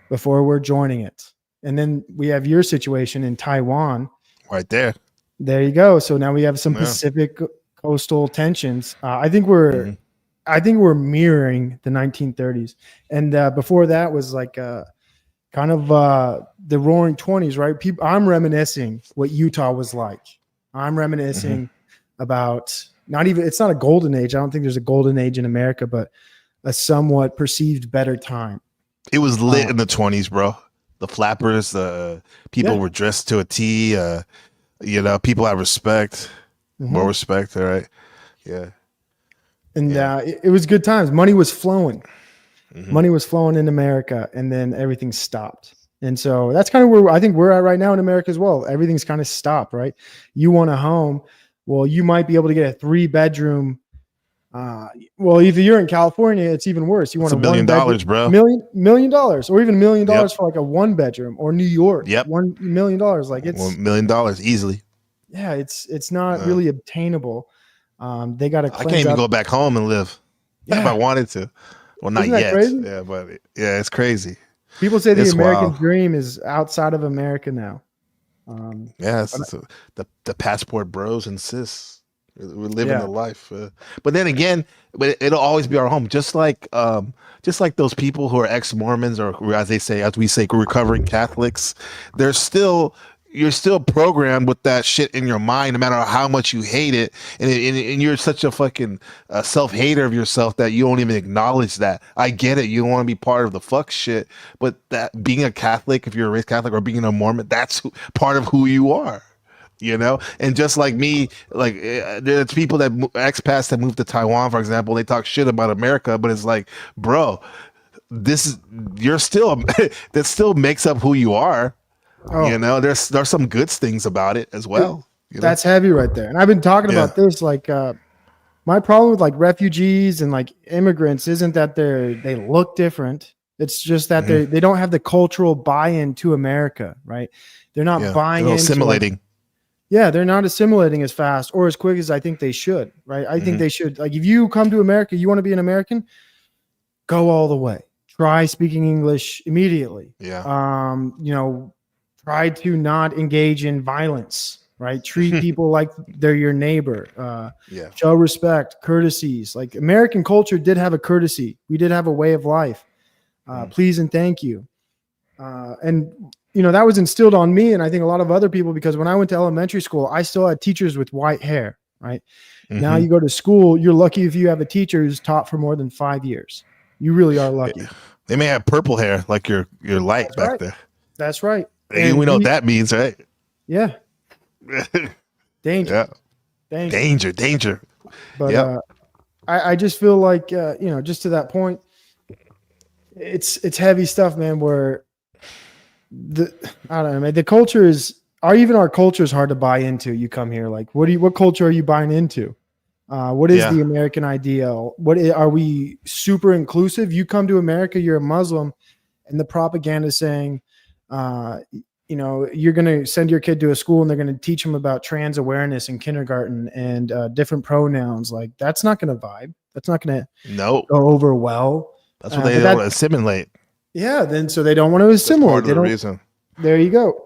before we're joining it. And then we have your situation in Taiwan. Right there. There you go. So now we have some Yeah. Pacific coastal tensions. I think we're mirroring the 1930s, and before that was like kind of the Roaring 20s, right? I'm reminiscing what Utah was like. I'm reminiscing about it's not a golden age. I don't think there's a golden age in America, but a somewhat perceived better time. It was lit in the 20s, bro. The flappers, people were dressed to a T. People had respect, more respect. All right, yeah. And it was good times. Money was flowing. Money was flowing in America, and then everything stopped. And so that's kind of where I think we're at right now in America as well. Everything's kind of stopped, right? You want a home. Well, you might be able to get a 3-bedroom. Well, if you're in California, it's even worse. You want $1 million, bro. $1 million, or even $1 million for like a 1-bedroom, or New York. Yep. $1 million. Like it's $1 million easily. Yeah, it's not really obtainable. They got to. I can't even go back home and live if I wanted to. Well, not yet. Crazy? Yeah, but it's crazy. People say the It's American wild. dream is outside of America now. The passport bros and sis. We're living the life. But then again, it'll always be our home. Just like those people who are ex-Mormons, or as we say, recovering Catholics. You're still programmed with that shit in your mind, no matter how much you hate it. And you're such a fucking self-hater of yourself that you don't even acknowledge that. I get it. You don't want to be part of the fuck shit. But that being a Catholic, if you're a raised Catholic, or being a Mormon, that's part of who you are. And just like me, like there's people that expats that move to Taiwan, for example, they talk shit about America, but it's like, bro, that still makes up who you are. There's some good things about it as well. That's heavy right there. And I've been talking about this, like my problem with like refugees and like immigrants isn't that they look different. It's just that they don't have the cultural buy-in to America, right? They're not buying into assimilating. They're not assimilating as fast or as quick as I think they should, right? I think they should. Like if you come to America, you want to be an American, go all the way. Try speaking English immediately. Try to not engage in violence, right? Treat people like they're your neighbor. Show respect, courtesies. Like American culture did have a courtesy. We did have a way of life. Please and thank you. And that was instilled on me, and I think a lot of other people, because when I went to elementary school, I still had teachers with white hair, right? Now you go to school, you're lucky if you have a teacher who's taught for more than 5 years. You really are lucky. They may have purple hair like your light back there. That's right. And we know what that means, right? Yeah. Danger. Danger. But I just feel like just to that point, it's heavy stuff, man. Where I don't know, man. The culture is, our culture is hard to buy into. You come here, like, what culture are you buying into? What is the American ideal? Are we super inclusive? You come to America, you're a Muslim, and the propaganda is saying, you're going to send your kid to a school and they're going to teach them about trans awareness in kindergarten and different pronouns. Like that's not going to vibe. That's not going to go over well. That's what they don't want to assimilate. Yeah. Then, so they don't want to assimilate. That's part of the reason. There you go.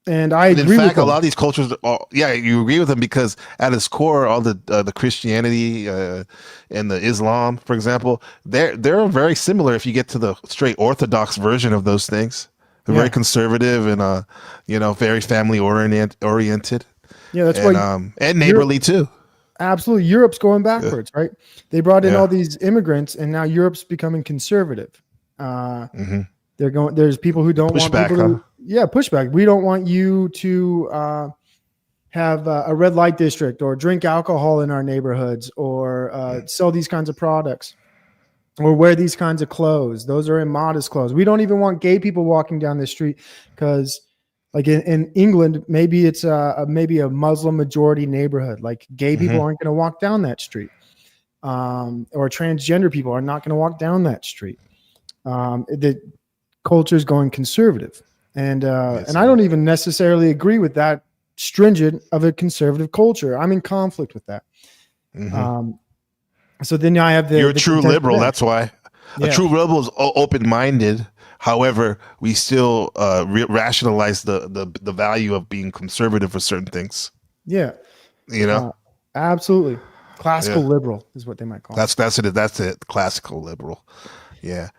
And I agree. In fact, a lot of these cultures, you agree with them because at its core, all the Christianity and the Islam, for example, they're very similar. If you get to the straight Orthodox version of those things, they're very conservative and very family oriented. Yeah, that's why and neighborly too. Absolutely, Europe's going backwards, right? They brought in all these immigrants, and now Europe's becoming conservative. They're going. There's people who don't want people to. Yeah, pushback. We don't want you to have a red light district or drink alcohol in our neighborhoods or sell these kinds of products or wear these kinds of clothes. Those are immodest clothes. We don't even want gay people walking down the street because Like in England, maybe it's maybe a Muslim majority neighborhood. Like gay people aren't going to walk down that street, or transgender people are not going to walk down that street. The culture is going conservative, and I don't even necessarily agree with that stringent of a conservative culture. I'm in conflict with that. So then I have You're a the true contention liberal. there. That's why. Yeah. A true liberal is open-minded. However, we still rationalize the value of being conservative for certain things. Yeah. You know, absolutely. Classical Yeah. liberal is what they might call it. that's it. That's it. Classical liberal. Yeah.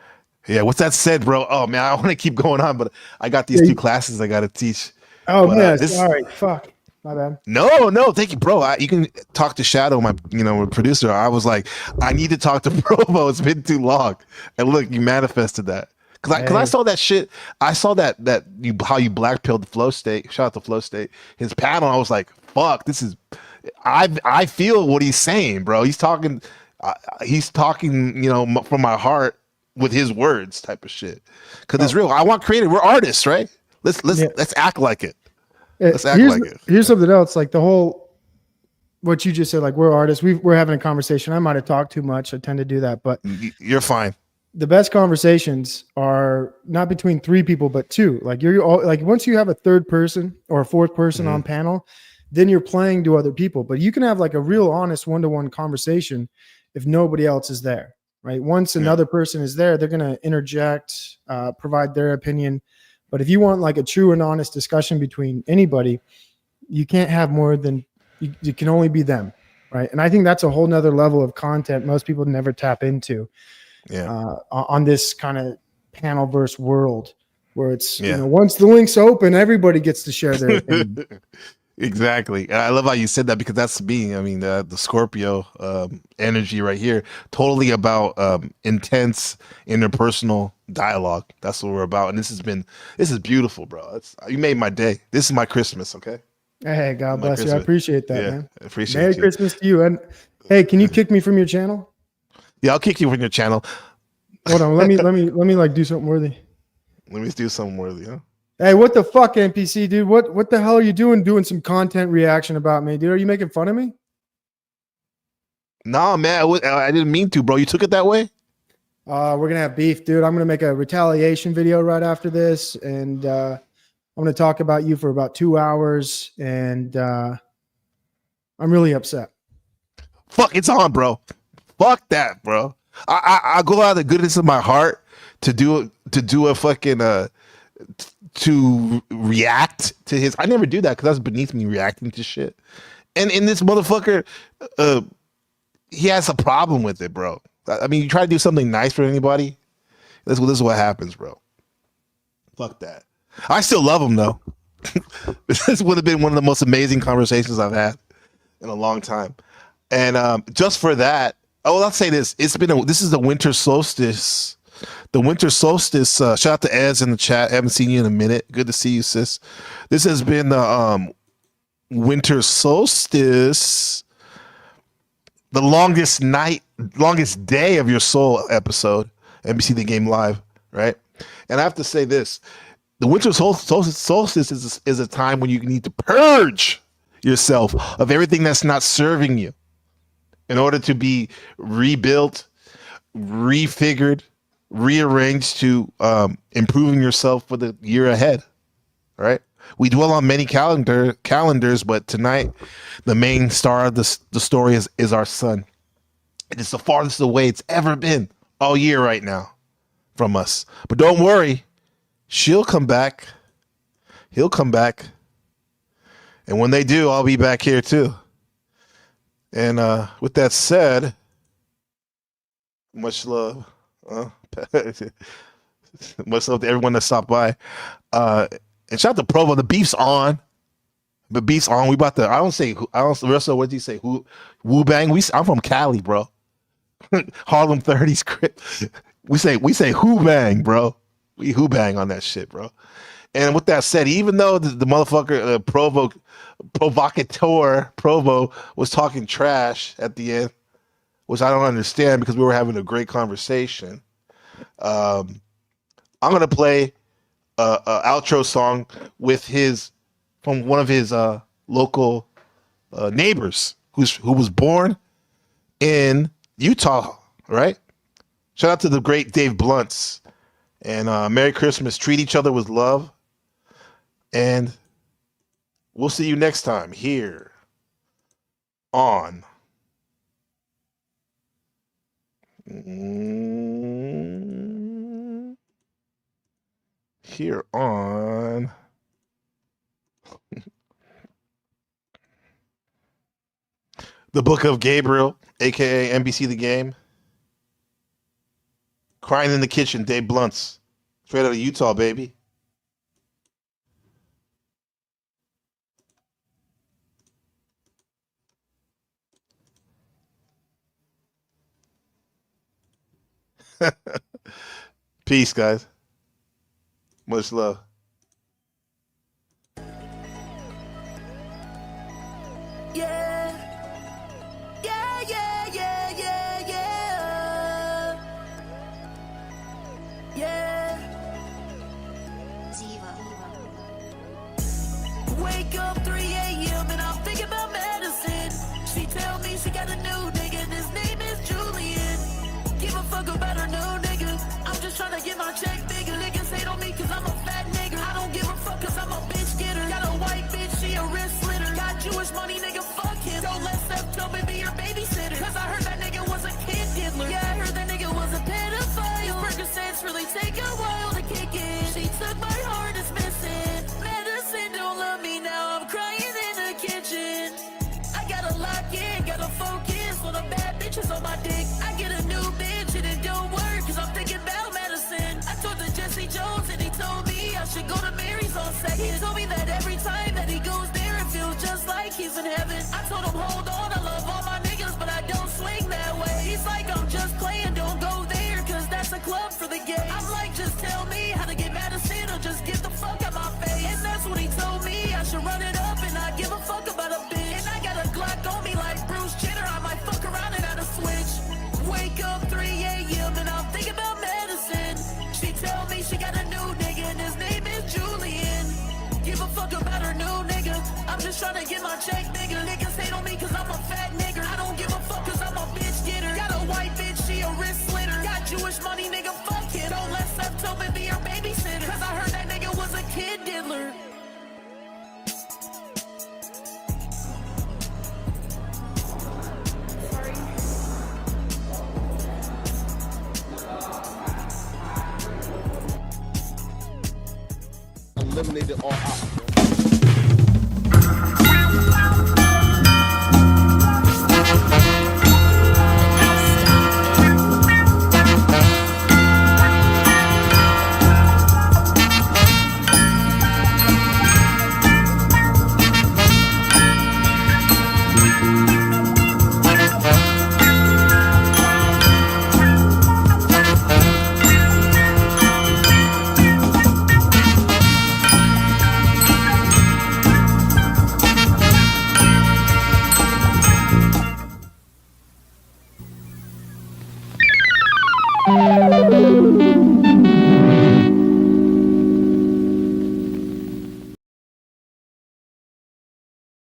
Yeah. What's that said, bro? Oh man, I want to keep going on, but I got these two classes I got to teach. Oh But, man, this- sorry. Fuck. My bad. No, thank you, bro. You can talk to Shadow, my producer. I was like, I need to talk to Provo. It's been too long, and look, you manifested that because I saw that shit. I saw that how you blackpilled Flow State. Shout out to Flow State. His panel. I was like, fuck, this is. I feel what he's saying, bro. He's talking. From my heart with his words, type of shit. Because it's real. I want creative. We're artists, right? Let's act like it. Let's act like it. Here's something else. Like the whole, what you just said, like we're artists. We're having a conversation. I might have talked too much. I tend to do that, but You're fine. the best conversations are not between three people, but two. Like you're all like, once you have a third person or a fourth person on panel, then you're playing to other people. But you can have like a real honest one-to-one conversation if nobody else is there, right? Once another person is there, they're going to interject, provide their opinion. But if you want like a true and honest discussion between anybody, you can't have more than you can only be them, right? And I think that's a whole nother level of content most people never tap into. On this kind of panel verse world where it's once the link's open, everybody gets to share their opinion. Exactly. And I love how you said that because that's me. I mean, the Scorpio energy right here, totally about intense interpersonal dialogue. That's what we're about. And this is beautiful, bro. You made my day. This is my Christmas. Okay. Hey, God My bless you. I Christmas. appreciate that, Yeah, man. I appreciate Merry you. Christmas to you. And hey, can you kick me from your channel? Yeah, I'll kick you from your channel. Hold on. Let me like do something worthy. Let me do something worthy, huh? Hey, what the fuck, NPC, dude? What the hell are you doing some content reaction about me, dude? Are you making fun of me? Nah, man, I didn't mean to, bro. You took it that way? We're gonna have beef, dude. I'm gonna make a retaliation video right after this, and I'm gonna talk about you for about 2 hours, and I'm really upset. Fuck, it's on, bro. Fuck that, bro. I go out of the goodness of my heart to do a fucking to react to his. I never do that because that's beneath me reacting to shit. And in this motherfucker, he has a problem with it, bro. I mean, you try to do something nice for anybody, this is what happens, bro. Fuck that. I still love him though. This would have been one of the most amazing conversations I've had in a long time. And just for that, let's say this. This is the winter solstice. The winter solstice. Shout out to Ez in the chat. Haven't seen you in a minute. Good to see you, sis. This has been the winter solstice, the longest day of your soul episode. NBC The Game Live, right? And I have to say this: the winter solstice is a time when you need to purge yourself of everything that's not serving you, in order to be rebuilt, refigured, rearranged to improving yourself for the year ahead, right? We dwell on many calendars, but tonight the main star of the story is our sun. It is the farthest away it's ever been all year right now from us. But don't worry, she'll come back. He'll come back. And when they do, I'll be back here too. And with that said, much love. Much love to everyone that stopped by. And shout out to Provo. The beef's on. The beef's on. We about to. Russell, what did you say? Woo bang. I'm from Cali, bro. Harlem 30s crib. We say who bang, bro. We who bang on that shit, bro. And with that said, even though the motherfucker provocateur Provo was talking trash at the end, which I don't understand because we were having a great conversation. I'm gonna play outro song with from one of his local neighbors who was born in Utah, right? Shout out to the great Dave Blunts. And Merry Christmas. Treat each other with love. And we'll see you next time here on The Book of Gabriel, aka NBC The Game. Crying in the Kitchen, Dave Blunts. Straight out of Utah, baby. Peace, guys. Much love. Yeah. Yeah, yeah, yeah, yeah, yeah. Yeah. Wake up 3 a.m. and I'm thinking about medicine. She tell me she got a new nigga and his name is Julian. Give a fuck about her new nigga. I'm just trying to get my check bigger. Niggas hate on me cause I'm a fat nigga. I don't give a fuck cause I'm a bitch getter. Got a white bitch, she a wrist slitter. Got Jewish money, nigga, fuck him. Don't let Seth Tubman be your babysitter. Cause I heard that nigga was a kid diddler. Yeah, I heard that nigga was a pedophile. These Percocets really take a while to kick in. She took my heart, it's missing. Medicine don't love me now, I'm crying in the kitchen. I gotta lock in, gotta focus on the bad bitches on my dick. I get a new bitch and it don't work cause I'm thinking about medicine. I talked to Jesse Jones and he told me I should go to Mary's on second. He told me that every time that he goes there it feels just like he's in heaven. I told him hold on, I love all my niggas but I don't swing that way. He's like I'm just playing, don't go there cause that's a club for the gays. I'm like just tell me how to get medicine or just get the fuck out my face. And that's when he told me I should run it up and not give a fuck about a bitch. And I got a Glock on me like Bruce Jenner, I might fuck around and add a switch. Wake up 3 a.m. and I'm thinking about medicine. She tell me she got a new nigga and his name is Julian. Give a fuck about her new nigga. I'm just trying to get my check bigger. Niggas hate on me cause I'm a fat nigga. I don't give a fuck cause I'm a bitch getter. Got a white bitch, she a wrist slitter. Got Jewish money, nigga, fuck him. Don't let Seth Tubman be your babysitter. Cause I heard that nigga was a kid diddler. Eliminated all options.